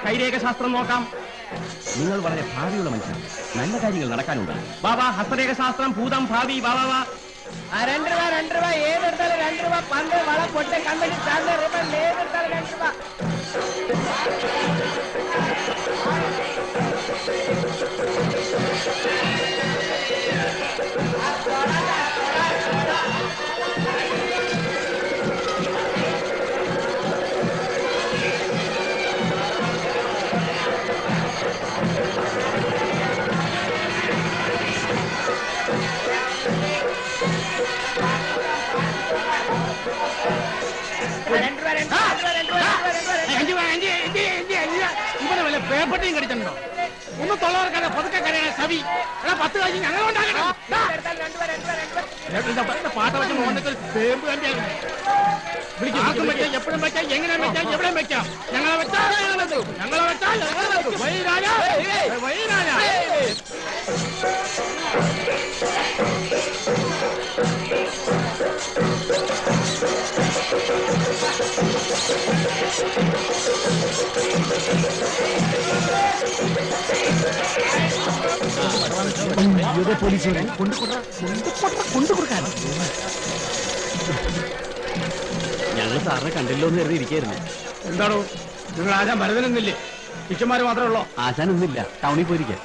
കൈരേഖശാസ്ത്രം നോക്കാം. നിങ്ങൾ വളരെ ഭാവിയുള്ള മനുഷ്യൻ, നല്ല കാര്യങ്ങൾ നടക്കാനുണ്ട്. ബാബാ ഹസ്തരേഖശാസ്ത്രം, ഭൂതം, ഭാവി. ബാബാ 2 രൂപ 2 രൂപ ഏതെടുത്താലും 2 രൂപ. പണ്ട് വളം പൊട്ട് കമ്പനി ചാർജ് റിബൺ ഏതെടുത്താലും 2 രൂപ. പേപ്പട്ടിയും കടിച്ചിട്ടുണ്ടോ? ഒന്ന് തൊള്ളവർക്കല്ല പതുക്കെ കരയണ സവി. 10 കഴിഞ്ഞ് ഞങ്ങൾ ഉണ്ടാകണം. പാട്ട വെച്ച് മോന്നൊക്കെ പേമ്പ് കണ്ടിയായിരുന്നു. ആർക്കും വെക്കാം, എപ്പോഴും വെക്കാം, എങ്ങനെ വെക്കാം, എവിടെയും വെക്കാം. ഞങ്ങളെ വെച്ചാൽ ഞങ്ങളെ വെച്ചാൽ വൈരാജ വൈരാജ. പോലീസ് കൊണ്ടുകൊടുക്കാൻ ഞങ്ങൾ സാറിനെ കണ്ടില്ലോ എന്ന് കരുതി ഇരിക്കായിരുന്നു. എന്താണോ നിങ്ങൾ ആശാൻ ഭരതനൊന്നില്ലേ? ശിഷ്യന്മാര് മാത്രമേ ഉള്ളോ? ആശാനൊന്നുമില്ല, ടൗണിൽ പോയിരിക്കാം.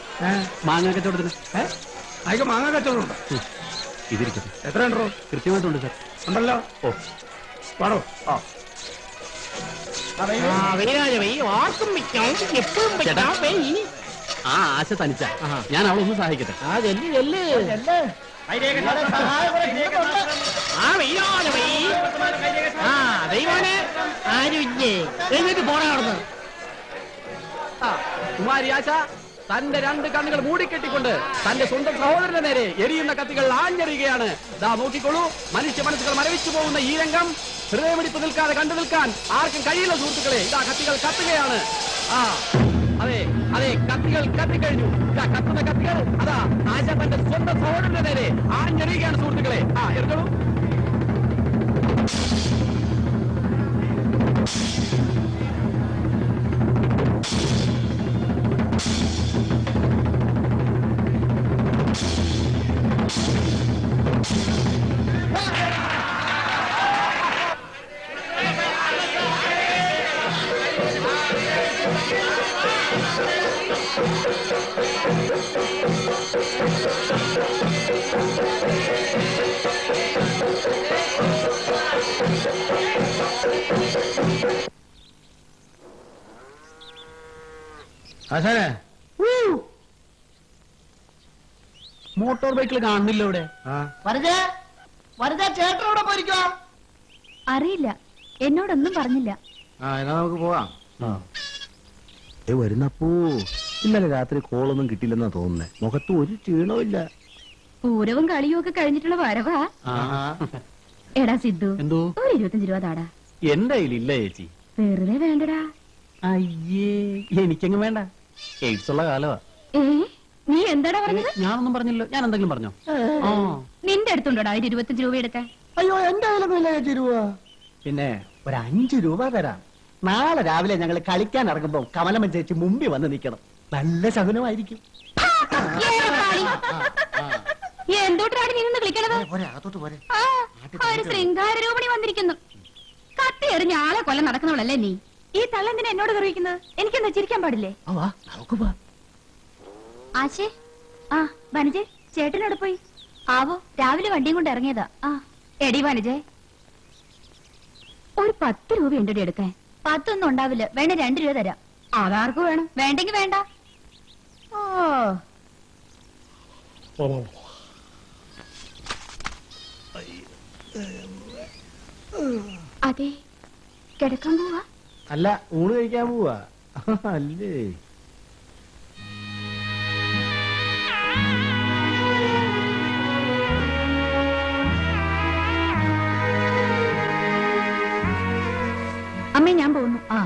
മാങ്ങ കച്ചവടത്തിന്. അതിക്ക് മാങ്ങ കച്ചവടമുണ്ടോ? ഇതിരിക്കട്ടെ. എത്ര ഉണ്ടോ? കൃത്യമായിട്ടുണ്ട് സാർ. ഉണ്ടല്ലോ. ഓ പാടോ. ആ ആശ തനിച്ച ഞാൻ അവളൊന്ന് സഹായിക്കട്ടെ. കുമാരി ആശ തന്റെ 2 കണ്ണുകൾ മൂടിക്കെട്ടിക്കൊണ്ട് തന്റെ സ്വന്തം സഹോദരന്റെ നേരെ എരിയുന്ന കത്തികൾ ആഞ്ഞെറിയുകയാണ്. ദാ നോക്കിക്കോളൂ, മനുഷ്യ മനസ്സുകൾ മരവിച്ചു പോകുന്ന ഈ രംഗം ഹൃദയമിടിപ്പ് നിൽക്കാതെ കണ്ടു നിൽക്കാൻ ആർക്കും കഴിയില്ല സുഹൃത്തുക്കളെ. ഇതാ കത്തികൾ കത്തുകയാണ്. അതെ അതെ, കത്തികൾ കത്തിക്കഴിഞ്ഞു. ഇതാ കത്തുന്ന കത്തികൾ അതാ ആശ തന്റെ സ്വന്തം സഹോദരന്റെ നേരെ ആഞ്ഞെറിയുകയാണ് സുഹൃത്തുക്കളെ. എറിഞ്ഞോളൂ. ആശാനെ മോട്ടോർ ബൈക്കിൽ കാണുന്നില്ല ഇവിടെ. ചേട്ടനോടെ പോയിരിക്കോ? അറിയില്ല, എന്നോടൊന്നും പറഞ്ഞില്ല. എന്നാ നമുക്ക് പോവാം. വരുന്നപ്പോ ഇന്നലെ രാത്രി കോളൊന്നും കിട്ടില്ലെന്നാ തോന്നുന്നേ. മുഖത്ത് ഒരു ക്ഷീണവും ഇല്ല. പൂരവും കളിയും ഒക്കെ കഴിഞ്ഞിട്ടുള്ള വരവാ. എടാ സിദ്ധു, എന്തോ ഒരു 25 രൂപ താടാ. എന്റെ കയ്യിലില്ല ചേച്ചി. വെറുതെ വേണ്ടടാ. അയ്യേ, എനിക്കങ്ങ് വേണ്ട. എയ്ഡ്സ് ഉള്ള കാലമാ. നീ എന്താടാ പറഞ്ഞത്? ഞാനൊന്നും പറഞ്ഞില്ലോ. ഞാൻ എന്തെങ്കിലും പറഞ്ഞോ? നിന്റെ അടുത്തുണ്ടോടാ 25 രൂപ എടുക്കാൻ? അയ്യോ, എന്റെ കയ്യിലൊന്നും ഇല്ല ചേച്ചി രൂപ. പിന്നെ ഒരു 5 രൂപ തരാം. നാളെ രാവിലെ ഞങ്ങൾ കളിക്കാൻ ഇറങ്ങുമ്പോ കമലമ്മ ചേച്ചി മുമ്പിൽ വന്ന് നിൽക്കണം. നല്ല ശകുനമായിരിക്കും. എന്തോട്ടാണ് നീ നിന്ന് കളിക്കണത്? ഒരു ശൃംഗാര രൂപണി വന്നിരിക്കുന്നു. കത്തി എറിഞ്ഞ ആളെ കൊല്ലം നടക്കുന്നവളല്ലേ നീ? ഈ തള്ളെന്തിനാ എന്നോട് കറിയിക്കുന്നത്? എനിക്കെന്താ ചിരിക്കാൻ പാടില്ലേ? നമുക്ക് ആശേ, ആ വനജെ ചേട്ടനോട് പോയി ആവോ രാവിലെ വണ്ടിയും കൊണ്ട് ഇറങ്ങിയതാ. ആ എടി വനജെ ഒരു 10 രൂപ ഉണ്ടടി എടുക്കാൻ. 10 ഒന്നും ഉണ്ടാവില്ല, വേണേ 2 രൂപ തരാം. അതാർക്ക് വേണം, വേണ്ടെങ്കി വേണ്ട. ഓ അതെ കിടക്കാൻ പോവാ? അല്ല, ഊണ് കഴിക്കാൻ പോവാ. അല്ലേ? അമ്മേ ഞാൻ പോകുന്നു. ആ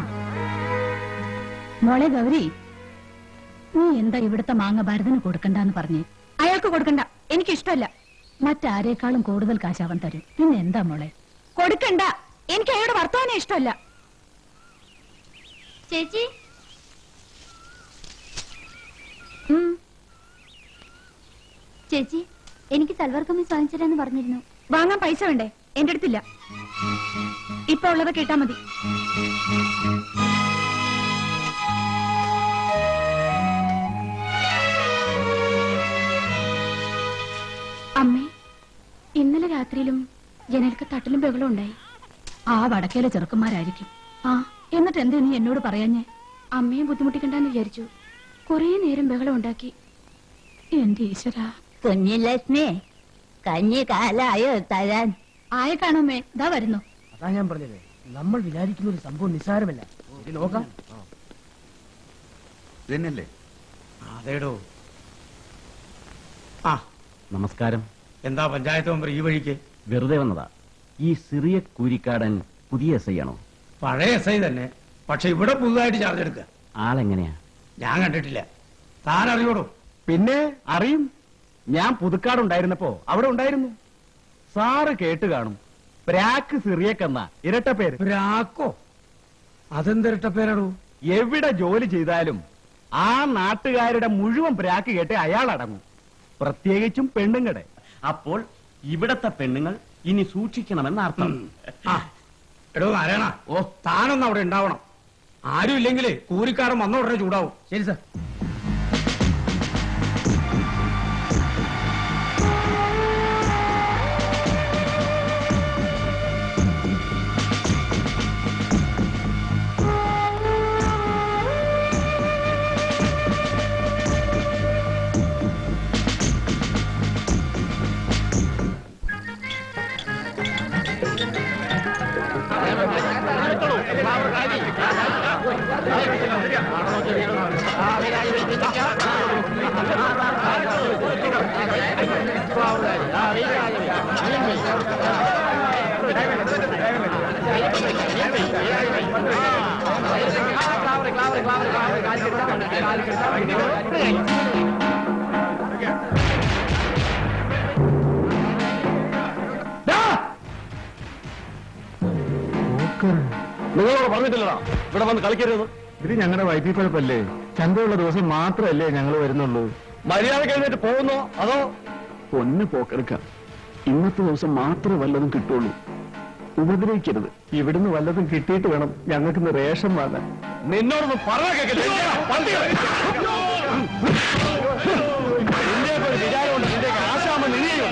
മോളെ ഗൗരി, നീ എന്താ ഇവിടുത്തെ മാങ്ങ ഭരതന് കൊടുക്കണ്ടെന്ന് പറഞ്ഞേ? അയാൾക്ക് കൊടുക്കണ്ട, എനിക്കിഷ്ടമല്ല. മറ്റാരേക്കാളും കൂടുതൽ കാശ് അവൻ തരും. പിന്നെ എന്താ മോളെ? കൊടുക്കണ്ട, എനിക്ക് അയാളുടെ വർത്തമാനം ഇഷ്ടമല്ല. ചേച്ചി ചേച്ചി എനിക്ക് സൽവാർ കമ്മീസ് വാങ്ങിച്ചിരാന്ന് പറഞ്ഞിരുന്നു. വാങ്ങാൻ പൈസ വേണ്ടേ? എന്റെ അടുത്തില്ല. ഇപ്പൊ ഉള്ളത് കേട്ടാ മതി. അമ്മേ, ഇന്നലെ രാത്രിയിലും ജനൽക്ക് തട്ടിലും ബഹളം ഉണ്ടായി. ആ വടക്കേലെ ചെറുക്കന്മാരായിരിക്കും. ആ എന്നിട്ട് എന്തേ നീ എന്നോട് പറയാഞ്ഞേ? അമ്മയെ ബുദ്ധിമുട്ടിക്കണ്ടെന്ന് വിചാരിച്ചു. കുറെ നേരം ബഹളം ഉണ്ടാക്കി. എന്റെ ഈശ്വര. കുഞ്ഞിലക്ഷ്മി, കഞ്ഞി കാലായോ തരാൻ? ആയ കാണുമേ, ഇതാ വരുന്നു. അതാ ഞാൻ പറഞ്ഞത്, നമ്മൾ വിചാരിക്കുന്ന ഒരു സംഭവം നിസ്സാരമല്ല. ഇത് നോക്കാം. ഇതന്നെയല്ലേ? അതേടോ. ആ നമസ്കാരം. എന്താ പഞ്ചായത്ത് മെമ്പർ ഈ വഴിക്ക്? വെറുതെ വന്നതാ. ഈ സിറിയ കൂരിക്കാടൻ പുതിയ എസ് ഐ ആണോ? പഴയ എസ് ഐ തന്നെ, പക്ഷെ ഇവിടെ പുതുതായിട്ട് ചാർജ് എടുക്കുക. ആളെങ്ങനെയാ? ഞാൻ കണ്ടിട്ടില്ല. താൻ അറിയോടോ? പിന്നെ അറിയും. ഞാൻ പുതുക്കാടുണ്ടായിരുന്നപ്പോ അവിടെ ഉണ്ടായിരുന്നു. സാറ് കേട്ട് കാണും. പ്രാക്ക് സിറിയക്കെന്ന ഇരട്ട പേര്. രാക്കോ? അതെന്തിരട്ട പേരാടോ? എവിടെ ജോലി ചെയ്താലും ആ നാട്ടുകാരുടെ മുഴുവൻ പ്രാക്ക് കേട്ട് അയാൾ അടങ്ങും. പ്രത്യേകിച്ചും പെണ്ണുങ്ങടെ. അപ്പോൾ ഇവിടത്തെ പെണ്ണുങ്ങൾ ഇനി സൂക്ഷിക്കണമെന്ന് അർത്ഥം. ആ എടോ നാരായണ, ഓ, താനൊന്നും അവിടെ ഉണ്ടാവണം. ആരും ഇല്ലെങ്കിലേ കൂലിക്കാരൻ വന്ന ഉടനെ ചൂടാവും. ശരി സാർ. നിങ്ങളോട് പറഞ്ഞിട്ടില്ലടാ ഇവിടെ വന്ന് കളിക്കരുത്. ഇത് ഞങ്ങളുടെ വൈദ്യുതിപ്പഴപ്പല്ലേ? ചന്തയുള്ള ദിവസം മാത്രമല്ലേ ഞങ്ങൾ വരുന്നുള്ളൂ. മര്യാദ കഴിഞ്ഞിട്ട് പോകുന്നോ അതോ? ഒന്ന് പോക്കെടുക്കാം. ഇന്നത്തെ ദിവസം മാത്രമേ വല്ലതും കിട്ടുള്ളൂ. ഉപദ്രവിക്കരുത്. ഇവിടുന്ന് വല്ലതും കിട്ടിയിട്ട് വേണം ഞങ്ങൾക്ക് റേഷൻ വാങ്ങാൻ. നിന്നോടൊന്നും പറഞ്ഞ കേൾക്കില്ല. വിചാരമുണ്ട് നിന്റെ ആശാമ നിന്നെയും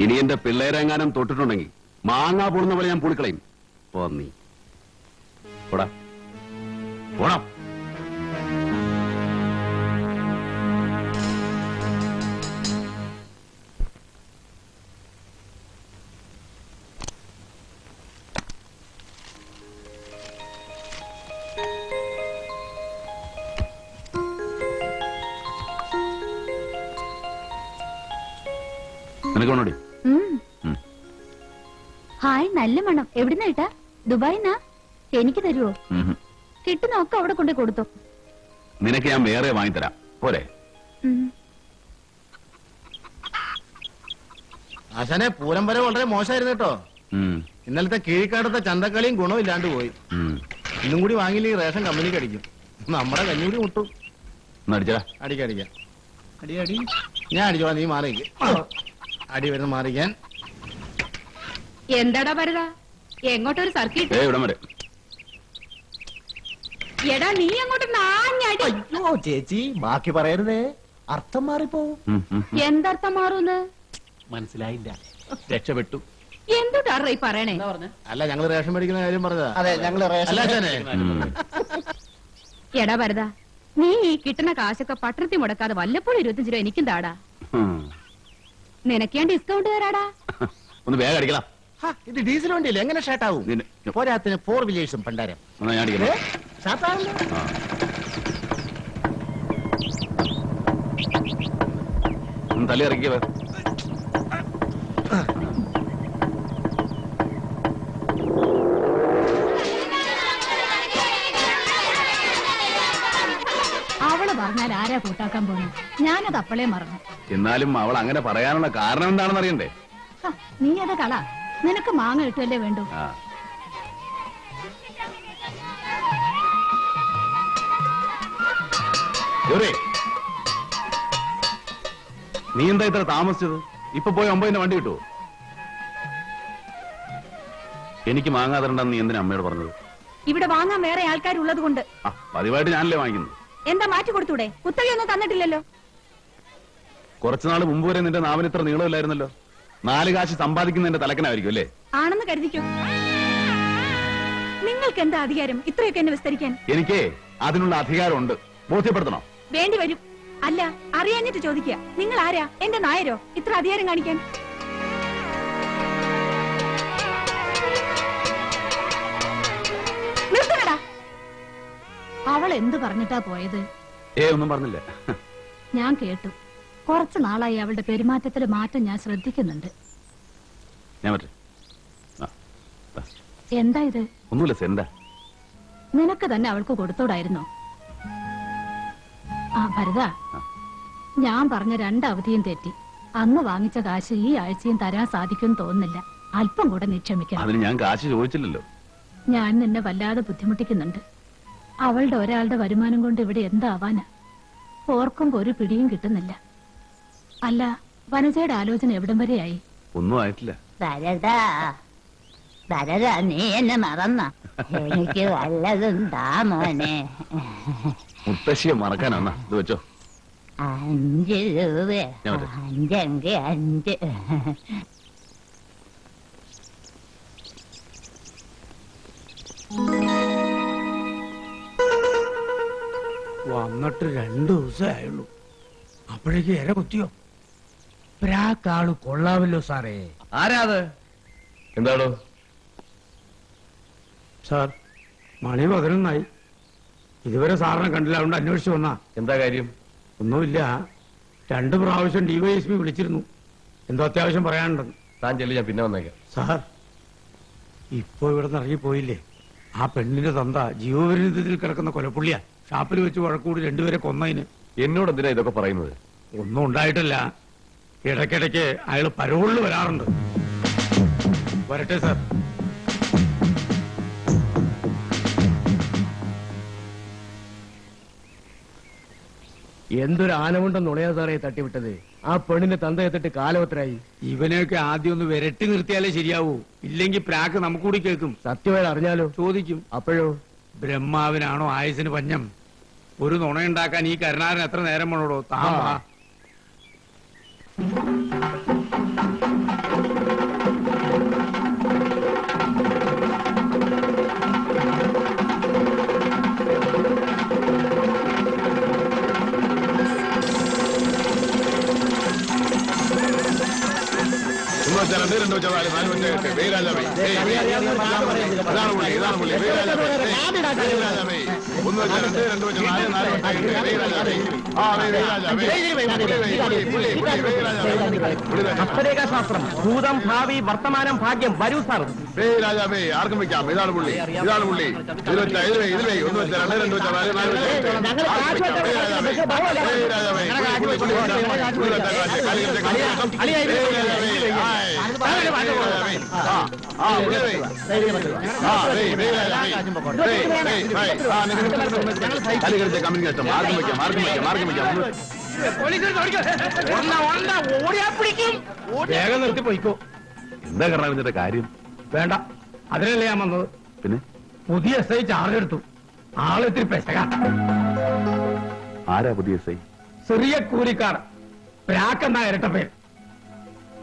ഇനി എന്റെ പിള്ളേരെങ്ങാനും തൊട്ടിട്ടുണ്ടെങ്കിൽ മാങ്ങാ പൊടുന്ന പോലെ ഞാൻ പുളിക്കളയും. പോന്നീ പോടാ പോടാ. നിനക്ക് വേണോടി? ഹായ്, നല്ല മണം. എവിടുന്ന ഏട്ടാ? ദുബായിന്നാ? എനിക്ക് തരുവോ? കിട്ടുന്ന ഒക്കെ അവിടെ കൊണ്ടേ കൊടുത്തോ. നിനക്ക് ഞാൻ വേറെ വാങ്ങിത്തരാം, പോരെ? ആശാനെ, പൂരം വരെ വളരെ മോശമായിരുന്നു കേട്ടോ. ഇന്നലത്തെ കീഴ്ക്കാടത്തെ ചന്തക്കളിയും ഗുണമില്ലാണ്ട് പോയി. ഇന്നും കൂടി വാങ്ങിയില്ലെങ്കിൽ റേഷൻ കമ്പനിക്ക് അടിക്കും. നമ്മുടെ കഞ്ഞൂടി മുട്ടും. അടിച്ചാ അടിക്കാം. അടി ഞാൻ അടിച്ചോളാം, നീ മാറിക്ക്. അടി വരുന്ന മാറിക്കാൻ. എന്താടാ ഭരത, എങ്ങോട്ടൊരു സർക്കിട്ട്? ഇവിടം വരെ. എടാ നീ അങ്ങോട്ട് നാഞ്ഞടി. അയ്യോ ചേച്ചി, ബാക്കി പറയരുതേ, അർത്ഥം മാറിപ്പോവും. എന്തർത്ഥം മാറൂന്ന് മനസ്സിലായില്ല. രക്ഷപ്പെട്ടു. എന്തുട്ടാ ഈ പറയണേ? അല്ല, ഞങ്ങള് റേഷൻ മേടിക്കുന്ന കാര്യം പറഞ്ഞതാ. അതെ, ഞങ്ങള് അല്ല ആശാനെ, എടാ ഭരത, നീ ഈ കിട്ടുന്ന കാശൊക്കെ പട്ടണത്തിൽ മുടക്കാതെ വല്ലപ്പോഴും 25 രൂപ എനിക്കും താടാ. നിനക്ക് ഞാൻ ഡിസ്കൗണ്ട് തരാടാ. ഒന്ന് വേഗം അടിക്കണം. ഇത് ഡീസൽ വണ്ടിയല്ലേ, എങ്ങനെ ഷാട്ടാവും? പോരാത്തിന് 4 വീലേഴ്സും പണ്ടാരം. ഞാൻ അടിക്കണം. ഒന്ന് തല്ലി ഇറക്കിയത്. അവള് പറഞ്ഞാൽ ആരാ കൂട്ടാക്കാൻ പോണു? ഞാനത് അപ്പളേ മറന്നു. എന്നാലും അവൾ അങ്ങനെ പറയാനുള്ള കാരണം എന്താണെന്ന് അറിയണ്ടേ? നീ അത് കള. നിനക്ക് മാങ്ങ കിട്ടുമല്ലേ വേണ്ടു. നീ എന്താ ഇത്ര താമസിച്ചത്? ഇപ്പൊ പോയി 9 വണ്ടി കിട്ടുമോ? എനിക്ക് മാങ്ങാ തരണ്ടെന്ന് നീ എന്തിനാ അമ്മയോട് പറഞ്ഞത്? ഇവിടെ വാങ്ങാൻ വേറെ ആൾക്കാരുള്ളത് കൊണ്ട്. പതിവായിട്ട് ഞാനല്ലേ വാങ്ങിക്കുന്നത്. എന്താ മാറ്റി കൊടുത്തൂടെ? കുത്തകയൊന്നും തന്നിട്ടില്ലല്ലോ. കുറച്ചുനാൾ മുമ്പ് വരെ നിന്റെ നാവിന് ഇത്ര നീളമില്ലായിരുന്നല്ലോ. 4 കാശ് സമ്പാദിക്കുന്നതിന്റെ തലക്കനായിരിക്കും അല്ലേ? ആണെന്ന് കരുതിക്കോ. നിങ്ങൾക്ക് എന്താ അധികാരം ഇത്രയൊക്കെ എന്നെ വിസ്തരിക്കാൻ? എനിക്ക് അതിനുള്ള അധികാരമുണ്ട്. ബോധ്യപ്പെടുത്തണോ? വേണ്ടി വരും. അല്ല, അറിയാഞ്ഞിട്ട് ചോദിക്കുക. നിങ്ങൾ ആരാ? എന്റെ നായരോ ഇത്ര അധികാരം കാണിക്കാൻ? നിർത്തണടാ. അവൾ എന്ത് പറഞ്ഞിട്ടാ പോയത്? ഒന്നും പറഞ്ഞില്ല. ഞാൻ കേട്ടു. കുറച്ചു നാളായി അവളുടെ പെരുമാറ്റത്തില് മാറ്റം ഞാൻ ശ്രദ്ധിക്കുന്നുണ്ട്. എന്താ ഇത്? ഒന്നുമില്ല സെന്താ. നിനക്ക് തന്നെ അവൾക്ക് കൊടുത്തോടായിരുന്നോ? ആ ഭരത, ഞാൻ പറഞ്ഞ 2 അവധിയും തെറ്റി. അന്ന് വാങ്ങിച്ച കാശ് ഈ ആഴ്ചയും തരാൻ സാധിക്കുമെന്ന് തോന്നുന്നില്ല. അല്പം കൂടെ നീ ക്ഷമിക്കണം. അതിന് ഞാൻ കാശ് ചോദിച്ചില്ലല്ലോ. ഞാൻ നിന്നെ വല്ലാതെ ബുദ്ധിമുട്ടിക്കുന്നുണ്ട്. അവളുടെ ഒരാളുടെ വരുമാനം കൊണ്ട് ഇവിടെ എന്താവാനാ? ഓർക്കുമ്പോ ഒരു പിടിയും കിട്ടുന്നില്ല. അല്ല, വനജയുടെ ആലോചന എവിടം വരെയായി? ഒന്നും ആയിട്ടില്ല. ഭരത, നീ എന്നെ മറന്ന? എനിക്ക് വല്ലതും താ മോനെ. മുത്തശ്ശിയെ മറക്കാനാ? ഇത് വെച്ചോ. 5 രൂപ. 5 5. വന്നിട്ട് 2 ദിവസമായുള്ളൂ. അപ്പോഴേക്ക് ഇര കുത്തിയോ? പ്രാക്കാള് കൊള്ളാമല്ലോ സാറേ. ആരാ അത്? എന്താണോ സാർ, മണി 11 ഇതുവരെ സാറിനെ കണ്ടില്ല. അതുകൊണ്ട് അന്വേഷിച്ചു വന്നാ. എന്താ കാര്യം? ഒന്നുമില്ല. 2 പ്രാവശ്യം DYSP വിളിച്ചിരുന്നു. എന്തോ അത്യാവശ്യം പറയാനുണ്ടെന്ന്. താൻ ചെല്ലി, ഞാൻ പിന്നെ വന്നേക്കാം. സാർ, ഇപ്പൊ ഇവിടെ നിന്ന് ഇറങ്ങിപ്പോയില്ലേ ആ പെണ്ണിന്റെ തന്ത? ജീവപര്യന്തത്തിൽ കിടക്കുന്ന കൊലപ്പുള്ളിയാ. ഷാപ്പിൽ വെച്ച് വഴക്കൂടി 2 പേരെ കൊന്നതിന്. എന്നോട് എന്തിനാ ഇതൊക്കെ പറയുന്നത്? ഒന്നും ഉണ്ടായിട്ടില്ല. ഇടയ്ക്കിടയ്ക്ക് അയാൾ പരോളിൽ വരാറുണ്ട്. വരട്ടെ സാർ. എന്തൊരു ആനമുണ്ടെന്ന് ഉണയാ സാറേ തട്ടിവിട്ടത്. ആ പെണ്ണിന്റെ തന്തയെത്തിട്ട് കാലവത്തരായി. ഇവനെയൊക്കെ ആദ്യം ഒന്ന് വിരട്ടി നിർത്തിയാലേ ശരിയാവൂ. ഇല്ലെങ്കിൽ പ്രാക്ക് നമുക്കൂടി കേൾക്കും. സത്യമായിട്ട് അറിഞ്ഞാലോ? ചോദിക്കും. അപ്പോഴോ? ബ്രഹ്മാവിനാണോ ആയുസിന് പഞ്ഞം? ഒരു നുണയുണ്ടാക്കാൻ ഈ കരുണാരൻ എത്ര നേരം വേണോടോ? താ വെച്ചാൽ 2 വെച്ചാൽ 4 4 വെച്ചാൽ 8 വേ രാജാവേ ഇതാണ് പുള്ളി വേ രാജാവേ രാജാവേ 1 വെച്ചാൽ 2 2 വെച്ചാൽ 4 4 വെച്ചാൽ 8 വേ രാജാവേ വേ രാജാവേ വേ രാജാവേ അപ്പരേഖാശാസ്ത്രം ഭൂതം ഭാവി വർത്തമാനം ഭാഗ്യം വരൂ സാർ വേ രാജാവേ ആർക്കും വെക്കാം ഇതാണ് പുള്ളി ഇതിൽ വെച്ചാൽ ഇതിൽ വേ 1 വെച്ചാൽ 2 2 വെച്ചാൽ 4 4 വെച്ചാൽ വേ രാജാവേ വേഗം നിർത്തി പോയിക്കോ. എന്താ കർണാവിന്റെ കാര്യം? വേണ്ട, അതിനല്ലേ ഞാൻ വന്നത്. പിന്നെ പുതിയ SI ചാർജ് എടുത്തു. ആളിത്തിരി പെശക. ആരാ പുതിയ SI? ചെറിയ കൂലിക്കാർ. പ്രാക്ക് എന്നാ ഇരട്ട പേര്.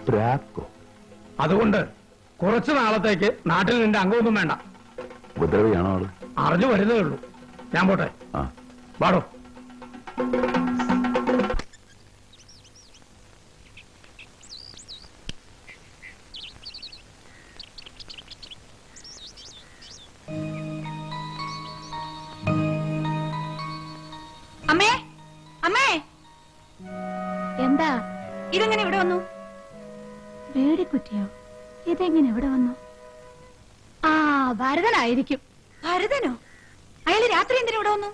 പ്രാക്കോ? അതുകൊണ്ട് കുറച്ചു നാളത്തേക്ക് നാട്ടിൽ നിന്റെ അംഗമൊന്നും വേണ്ട. ഉപദ്രവിയാണോ ആള്? അറിഞ്ഞു വരുന്നേ ഉള്ളൂ. ഞാൻ പോട്ടെ. വാടോ. അമ്മേ അമ്മേ എന്താ ഇതെങ്ങനെ ഇവിടെ വന്നു? വേടിക്കുറ്റിയോ? ഇതെങ്ങനെ ഇവിടെ വന്നു? ആ, ഭരതനായിരിക്കും. ഭരതനോ? അയാള് രാത്രി എന്തിനാ ഇവിടെ വന്നു?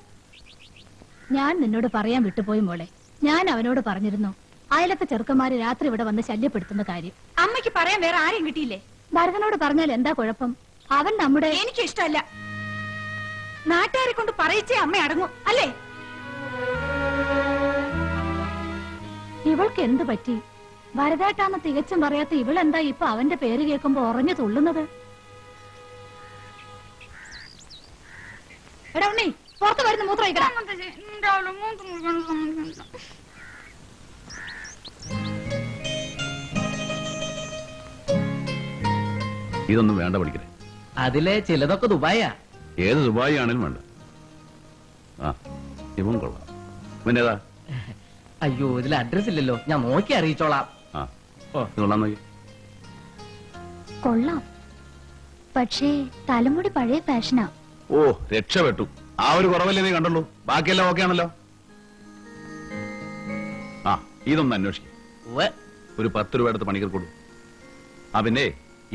ഞാൻ നിന്നോട് പറയാൻ വിട്ടുപോയി മോളെ. ഞാൻ അവനോട് പറഞ്ഞിരുന്നു അയലത്തെ ചെറുക്കന്മാര് രാത്രി ഇവിടെ വന്ന് ശല്യപ്പെടുത്തുന്ന കാര്യം. അമ്മയ്ക്ക് പറയാൻ വേറെ ആരെയും കിട്ടിയില്ലേ? ഭരതനോട് പറഞ്ഞാൽ എന്താ കുഴപ്പം? അവൻ നമ്മുടെ... എനിക്ക് ഇഷ്ടമല്ല. നാട്ടുകാരെ കൊണ്ട് പറയിച്ചേ അമ്മ അടങ്ങും അല്ലേ? ഇവൾക്ക് എന്ത് പറ്റി? ഭരതേട്ടാന്ന് തികച്ചും പറയാത്ത ഇവളെന്താ ഇപ്പൊ അവന്റെ പേര് കേൾക്കുമ്പോ ഉറഞ്ഞു തുള്ളുന്നത്? എടാ ഉണ്ണി, പുറത്ത് വരുന്ന മൂത്രം ഒഴിക്കടാ. ഇതൊന്നും വേണ്ട പഠിക്കണേ. അതിലെ ചിലതൊക്കെ ദുബായാ. ഏത് ദുബായി ആണെങ്കിലും വേണ്ട. ആ, ഇവൻ കൊള്ളാം. ഇവനേതാ? അയ്യോ, ഇതിൽ അഡ്രസ് ഇല്ലല്ലോ. ഞാൻ നോക്കി അറിയിച്ചോളാം. ആ, ഇത് കൊള്ളാൻ നോക്കി. കൊള്ളാം, പക്ഷേ തലമുടി പഴയ ഫാഷനാ. ഓ, രക്ഷപ്പെട്ടു. ആ ഒരു കുറവല്ലേ നീ കണ്ടുള്ളൂ. ബാക്കിയെല്ലാം ഓക്കെ ആണല്ലോ. ആ, ഇതൊന്ന് അന്വേഷിക്കും. ഒരു 10 രൂപ എടുത്ത് പണിക്കർ കൊടുക്കും. ആ, പിന്നെ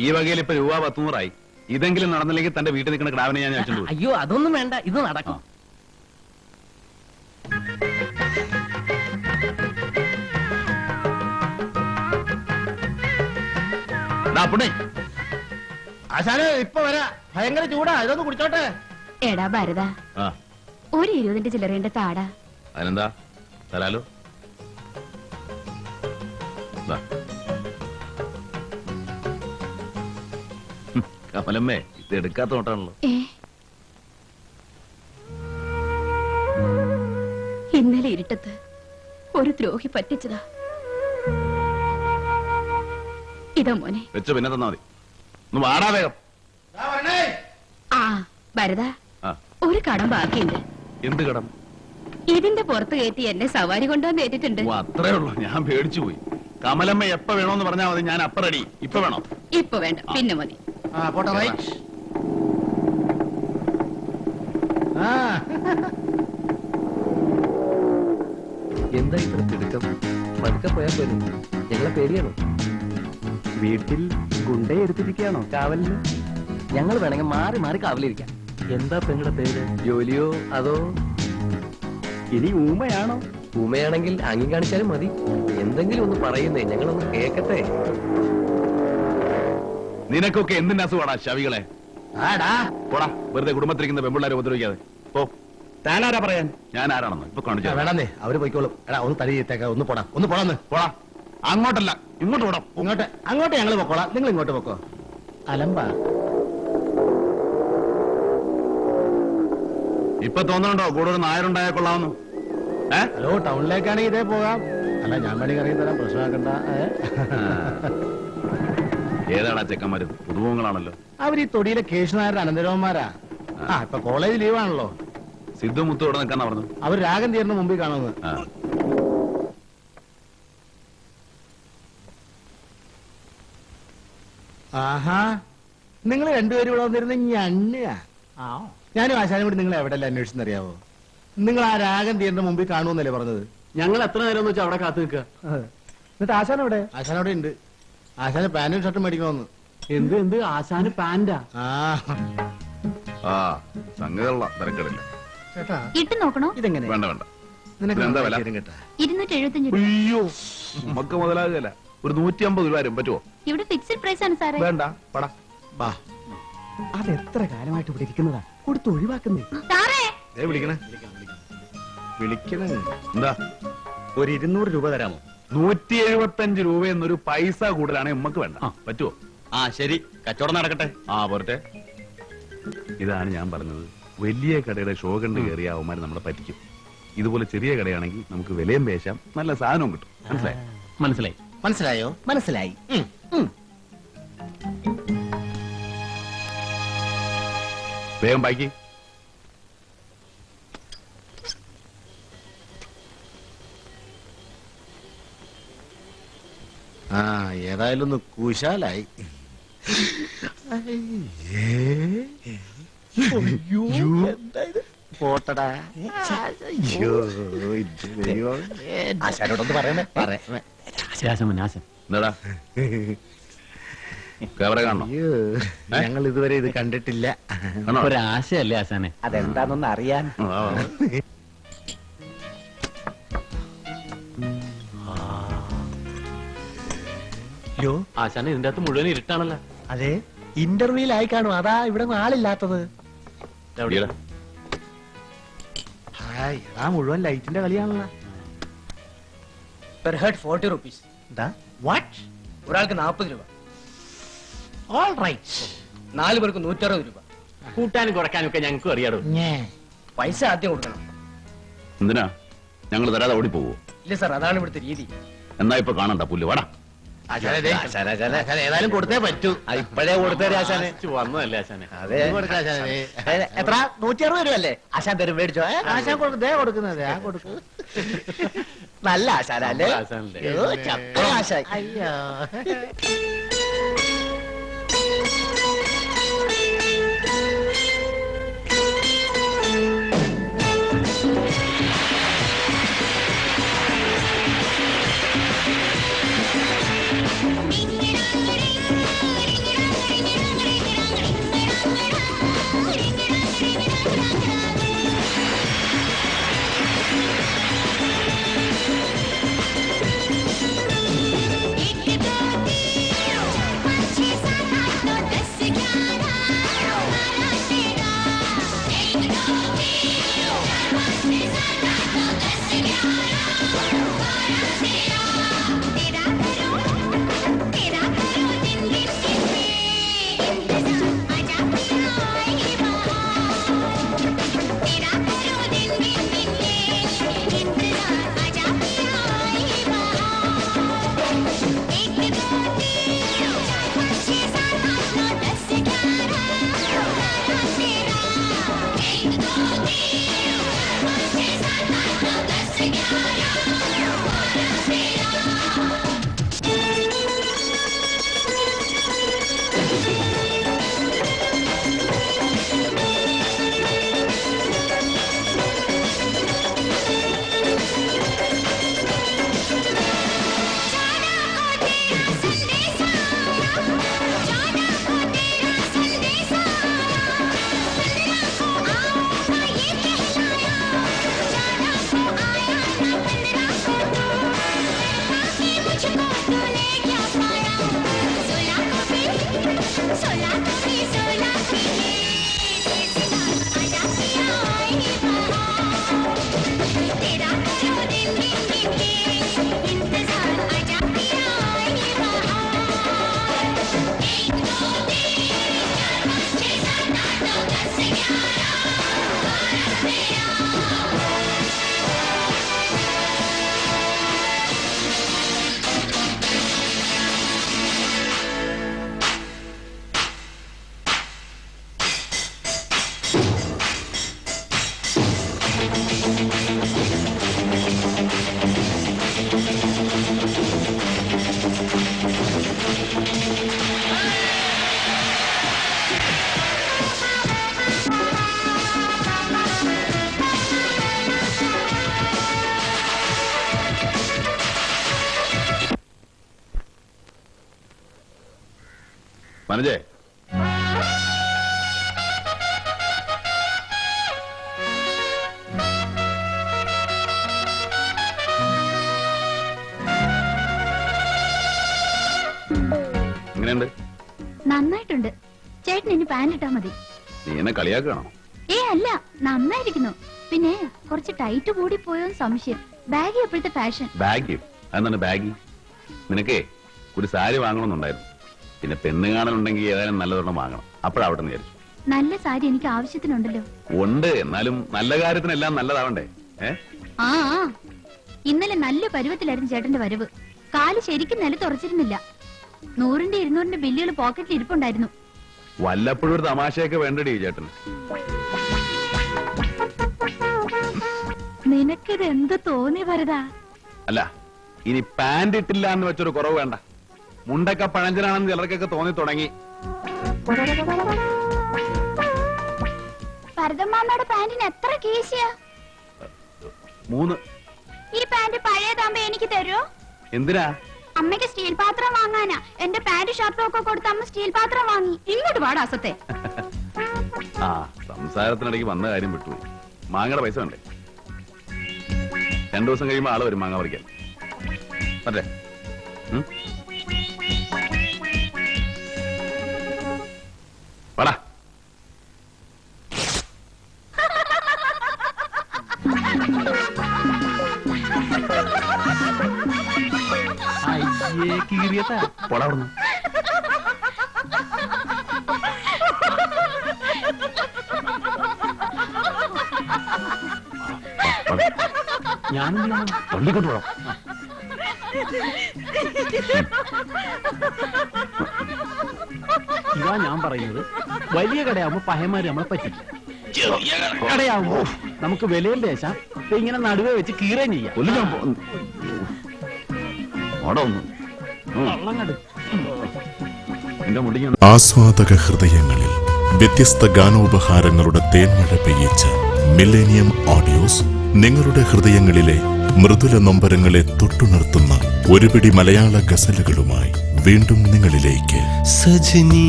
ഈ വകയിൽ ഇപ്പൊ രൂപ 100 ഇതെങ്കിലും നടന്നില്ലെങ്കിൽ തന്റെ വീട്ടിൽ നിൽക്കുന്ന കിടാവിനെ ഞാൻ വെച്ചിട്ടുണ്ട്. അയ്യോ, അതൊന്നും വേണ്ട, ഇത് നടക്കും. ആശാന് ഇപ്പൊ വരാ. ഭയങ്കര ചൂടാ, ഇതൊന്ന് കുടിച്ചോട്ടെ. എടാ ഭരത, ഒരു 20 ചില്ലറേന്റെ താടാ. അതിനെന്താ, തരാലോ. കമലമ്മേ, ഇത് എടുക്കാത്ത നോട്ടാണല്ലോ. ഇന്നലെ ഇരുട്ടത്ത് ഒരു ദ്രോഹി പറ്റിച്ചതാ. ഇതാ മോനെ. വെച്ച് പിന്നെ തന്നാ മതി. ഒന്ന് വാടാ വേഗം. ആ ഭരത, ഒരു കടം ബാക്കിയുണ്ട്. എന്ത് കടം? ഇതിന്റെ പുറത്ത് കയറ്റി എന്നെ സവാരി കൊണ്ടുവന്ന് ഏറ്റിട്ടുണ്ട്. അത്രേ ഉള്ളൂ. ഞാൻ പേടിച്ചു പോയി. കമലമ്മ എപ്പ വേണോന്ന് പറഞ്ഞാൽ മതി. ഞാൻ അപ്പ റെഡി. ഇപ്പൊ വേണോ? ഇപ്പൊ വേണ്ട, പിന്നെ മതി. പോട്ടെ, റൈറ്റ്. എന്താ ഇത്ര തിടുക്കം? പതുക്കെ പോയാൽ പോലും. ഞങ്ങളെ പേടിയാണോ? വീട്ടിൽ ഗുണ്ടയെ എടുത്തിരിക്കുകയാണോ കാവലിന്? ഞങ്ങൾ വേണമെങ്കിൽ മാറി മാറി കാവലിരിക്കാം. എന്താ പെങ്ങളുടെ പേര്? ജോലിയോ അതോ ഇനി ഊമയാണോ? ഊമയാണെങ്കിൽ അങ്ങി കാണിച്ചാലും മതി. എന്തെങ്കിലും ഒന്ന് പറയുന്നേ, ഞങ്ങളൊന്ന് കേക്കട്ടെ. നിനക്കൊക്കെ എന്തിന്റെ അസുഖമാടാ ശവികളെ? പോടാ, വെറുതെ കുടുംബത്തിരിക്കുന്ന പെമ്പിള്ളാരെ ഉപദ്രവിക്കാതെ പോ. താനാരാ പറയാൻ? ഞാൻ ആരാണെന്ന് ഇപ്പൊ കാണിച്ചു. വേണമെന്നേ, അവര് പോയിക്കോളും. എടാ, ഒന്ന് തടിയേത്തേക്ക. ഒന്ന് പോടാന്ന്. പോടാ. അങ്ങോട്ടല്ല, ഇങ്ങോട്ട് പോടാം. അങ്ങോട്ട് ഞങ്ങൾ പൊക്കോളാം, നിങ്ങൾ ഇങ്ങോട്ട് പൊക്കോ. അലമ്പാ. ഇപ്പൊ തോന്നുന്നുണ്ടോ കൂടെ ഒരു നായരുണ്ടായാൽ കൊള്ളാമെന്ന്? ഹലോ, ടൗണിലേക്കാണെങ്കിൽ ഇതേ പോകാം. അല്ല, ഞാൻ വേണമെങ്കിൽ ഇറങ്ങി തരാം, പ്രശ്നമാക്കണ്ട. ഏതാടാ ചെക്കന്മാര്? പുതുമുഖങ്ങളാണല്ലോ. അവർ ഈ തൊടിയിലെ കേശുനായരുടെ അനന്തരവന്മാരാ. ഇപ്പൊ കോളേജ് ലീവാണല്ലോ. സിദ്ധു മുത്തു ഇവിടെ നിൽക്കാന്നാ പറഞ്ഞു. അവർ രാഗം തീർന്ന് മുമ്പിൽ കാണുന്നത്. ആഹാ നിങ്ങൾ രണ്ടുപേരും ഇവിടെ വന്നിരുന്ന ഞണ്ണുക ഞാനും ആശാനും കൂടി നിങ്ങൾ എവിടെയല്ല അന്വേഷിച്ചെന്നറിയാവോ? നിങ്ങൾ ആ രാഗം തീയന്റെ മുമ്പിൽ കാണുമെന്നല്ലേ പറഞ്ഞത്? ഞങ്ങൾ എത്ര നേരം വെച്ചാൽ അവിടെ കാത്തു നിൽക്കുക. എന്നിട്ട് ആശാൻ എവിടെ? ആശാൻ അവിടെ ഉണ്ട്. ആശാന് പാന്റും ഷർട്ടും മേടിക്കണമെന്ന്. എന്ത് ആശാന് പാന്റാ? ആ സംഗതിയുള്ള തിരക്കിടില്ല. ചേട്ടാ ഇട്ട് നോക്കണോ? ഇതെങ്ങനെ? വേണ്ട വേണ്ട. നിനക്ക് എന്താ വില? കേട്ടാ 275 രൂപ. അയ്യോ നമുക്ക് മുതലാകുകയല്ല. ഒരു 150 രൂപ വരും പറ്റുമോ? ഇവിടെ ഫിക്സഡ് പ്രൈസ് ആണ് സാറേ. വേണ്ട പടാ. ബാ അത് എത്ര കാലമായിട്ട് ഇവിടെ ഇരിക്കുന്നതാ, കൊടുത്ത് ഒഴിവാക്കുന്നേ. സാറേ വിളിക്കണേ വിളിക്കണേ. എന്താ ഒരു 200 രൂപ തരാമോ? 175 രൂപ എന്നൊരു പൈസ കൂടുതലാണെങ്കിൽ ഉമ്മക്ക് വേണ്ട. പറ്റുമോ? ആ ശരി, കച്ചവടം നടക്കട്ടെ. ആ പോരട്ടെ. ഇതാണ് ഞാൻ പറഞ്ഞത്. വലിയ കടയുടെ ഷോ കണ്ട് കയറിയ അവന്മാർ നമ്മളെ പറ്റിക്കും. ഇതുപോലെ ചെറിയ കടയാണെങ്കിൽ നമുക്ക് വിലയും പേശാം, നല്ല സാധനവും കിട്ടും. മനസ്സിലായി? മനസ്സിലായി. മനസ്സിലായോ? മനസ്സിലായി. വേഗം ബാക്കി. ആ ഏതായാലും ഒന്ന് കുശാലായി. പോട്ടടാ. ആശാനോടൊന്ന് പറയണേ. എന്താടാ ക്യാമറ കാണണോ? ഞങ്ങൾ ഇതുവരെ ഇത് കണ്ടിട്ടില്ല. കാണോ? ഒരാശയല്ലേ ആശാനെ? അതെന്താണെന്ന് അറിയാൻ. ആ, ആ. ആശാനെ ഇതിന്റെ അകത്ത് മുഴുവൻ ഇരുട്ടാണല്ലോ. അതെ, ഇന്റർവ്യൂലായി കാണും, അതാ ഇവിടെ ആളില്ലാത്തത്. എവിടെയാ? ഹായ്, ആ മുഴുവൻ ലൈറ്റിന്റെ കളിയാണല്ലോ. Per head 40 rupees. എന്താ? വാട്ട്? ഒരാൾക്ക് 40 രൂപ. All right. 4 പേർക്ക് 160 രൂപ. കൂട്ടാനും കുറയ്ക്കാനും ഒക്കെ ഞങ്ങൾക്കും അറിയാടോ. പൈസ ആദ്യം കൊടുക്കണം. എന്തിനാ ഞങ്ങൾ തരാതെ ഓടിപ്പോവോ? ഇല്ല സാർ, അതാണ് ഇവിടുത്തെ രീതി. എന്നാ ഇപ്പൊ കാണണ്ട പുല്ല്. വാടാ. ഏതായാലും കൊടുത്തേ പറ്റൂ. ഇപ്പഴേ കൊടുത്തേ ആശാന്. വന്നതല്ലേ ആശാനെ? അതെ. എത്ര? 160 രൂപ അല്ലേ? ആശാൻ തരും, മേടിച്ചോ. ആശാൻ കൊടുക്കുന്നതേ കൊടുക്കുന്നത്. ആ കൊടുക്കും. നല്ല ആശാനല്ലേ? ആശാനല്ലേ? ആശാൻ. അയ്യോ. വനജേ, എങ്ങനെയുണ്ട്? നന്നായിട്ടുണ്ട്. ചേട്ടൻ ഇനി പാന്റ് ഇട്ടാ മതി. നീ എന്നെ കളിയാക്കണോ? അല്ല, നന്നായിരിക്കുന്നു. പിന്നെ കുറച്ച് ടൈറ്റ് കൂടി പോയോന്ന് സംശയം. ബാഗി എപ്പോഴത്തെ ഫാഷൻ. ബാഗ്? അതെന്താണ് ബാഗി? നിനക്കേ ഒരു സാരി വാങ്ങണമെന്നുണ്ടായിരുന്നു. പിന്നെ പെണ്ണ് കാണലുണ്ടെങ്കിൽ ഏതായാലും നല്ലതൊരെണ്ണം വാങ്ങണം. അപ്പോഴാവട്ടെ വിചാരിച്ചു. നല്ല സാരി എനിക്ക് ആവശ്യത്തിനുണ്ടല്ലോ. ഉണ്ട്, എന്നാലും നല്ല കാര്യത്തിനെല്ലാം നല്ലതാവണ്ടേ? ആ ഇന്നലെ നല്ല പരുവത്തിലായിരുന്നു ചേട്ടന്റെ വരവ്. കാല് ശരിക്കും നിലത്തുറച്ചിരുന്നില്ല. 100-ന്റെ 200-ന്റെ ബില്ലുകൾ പോക്കറ്റിൽ ഇരിപ്പുണ്ടായിരുന്നു. വല്ലപ്പോഴും ഒരു തമാശയൊക്കെ വേണ്ടടി ചേട്ടന്. നിനക്കിത് എന്ത് തോന്നി വരതാ? അല്ല, ഇനി പാന്റ് ഇട്ടില്ല എന്ന് വെച്ചൊരു കുറവ് വേണ്ട. മുണ്ടൊക്കെ പഴഞ്ചനാണെന്ന് ചിലർക്കൊക്കെ തോന്നി തുടങ്ങി. ഭരതമ്മാമ്മയുടെ പാന്റിന് എത്ര കീശയാ? 3. ഈ പാന്റ് പഴയതാകുമ്പോ എനിക്ക് തരുമോ? എന്തിനാ? അമ്മയ്ക്ക് സ്റ്റീൽ പാത്രം വാങ്ങാനാ. എന്റെ പാന്റ് ഷർട്ടും ഒക്കെ കൊടുത്ത് അമ്മ സ്റ്റീൽ പാത്രം വാങ്ങി. ഇങ്ങോട്ട് പാടാസത്തെ. ആ, സംസാരത്തിനിടയ്ക്ക് വന്ന കാര്യം വിട്ടുപോയി. മാങ്ങയുടെ പൈസ വേണ്ടേ? 2 ദിവസം കഴിയുമ്പോ ആള് വരും മാങ്ങ പറിക്കാൻ. അല്ലേ? വാടാ. പോടാ അവിടുന്ന്. ഞാനെന്തിനാണ് തള്ളിക്കൊണ്ട് പോടാ. ഇതാ ഞാൻ പറയുന്നത്. വലിയ കടയാവുമ്പോ പഹയന്മാര് നമ്മളെ പറ്റില്ല. കടയാവുമ്പോ നമുക്ക് വിലയും ദേശം ഇങ്ങനെ നടുവേ വെച്ച് കീറുകയും ചെയ്യാം. ആസ്വാദക ഹൃദയങ്ങളിൽ വ്യത്യസ്ത ഗാനോപഹാരങ്ങളുടെ തേന്മഴ പെയ്യിച്ച മില്ലേനിയം ഓഡിയോസ് നിങ്ങളുടെ ഹൃദയങ്ങളിലെ മൃദുല നൊമ്പരങ്ങളെ തൊട്ടുണർത്തുന്ന ഒരുപിടി മലയാള ഗസലുകളുമായി വീണ്ടും നിങ്ങളിലേക്ക്. സജനി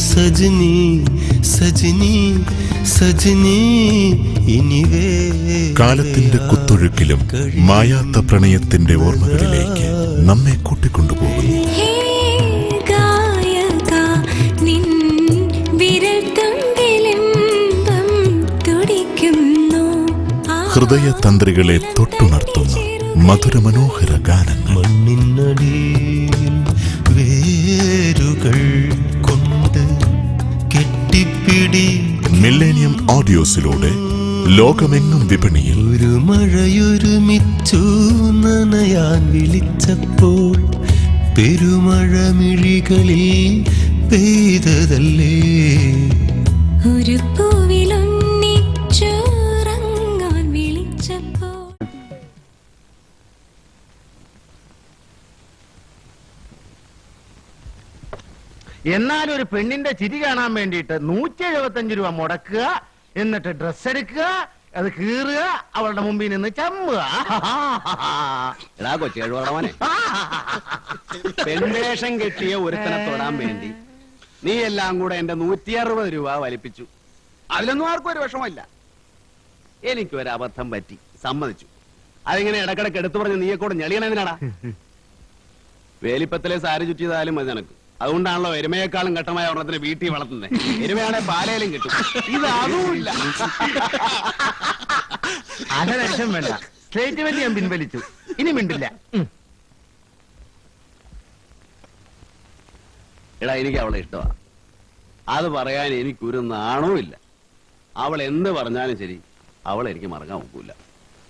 സജനി സജനി സജനി ഇനിവേ. കാലത്തിന്റെ കുത്തൊഴുക്കിലും മായാത്ത പ്രണയത്തിന്റെ ഓർമ്മകളിലേക്ക് നമ്മെ കൂട്ടിക്കൊണ്ടുപോകുന്നു. ഹൃദയതന്ത്രികളെ തൊട്ടുണർത്തുന്ന മധുരമനോഹര ഗാനങ്ങൾ. മണ്ണിനടിയിൽ വേരുകൾ കൊണ്ട് കെട്ടിപ്പിടി. മില്ലേനിയം ഓഡിയോസിലൂടെ ലോകമെങ്ങും വിപണിയിൽ. ഒരു മഴയൊരുമിച്ചു നനയാൻ വിളിച്ചപ്പോൾ പെരുമഴമിഴികളിൽ പെയ്തതല്ലേ. ഒരു പൂവിലൊന്നിച്ചുറങ്ങാൻ വിളിച്ചപ്പോൾ. എന്നാലും ഒരു പെണ്ണിന്റെ ചിരി കാണാൻ വേണ്ടിയിട്ട് 175 രൂപ മുടക്കുക, എന്നിട്ട് ഡ്രസ് എടുക്കുക, അത് കീറുക, അവളുടെ മുമ്പിൽ നിന്ന് ചമ്മുക. എടാ കൊച്ചേഴുവടവനെ, പെൺവേഷം കെട്ടിയ ഒരുത്തനെ തൊടാൻ വേണ്ടി നീ എല്ലാം കൂടെ എന്റെ 160 രൂപ വലിപ്പിച്ചു. അതിലൊന്നും ആർക്കും ഒരു വിഷമമില്ല. എനിക്കൊരു അബദ്ധം പറ്റി, സമ്മതിച്ചു. അതിങ്ങനെ ഇടക്കിടക്ക് എടുത്തു പറഞ്ഞ് നീയെ കൂടെ ഞെളിയണതിനാടാ. വേലിപ്പത്തിലെ സാരി ചുറ്റിയതായാലും മതി നിനക്ക്. അതുകൊണ്ടാണല്ലോ എരുമയെക്കാളും ഘട്ടമായ ഒരെണ്ണത്തിന് വീട്ടിൽ വളർത്തുന്നത്. എരുമയാണെ പാലയിലും കിട്ടും, ഇത് അതുമില്ല. അതൊരക്ഷം വേണ്ട, സ്റ്റേറ്റ്മെന്റ് ഞാൻ പിൻവലിച്ചു, ഇനി മിണ്ടില്ല. എടാ, എനിക്ക് അവളെ ഇഷ്ടമാണ്. അത് പറയാൻ എനിക്കൊരു നാണവും ഇല്ല. അവൾ എന്ത് പറഞ്ഞാലും ശരി, അവളെ എനിക്ക് മറക്കാൻ ഒക്കില്ല.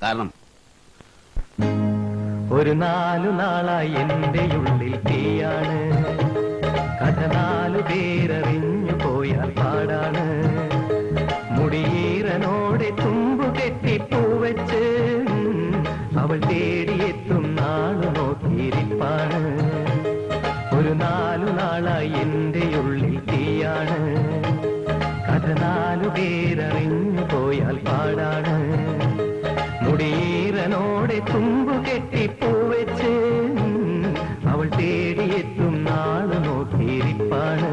കാരണം ഒരു 4 നാളായി എന്റെ ഉള്ളിൽ തീയാണ്. കഥ 4 പേരറിഞ്ഞു പോയാൽ പാടാണ്. മുടിയീറനോടെ തുമ്പു കെട്ടി പൂവച്ച് അവൾ തേടിയെത്തും നാളു നോക്കിയിരിപ്പാണ്. ഒരു 4 നാളായി എന്റെ ഉള്ളിൽ തീയാണ്. കഥ 4 പേരറിഞ്ഞു പോയാൽ പാടാണ്. മുടിയീറനോടെ തുമ്പു കെട്ടി പൂവച്ച് അവൾ തേടിയെത്തും നാളു നോക്കിയിരിപ്പാണ്.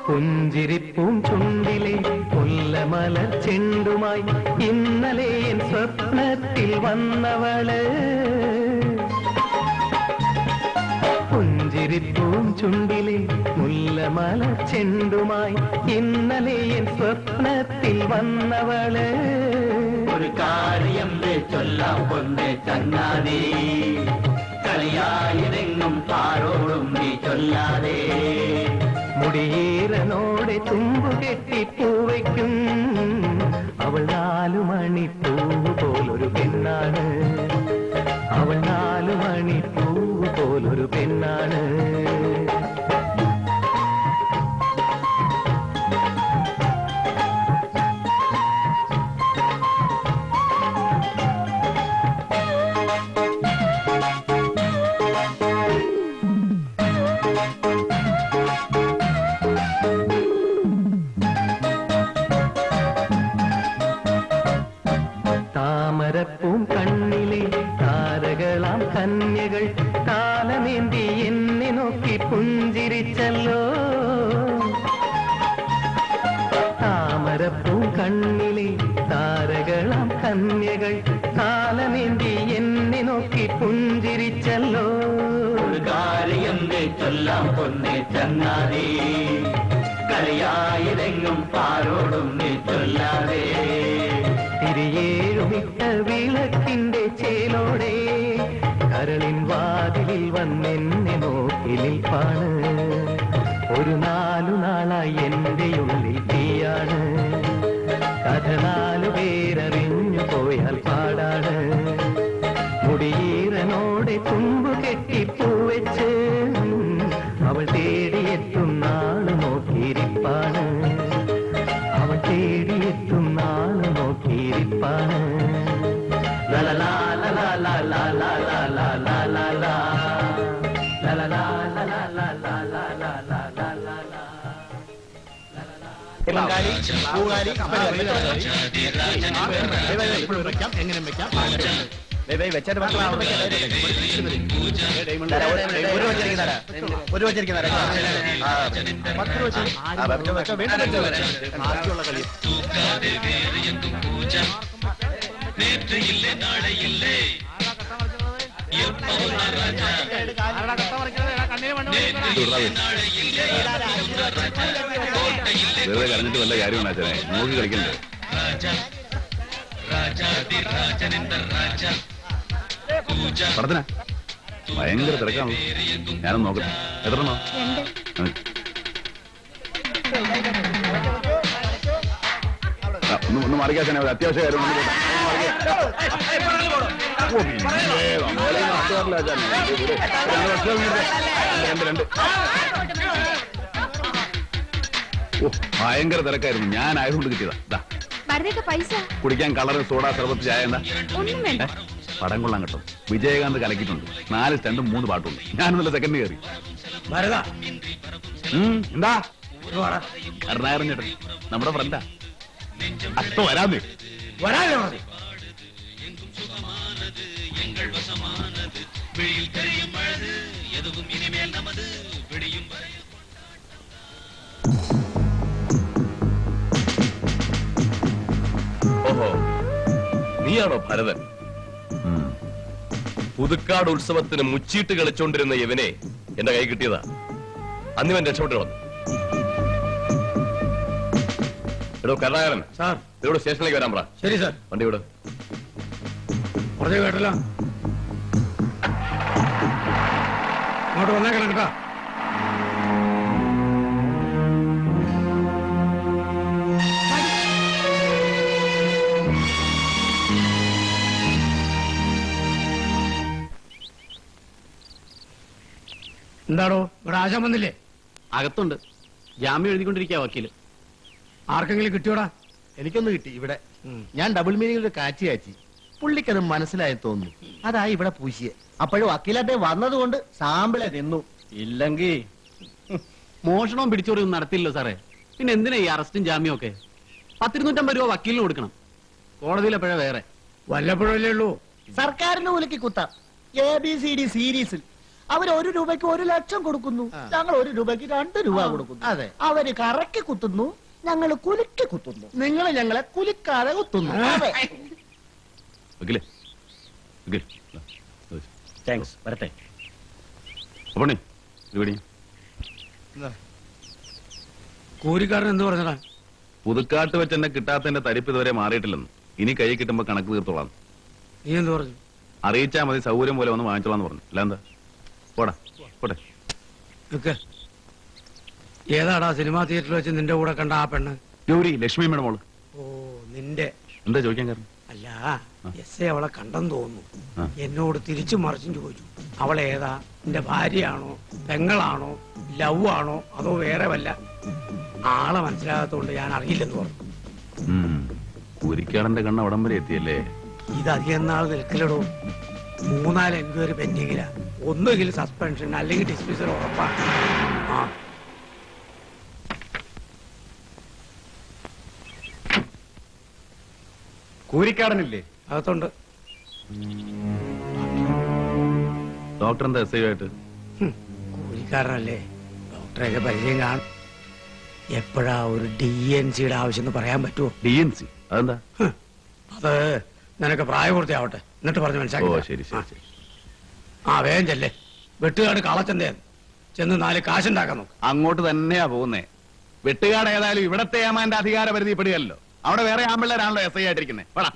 പുഞ്ചിരിപ്പൂം ചുണ്ടിലെ മുല്ലമലർ ചെണ്ടുമായി ഇന്നലെ എൻ സ്വപ്നത്തിൽ വന്നവള്. പുഞ്ചിരിപ്പൂം ചുണ്ടിലെ മുല്ലമലർ ചെണ്ടുമായി ഇന്നലെ എൻ സ്വപ്നത്തിൽ വന്നവള്. ഒരു കാര്യം ചൊല്ലാം പൊന്നെ ചങ്ങാതി, കളിയായിരെങ്ങും പാരോടും നീ ചൊല്ലാതെ. മുടിയേറനോടെ തുമ്പു കെട്ടി പൂവയ്ക്കും അവൾ 4 മണിപ്പൂവ് പോലൊരു പെണ്ണാണ്. അവൾ 4 മണിപ്പൂവ് പോലൊരു പെണ്ണാണ്. താമരപ്പൂം കണ്ണിലെ താരകളാം കന്യകൾ താലമേന്തി എന്നെ നോക്കി പുഞ്ചിരിച്ചല്ലോ. താമരപ്പൂം കണ്ണിലെ താരകളാം കന്യകൾ താലമേന്തി എന്നെ നോക്കി പുഞ്ചിരിച്ചല്ലോ. ഒരു കാര്യം ചൊല്ലാം പൊന്നെ ചങ്ങാതി, കളിയായിരെങ്ങും പാരോടും നീ ചൊല്ലാതെ. തിരിയേഴുമിട്ട വിളക്കിന്റെ ചേലോടെ കരളിൻ വാതിലിൽ വന്നെന്നെ നോക്കി നിൽപ്പാണ്. ഒരു 4 നാളായി എന്റെ ഉള്ളിൽ തീയാണ്. കഥ 4 പേരറിഞ്ഞു പോയാൽ പാടാണ്. മുടിയേറനോടെ തുമ്പു കെട്ടി പൂവെച്ച് അവൾ തേടിയെത്തും നാള് നോക്കിയിരിപ്പാണ്. അവൾ തേടിയെത്തും നാള് നോക്കിയിരിപ്പാണ്. ലലലാ ലലാ ലലാ ലലാ ലലാ ലലാ ലലാ ലലാ ലലാ ലലാ ലലാ ലലാ. എങ്ങനെ വെക്കാം? ഒരു വച്ചിരിക്കുന്ന വെറുതെ കരഞ്ഞിട്ട് വല്ല കാര്യമുണ്ട് അച്ഛനെ, നോക്കി കളിക്കണ്ടേ? പടത്തിനാ ഭയങ്കര തിരക്കാണല്ലോ. ഞാനൊന്ന് നോക്കട്ടെ. എത്രണ്ണോ? ഒന്ന് മാറിക്കാശനെ, ഒരു അത്യാവശ്യ കാര്യം രണ്ട്. ഓ, ഭയങ്കര തിരക്കായിരുന്നു. ഞാൻ ആയതുകൊണ്ട് കിട്ടിയതാ. പൈസ കുടിക്കാൻ കളറ് സോഡ സർബത്ത് ചായ എന്താ? ഒന്നും വേണ്ട. പടം കൊള്ളാൻ കേട്ടോ. വിജയകാന്ത് കലക്കിയിട്ടുണ്ട്. 4 സ്റ്റണ്ടും 3 പാട്ടുണ്ട്. ഞാനൊന്നുമില്ല, സെക്കൻഡ് കയറി. എന്താ കരുണാകരൻ ചേട്ടൻ നമ്മുടെ ഫ്രണ്ടാ. അപ്പൊ വരാന്നേ. ഓഹോ, നീയാണോ ഭരതൻ? പുതുക്കാട് ഉത്സവത്തിന് മുച്ചീട്ട് കളിച്ചോണ്ടിരുന്ന ഇവനെ എന്റെ കൈ കിട്ടിയതാ. അന്നിവൻ രക്ഷപ്പെട്ടു വന്നു. എടോ കരുണാകരൻ, ഇവരോട് സ്റ്റേഷനിലേക്ക് വരാൻ പറ. ശരി സാർ. വണ്ടി വിട്. പറഞ്ഞു കേട്ടല്ലോ. അങ്ങോട്ട് വന്നേക്കണം കേട്ടോ. എന്താണോ ഇവിടെ ആശാൻ വന്നില്ലേ? അകത്തുണ്ട്. ജാമ്യം എഴുതിക്കൊണ്ടിരിക്കുക വക്കീല്. ആർക്കെങ്കിലും കിട്ടിയോടാ? എനിക്കൊന്ന് കിട്ടി ഇവിടെ. ഞാൻ ഡബിൾ മീനിങ്ങിൽ ഒരു കാച്ചി കാച്ചി. പുള്ളിക്കത് മനസ്സിലായി തോന്നുന്നു. അതായി ഇവിടെ പൂശിയെ. അപ്പോഴും വക്കീലാട്ടെ വന്നതുകൊണ്ട് സാമ്പിളെ തിന്നു. ഇല്ലെങ്കിൽ മോഷണവും പിടിച്ചോറിയൊന്നും നടത്തില്ലല്ലോ സാറേ. പിന്നെ എന്തിനാ ഈ അറസ്റ്റും ജാമ്യവും ഒക്കെ? 10-250 രൂപ വക്കീലിന് കൊടുക്കണം. കോടതിയിലെപ്പോഴാ വേറെ. വല്ലപ്പോഴല്ലേ ഉള്ളൂ. സർക്കാരിന്റെ മൂലക്ക് കുത്താം. ABCD സീരീസിൽ അവർ 1 രൂപയ്ക്ക് 1 ലക്ഷം കൊടുക്കുന്നു. ഞങ്ങൾ 1 രൂപയ്ക്ക് 2 രൂപ കൊടുക്കുന്നു. അതെ. അവര് കറക്കി കുത്തുന്നു, ഞങ്ങൾ കുലുക്കി കുത്തുന്നു. നിങ്ങൾ ഞങ്ങളെ കുലിക്കാതെ കുത്തുന്നു. അതെ. വക്കീലേ, വക്കീൽ, താങ്ക്സ്, വരട്ടെ. അപ്പണേ ഇവിടെ കൂലിക്കാരൻ എന്ത് പറഞ്ഞടാ? പുതുക്കാട്ട് വെച്ച് എന്നെ കിട്ടാത്തതിന്റെ തരിപ്പ് ഇതുവരെ മാറിയിട്ടില്ലെന്ന്. ഇനി കൈ കിട്ടുമ്പോ കണക്ക് തീർത്തോളാം. നീ എന്ത് പറഞ്ഞു? അറിയിച്ചാൽ മതി, സൗകര്യം പോലെ വന്ന് വാങ്ങിച്ചോളാന്ന് പറഞ്ഞു. അല്ല എന്താ? പോടാ, പോട്ടെ. നിക്ക്. ഏതാടാ സിനിമാ തിയേറ്ററിൽ വെച്ച് നിന്റെ കൂടെ കണ്ട ആ പെണ്ണ്? ഗൗരി, ലക്ഷ്മിയമ്മയുടെ മോള്. ഓ, നിന്റെ. എന്താ ചോദിക്കാൻ കാരണം? അല്ല, എസ് എ അവളെ കണ്ടെന്ന് തോന്നുന്നു. എന്നോട് തിരിച്ചും മറിച്ചും ചോദിച്ചു. അവളെ ഏതാ? നിന്റെ ഭാര്യയാണോ, പെങ്ങളാണോ, ലവ് ആണോ, അതോ വേറെ വല്ല? ആളെ മനസ്സിലാകാത്തോണ്ട് ഞാൻ അറിയില്ലെന്ന് പറഞ്ഞു. പൂരിക്കാടന്റെ കണ്ണ് അവിടം വരെ എത്തിയല്ലേ? ഇത് അധികം നാൾ നിൽക്കലടോ. 3-4 എൻക്വയറി പെൻഡിങ്ങില. ഒന്നുകിൽ സസ്പെൻഷൻ അല്ലെങ്കിൽ ഡിസ്മിസൽ ഉറപ്പാണ്. ആ, കൂലിക്കാടനില്ലേ? അകത്തുണ്ട്. ഡോക്ടർ എന്താ എസ് ഐ ആയിട്ട്? കൂലിക്കാരനല്ലേ, ഡോക്ടറെയൊക്കെ പരിചയം കാണും. എപ്പോഴാ ഒരു DNCയുടെ ആവശ്യം എന്ന് പറയാൻ പറ്റുമോ? DNC അതെന്താ? അത് നിനക്ക് പ്രായപൂർത്തിയാവട്ടെ, എന്നിട്ട് പറഞ്ഞു ഓ, മനസ്സിലാക്കി. ശരി ശരി ശരി. ആ, വേഗം ചെല്ലേ. വെട്ടുകാട് കളച്ചന്തേ ചെന്ന് 4 കാശുണ്ടാക്കാൻ നോക്ക്. അങ്ങോട്ട് തന്നെയാ പോകുന്നേ. വെട്ടുകാട് ഏതായാലും ഇവിടത്തെ ഏമാന്റെ അധികാര പരിധി പെടുകയല്ലോ. അവിടെ വേറെ ആമ്പിള്ളേരാണല്ലോ എസ് ഐ ആയിട്ടിരിക്കുന്നത്. വേടാ,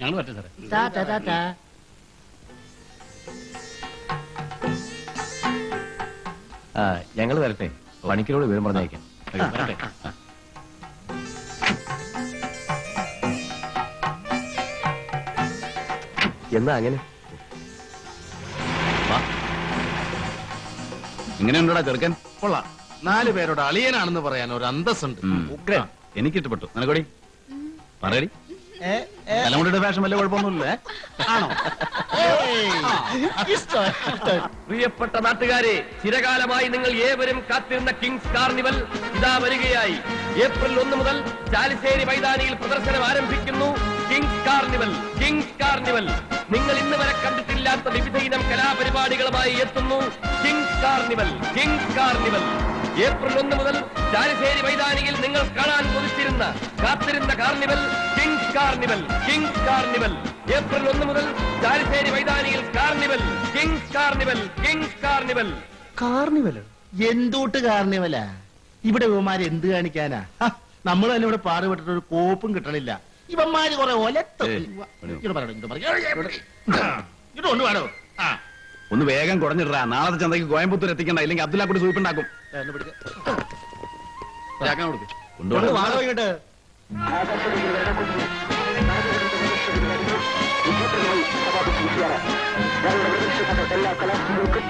ഞങ്ങൾ പറ്റേ സാറേ. ടാ, ടാ, ടാ, ടാ. ഞങ്ങൾ വരട്ടെ. പണിക്കരോട് വിവരം പറഞ്ഞയക്കാം. വരട്ടെ. എന്താ അങ്ങനെ? ഇങ്ങനെയുണ്ടോടാ ചെറുക്കൻ? കൊള്ളാം. 4 പേരോട് അളിയനാണെന്ന് പറയാൻ ഒരു അന്തസ്സുണ്ട്. ഉഗ്രൻ. എനിക്ക് ഇഷ്ടപ്പെട്ടു. നിനക്കോടി പറയടി. തലമുടിയുടെ ഫാഷൻ വല്ല കുഴപ്പമൊന്നുമില്ലേ? ആണോ? പ്രിയപ്പെട്ട നാട്ടുകാരെ, ചിരകാലമായി നിങ്ങൾ ഏവരും കാത്തിരുന്ന കിങ്സ് കാർണിവൽ ഇതാ വരികയായി. ഏപ്രിൽ 1 മുതൽ ചാലിശ്ശേരി മൈതാനിയിൽ പ്രദർശനം ആരംഭിക്കുന്നു. Kings carnival, kings carnival. നിങ്ങൾ ഇന്ന് വരെ കണ്ടിട്ടില്ലാത്ത വിവിധ ഇനം കലാപരിപാടികളുമായി എത്തുന്നു kings carnival, kings carnival. April 1 മുതൽ ചാലിശ്ശേരി മൈതാനിയിൽ നിങ്ങൾ കാണാൻ കൊതിച്ചിരുന്ന കാത്തിരുന്ന carnival kings carnival, kings carnival. April 1 മുതൽ ചാലിശ്ശേരി മൈതാനിയിൽ carnival, kings carnival, kings carnival. കാർണിവലോ? എന്തോട്ട് കാർണിവലാ? ഇവിടെ ഇവന്മാര് എന്ത് കാണിക്കാനാ? നമ്മൾ തന്നെ ഇവിടെ പാടുപെട്ടിട്ട് ഒരു കോപ്പും കിട്ടണില്ല. ഇവന്മാര് കുറെ ഒലത്ത്. ഇങ്ങോട്ട് പാടോ. ഒന്ന് വേഗം കുറഞ്ഞിട്ടാ. നാളത്തെ ചന്തയ്ക്ക് കോയമ്പത്തൂർ എത്തിക്കണ്ട, ഇല്ലെങ്കിൽ അബ്ദുല്ലാക്കുട്ടി സൂപ്പുണ്ടാക്കും. വാടോ ഇങ്ങോട്ട്. എല്ലാ കലാകാരന്മാർക്കും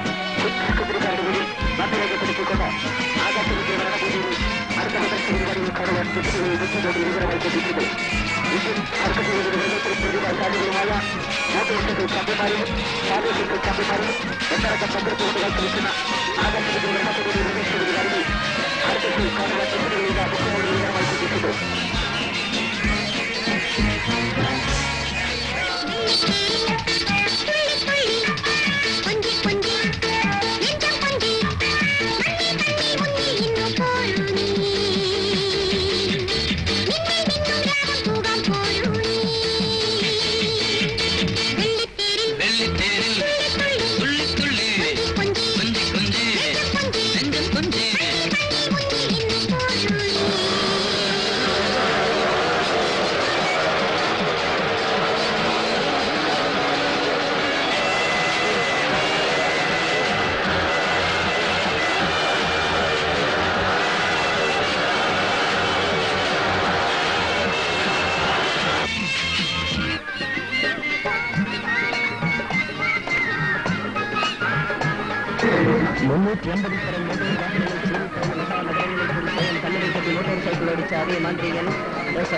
ഓടിച്ച അതേ മാന്ത്രികൻ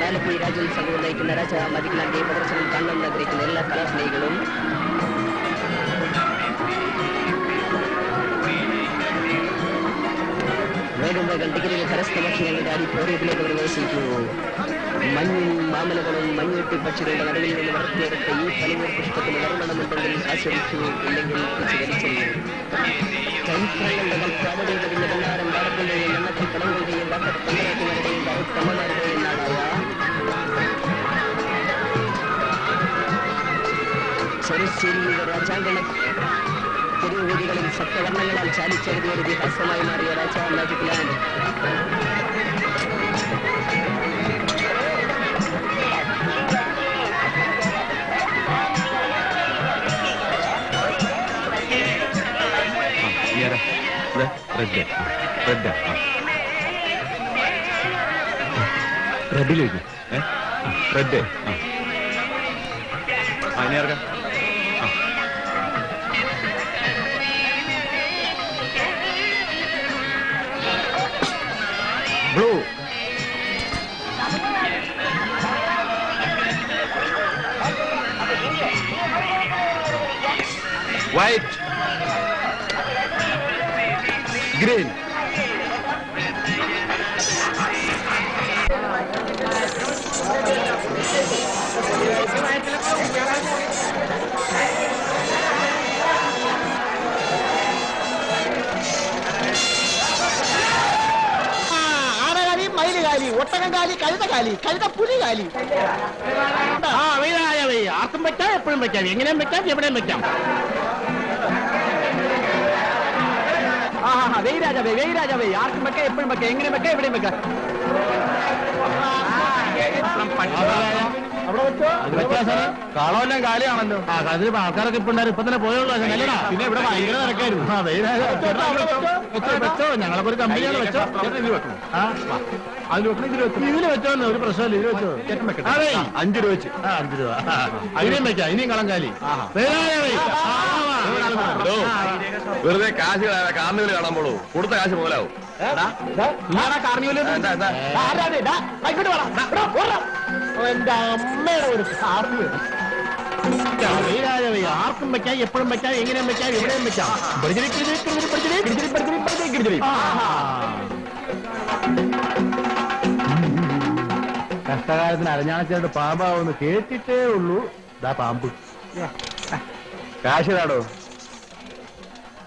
ആലപ്പി രാജ്യോത്സവം നയിക്കുന്ന രാജ മതിക്കിലാന്റെ പ്രദർശനം കാണണമെന്ന് ആഗ്രഹിക്കുന്ന എല്ലാ കലാസ്നേഹികളും വേഗം വേഗം ടിക്കറ്റുകൾ കരസ്ഥമാക്കി ഞങ്ങളുടെ അടിപ്പോറിയത്തിലേക്ക് പ്രവേശിക്കൂ. മഞ്ഞും മാമലകളും മഞ്ഞുട്ടി പക്ഷികളുടെ നടുവിൽ നിന്ന് വളർത്തിയെടുത്ത ഈ പനിനീർ പുഷ്പത്തിന് വർണ്ണമുണ്ടെങ്കിൽ ആസ്വദിച്ചു, ഇല്ലെങ്കിൽ വലിച്ചെറിയൂ. ചരിത്രങ്ങളുടെ കൽപ്പാടുകളുടെ പിന്നതെല്ലാരും ഭാരതത്തിന്റെയും എണ്ണത്തിൽ കടങ്ങളുടെയും തമ്പരാട്ടിമാരുടെയും തമ്മമാരുടെയും നാടായ ചെറുശ്ശേരിയുടെ രാജാങ്കണ തെരുവുകളിൽ സപ്തവർണ്ണങ്ങളാൽ ചാലിച്ചെഴുതിയ ഒരു ഇതിഹാസമായി മാറിയ രാജാ മാജിക് ലാൻഡ്. റെഡിലേക്ക് റെഡ് ഇനി ഇറക്കാം. ബ്ലൂ വൈറ്റ് ഗ്രീൻ ആനകാലി മയിലുകാലി ഒട്ടകംകാലി കഴുതകാലി കഴുത പുലികാലി. ആർക്കും വെക്കാം, എപ്പോഴും വെക്കാം, എങ്ങനെയും വെക്കാം, എവിടെയും വെക്കാം. രാജാവേ ആർക്കും വെക്കാം, എപ്പോഴും വെക്കാം, എങ്ങനെ വെക്കാം, എവിടെയും വെക്കാം. അവിടെ വെച്ചോ. കാളമെല്ലാം കാലിയാണല്ലോ. അതിന് ആൾക്കാരൊക്കെ ഇപ്പൊ ഉണ്ടായിരുന്നു, ഇപ്പൊ തന്നെ പോയുള്ളൂ. നല്ലടാ. പിന്നെ ഇവിടെ ഭയങ്കര തിരക്കായിരുന്നു. വെച്ചോ, ഞങ്ങളൊക്കെ ഒരു കമ്പനിയാണ്. വെച്ചോ, ഇതില് വെച്ചോ, ഒരു പ്രശ്നമില്ല. ഇതിൽ വെച്ചോ. 5 രൂപ വെച്ച്. 5 രൂപ. അതിനെയും വെക്കാം, ഇനിയും കളം കാലി. വെറുതെ കാശ് കാർണിവൽ കാണാൻ പോളൂ, കൊടുത്ത കാശ് മുതലാവും. എന്റെ അമ്മയുടെ ഒരു കാർന്ന്. ആർക്കും വെക്കാം, എപ്പോഴും വെക്കാം, എങ്ങനെയും വെക്കാം, എവിടെയും വെക്കാം. കഷ്ടകാലത്തിന് അരഞ്ഞാണച്ചേട്ട് പാമ്പാവെന്ന് കേട്ടിട്ടേ ഉള്ളൂ. ദാ പാമ്പ്. കാശ് താടോ.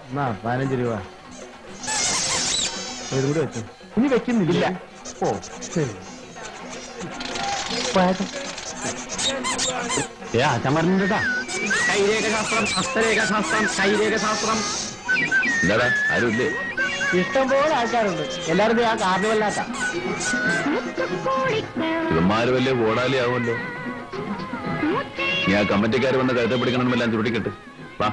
എന്നാ 15 രൂപ. ഇതും കൂടി വെച്ചു. ഇനി വെക്കുന്നില്ല. ഓ ശരി. അച്ഛൻ പറഞ്ഞിട്ടാ. കൈരേഖാശാസ്ത്രം, ഹസ്തരേഖാശാസ്ത്രം, കൈരേഖാശാസ്ത്രം. എന്താടാ ആരും ഇല്ലേ? ഇഷ്ടംപോലെ ആൾക്കാരുണ്ട്. എല്ലാവരും ആ കാർണിവലിനകത്താ. ഇവന്മാര് വലിയ ഓടാലി ആവുമല്ലോ. നീ ആ കമ്മിറ്റിക്കാർ വന്ന് കരുത്തെ പിടിക്കണമെന്നെല്ലാം ചുരുട്ടിക്കെട്ട്. വാ.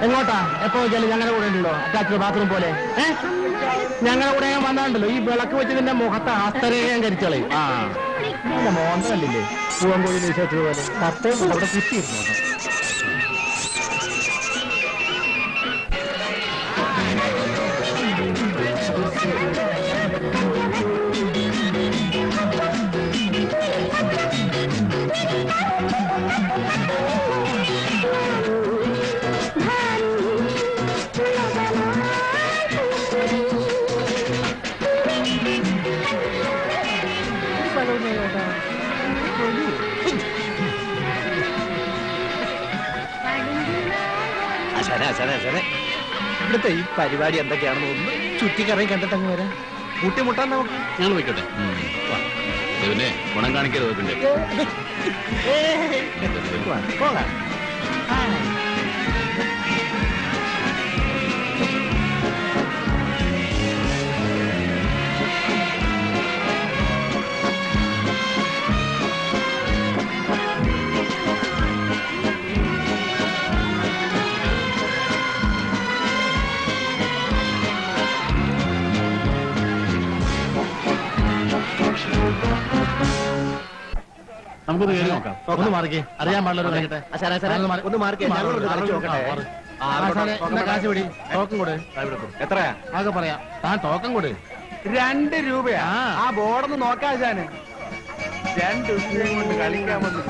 എങ്ങോട്ടാ? എപ്പോ വെച്ചാലും ഞങ്ങളുടെ കൂടെ ഉണ്ടല്ലോ, അറ്റാച്ച്ഡ് ബാത്റൂം പോലെ. ഞങ്ങളുടെ കൂടെ ഞാൻ വന്നാണ്ടല്ലോ, ഈ വിളക്ക് വെച്ച് നിന്റെ മുഖത്ത് ആസ്തരേഖ കരിച്ചളയും. എന്റെ മോന്ത കണ്ടില്ലേ, പൂവൻ കോഴി വിശ്വസിച്ചതുപോലെ കത്തയും അവിടെ കുത്തിയിരുന്നു. ഇവിടുത്തെ ഈ പരിപാടി എന്തൊക്കെയാണെന്ന് ഒന്ന് ചുറ്റിക്കറങ്ങി കണ്ടിട്ടങ്ങ് വരാം. കൂട്ടിമുട്ടാൻ നമുക്ക്. ഞങ്ങൾ പോയിക്കോട്ടെ. പിന്നെ ഗുണം കാണിക്കരുത് നോക്കണ്ടേ. പോകാം. നമുക്കൊന്ന് കയറി നോക്കാം. ഒന്ന് മാറിക്കേ, അറിയാൻ പാടില്ല. ഒന്ന് മാറിക്കേ, ഞങ്ങളൊന്ന് കളിച്ച് നോക്കട്ടെ. കാശ് പിടി, ടോക്കൺ കൊടു. എത്രയാ? അതൊക്കെ പറയാം. താൻ ടോക്കൺ കൊടു. 2 രൂപയാ. ആ ബോർഡൊന്ന് നോക്കാശാന്. 2 രൂപയും കൊണ്ട് കളിക്കാൻ വന്നു.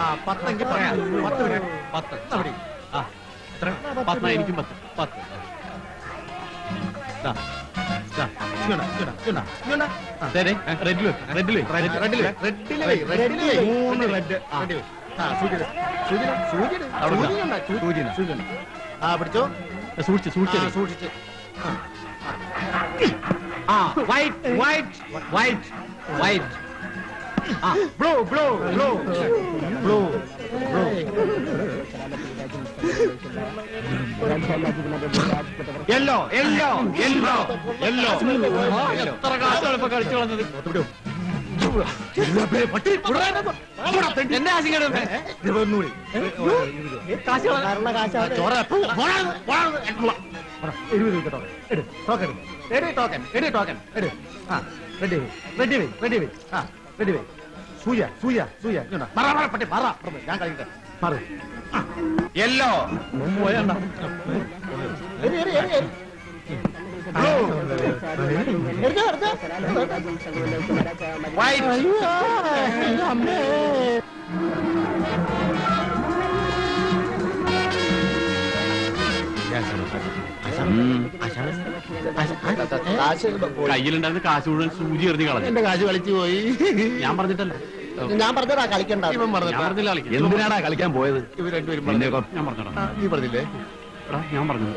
10 പറയാം 10 എനിക്കും 10 പിടിച്ചോ സൂക്ഷിച്ച് white white white white blue blue blue blue blue yellow yellow yellow yellow എത്ര കാശാണ് ഇപ്പൊ കളിച്ചു വളർന്നത്. എന്നെ ആശിക്കണം ഞാൻ കളിക്കട്ടെ യെല്ലോ പോയണ്ട കയ്യിലുണ്ടായിരുന്ന കാശ് മുഴുവൻ സൂചി എറിഞ്ഞ് കളഞ്ഞു. എന്റെ കാശ് കളിച്ചു പോയി. ഞാൻ പറഞ്ഞിട്ടല്ലോ. ഞാൻ പറഞ്ഞതാ കളിക്കണ്ട. ഞാൻ പറഞ്ഞില്ല കളിക്കാൻ. എന്തിനാടാ കളിക്കാൻ പോയത്? ഇവർ രണ്ടുപേരും ഞാൻ പറഞ്ഞടാ. നീ പറഞ്ഞില്ലേ? ഞാൻ പറഞ്ഞു.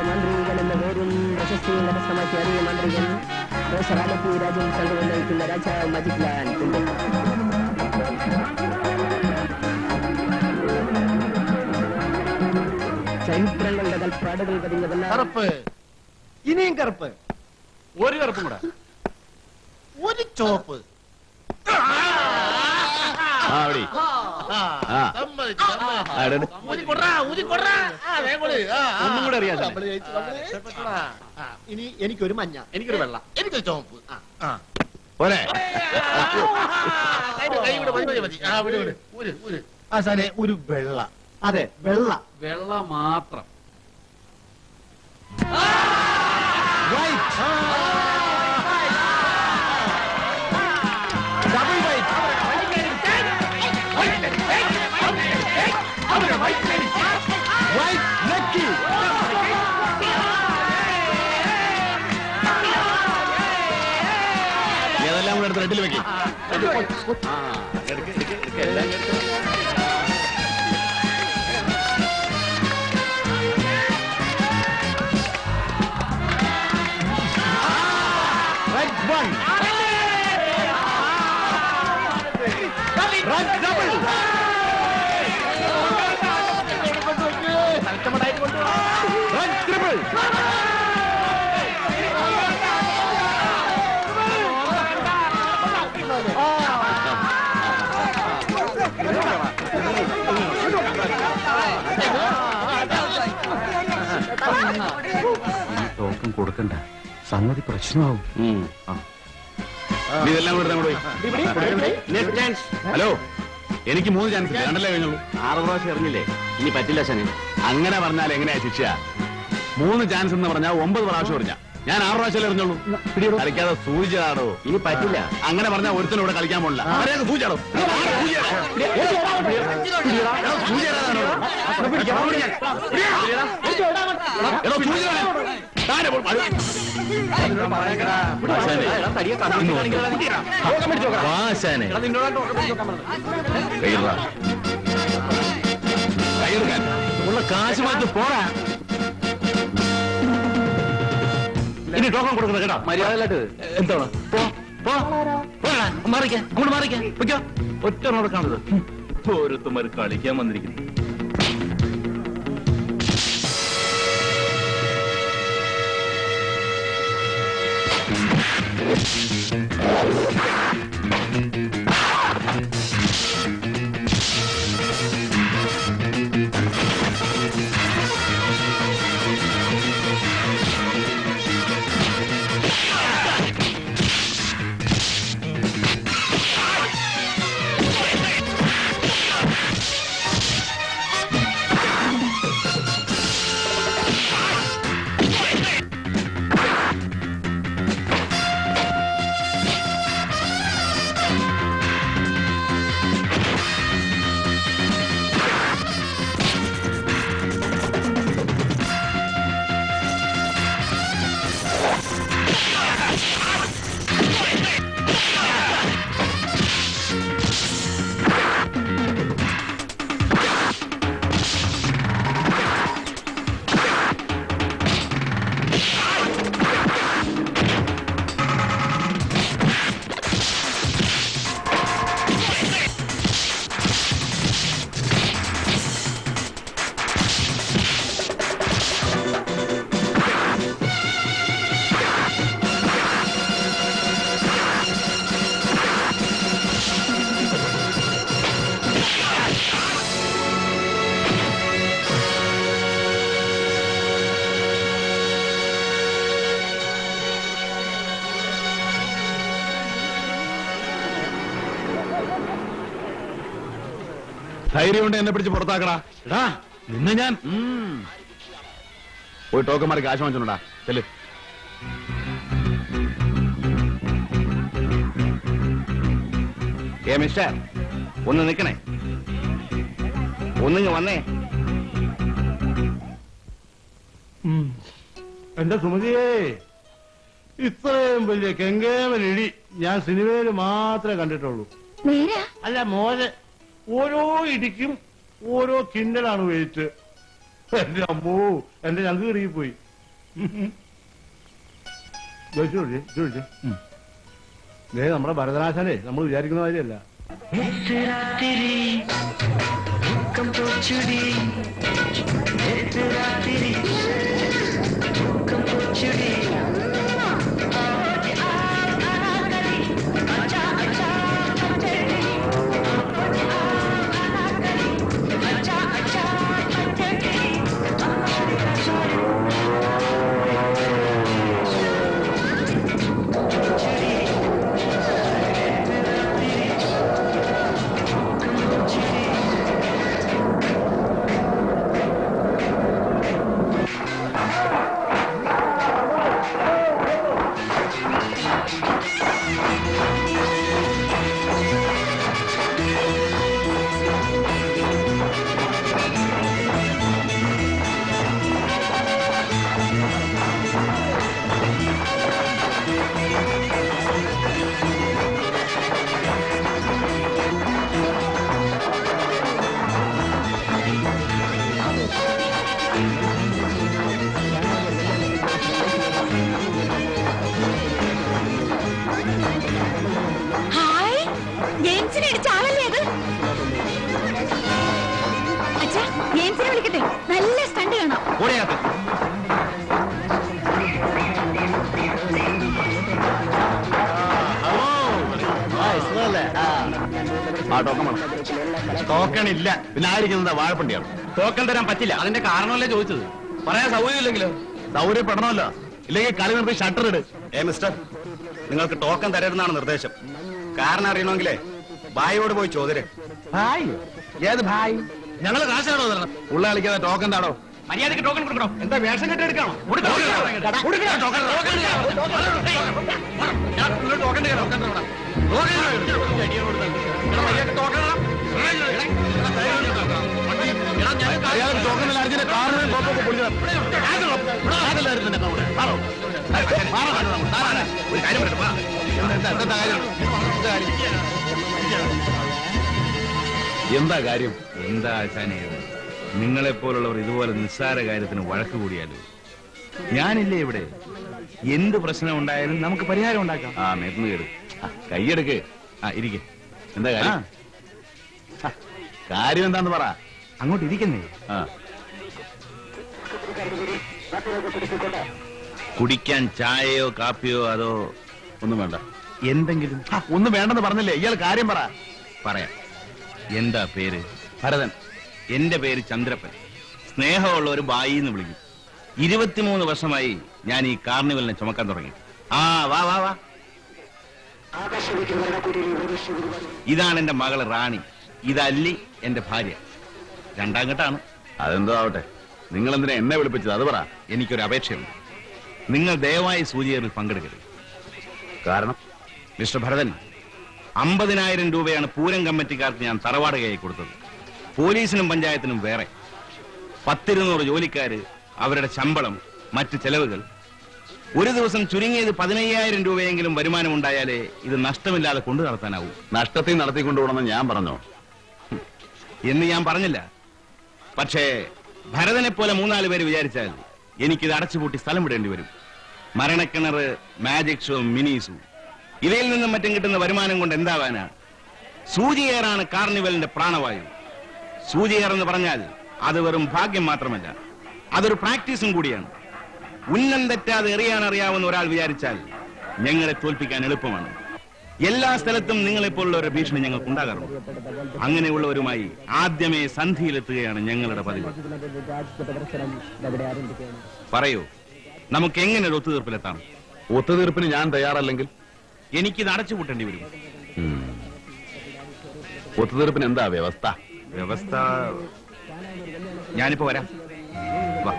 മന്ത്രികളെന്ന പേരും പ്രശസ്തിയും കരസ്ഥമാക്കി അറിയ മന്ത്രികൾ ദേശകാലത്ത് രാജ്യം കണ്ടുകൊണ്ടിരിക്കുന്ന രാജാവ് മജിദ് ലാൽ ഉണ്ട്. ചരിത്രങ്ങളുടെ കൽപ്പാടുകൾ പതിഞ്ഞ കറുപ്പ് ഇനിയും കറുപ്പ് ഒരു കറുപ്പും കൂടെ ഒരു ചോപ്പ് ഒന്നും കൂടെ അറിയാതെ ഇനി എനിക്കൊരു മഞ്ഞ, എനിക്കൊരു വെള്ള, എനിക്കൊരു ചോപ്പ്. പോരെ ആശാനെ ഒരു വെള്ള. അതെ വെള്ള. വെള്ള മാത്രം. ഏതെല്ലാം കൂടെ എടുത്ത് റെഡിൽ വെക്കും. ടോക്കൺ കൊടുക്കണ്ട, സംഗതി പ്രശ്നമാവും. ഇതെല്ലാം കൂടെ ഹലോ, എനിക്ക് 3 ചാൻസ് രണ്ടല്ലേ കഴിഞ്ഞുള്ളൂ. 6 പ്രാവശ്യം എറിഞ്ഞില്ലേ? ഇനി പറ്റില്ല ശനി. അങ്ങനെ പറഞ്ഞാൽ എങ്ങനെയാ ശിക്ഷ? 3 ചാൻസ് എന്ന് പറഞ്ഞാൽ 9 പ്രാവശ്യം എറിഞ്ഞ ഞാൻ 6 പ്രാവശ്യം എറിഞ്ഞുള്ളൂ. കളിക്കാതെ സൂചിച്ചാടോ? ഇനി പറ്റില്ല. അങ്ങനെ പറഞ്ഞാൽ ഒരുത്തനും ഇവിടെ കളിക്കാൻ പോണില്ല. സൂചിച്ചാടോ? ഉള്ള കാശ് മാറ്റി പോരാ. ഇനി ടോക്കൺ കൊടുക്കുന്നത് കേട്ടോ. മര്യാദയിലായിട്ട് എന്താണ്? മാറിക്കാൻ അങ്ങോട്ട് മാറിക്കാൻ വെക്കോ. ഒറ്റ റോഡ് കാണുന്നത് ഓരോരുത്തന്മാർ കളിക്കാൻ വന്നിരിക്കുന്നു. ധൈര്യം കൊണ്ട് എന്നെ പിടിച്ച് പുറത്താക്കടാ. എടാ നിന്നെ ഞാൻ പോയി ടോക്കന്മാരെ കാശ് വാങ്ങിച്ചോണ്ടാ ചെല്ല്. മിസ്റ്റർ ഒന്ന് നിക്കണേ, ഒന്നിങ്ങ് വന്നേ. എന്റെ സുമതിയേ, ഇത്രയും വലിയ കെങ്കേമൻ ഇടി ഞാൻ സിനിമയിൽ മാത്രമേ കണ്ടിട്ടുള്ളൂ. നേരാ? അല്ല മോനെ, ഓരോ ഇടിക്കും ഓരോ കിണ്ടലാണ് വെയിറ്റ്. എന്റെ അമ്മോ, എന്റെ ഞങ്ങൾക്ക് കീറിപ്പോയി. നമ്മുടെ ഭരതനാശാനെ നമ്മൾ വിചാരിക്കുന്ന കാര്യമല്ല. ഹായ്, ജെയിംസിനെ ഇടിച്ച ആളല്ലേ അത്? അച്ഛാ, ജെയിംസിനെ വിളിക്കട്ടെ, നല്ല സ്റ്റണ്ട് കാണാം. ആ ടോക്കൺ വേണം. ടോക്കൺ ഇല്ല, പിന്നെ ആയിരിക്കുന്നത് വാഴപ്പണ്ടിയാണ്. ടോക്കൺ തരാൻ പറ്റില്ല. അതിന്റെ കാരണമല്ലേ ചോദിച്ചത്. പറയാൻ സൗകര്യമില്ലെങ്കിലോ? സൗകര്യപ്പെടണമല്ലോ, ഇല്ലെങ്കിൽ കളി നിർത്തി ഷട്ടർ ഇട്. മിസ്റ്റർ, നിങ്ങൾക്ക് ടോക്കൺ തരരുതെന്നാണ് നിർദ്ദേശം. കാരണം അറിയണമെങ്കിലേ ഭായിയോട് പോയി ചോദ്യം. ഭായ്? ഏത് ഭായ്? ഞങ്ങൾ കാശാണോ തരണം? ഉള്ള കളിക്കാതെ ടോക്കൺ താടോ. മര്യാദക്ക് ടോക്കൺ കൊടുക്കണോ? എന്താ വേഷം കെട്ടെടുക്കാണോ? എന്താ കാര്യം? എന്താ ആശാനെ, നിങ്ങളെപ്പോലുള്ളവർ ഇതുപോലെ നിസ്സാര കാര്യത്തിന് വഴക്ക് കൂടിയാലോ? ഞാനില്ലേ ഇവിടെ. എന്ത് പ്രശ്നം ഉണ്ടായാലും നമുക്ക് പരിഹാരം ഉണ്ടാക്കാം. ആ മേത്തുനിന്ന് കേട്. കൈയെടുക്ക്. ഇരിക്കെ. എന്താ കാര്യം? കാര്യം എന്താന്ന് പറ. അങ്ങോട്ട് ഇരിക്കുന്നേ. കുടിക്കാൻ ചായയോ കാപ്പിയോ അതോ ഒന്നും വേണ്ട. എന്തെങ്കിലും? ഒന്നും വേണ്ടെന്ന് പറഞ്ഞില്ലേ? ഇയാൾ കാര്യം പറ. പറയാം. എന്താ പേര്? ഭരതൻ. എന്റെ പേര് ചന്ദ്രപ്പൻ. സ്നേഹമുള്ള ഒരു ബായി എന്ന് വിളിക്കും. 23 വർഷമായി ഞാൻ ഈ കാർണിവലിനെ ചുമക്കാൻ തുടങ്ങി. വാ വാ വാ. ഇതാണ് എന്റെ മകള് റാണി. ഇതല്ലി എന്റെ ഭാര്യ. 2ാം ഘട്ടാണ്. അതെന്തോ ആവട്ടെ, നിങ്ങൾ എന്തിനാ എന്നെ വിളിപ്പിച്ചത് അത് പറ. എനിക്കൊരു അപേക്ഷയുണ്ട്. നിങ്ങൾ ദയവായി സൂചിയേറിൽ പങ്കെടുക്കരുത്. കാരണം? മിസ്റ്റർ ഭരതൻ, 50,000 രൂപയാണ് പൂരം കമ്മിറ്റിക്കാർക്ക് ഞാൻ തറവാടകയായി കൊടുത്തത്. പോലീസിനും പഞ്ചായത്തിനും വേറെ. 10-200 ജോലിക്കാര്, അവരുടെ ശമ്പളം, മറ്റ് ചെലവുകൾ. ഒരു ദിവസം ചുരുങ്ങിയത് 15,000 രൂപയെങ്കിലും വരുമാനം ഉണ്ടായാലേ ഇത് നഷ്ടമില്ലാതെ കൊണ്ടു നടത്താനാവൂ. നഷ്ടത്തിൽ നടത്തിക്കൊണ്ടുപോകണമെന്ന് ഞാൻ പറഞ്ഞോ? എന്ന് ഞാൻ പറഞ്ഞില്ല. പക്ഷേ ഭരതനെ പോലെ 3-4 പേര് വിചാരിച്ചാൽ എനിക്കിത് അടച്ചുപൂട്ടി സ്ഥലം വിടേണ്ടി വരും. മരണക്കിണർ, മാജിക് ഷോ, മിനിസു, ഇവയിൽ നിന്നും മറ്റും കിട്ടുന്ന വരുമാനം കൊണ്ട് എന്താവാനാ? സൂചിയേറാണ് കാർണിവലിന്റെ പ്രാണവായു. സൂചിയേർ എന്ന് പറഞ്ഞാൽ അത് വെറും ഭാഗ്യം മാത്രമല്ല, അതൊരു പ്രാക്ടീസും കൂടിയാണ്. ഉന്നം തെറ്റാതെ എറിയാൻ അറിയാവുന്ന ഒരാൾ വിചാരിച്ചാൽ ഞങ്ങളെ തോൽപ്പിക്കാൻ എളുപ്പമാണ്. എല്ലാ സ്ഥലത്തും നിങ്ങളെപ്പോലുള്ള ഒരു ഭീഷണി ഞങ്ങൾക്ക് ഉണ്ടാകാറുണ്ട്. അങ്ങനെയുള്ളവരുമായി ആദ്യമേ സന്ധിയിലെത്തുകയാണ് ഞങ്ങളുടെ പതിവ്. പറയൂ, നമുക്ക് എങ്ങനെ ഒരു ഒത്തുതീർപ്പിലെത്താം? ഒത്തുതീർപ്പിന് ഞാൻ തയ്യാറല്ലെങ്കിൽ എനിക്കിത് അടച്ചുപൂട്ടേണ്ടി വരും. ഒത്തുതീർപ്പിന് എന്താ വ്യവസ്ഥ? വ്യവസ്ഥ ഞാനിപ്പോ വരാം. വാ.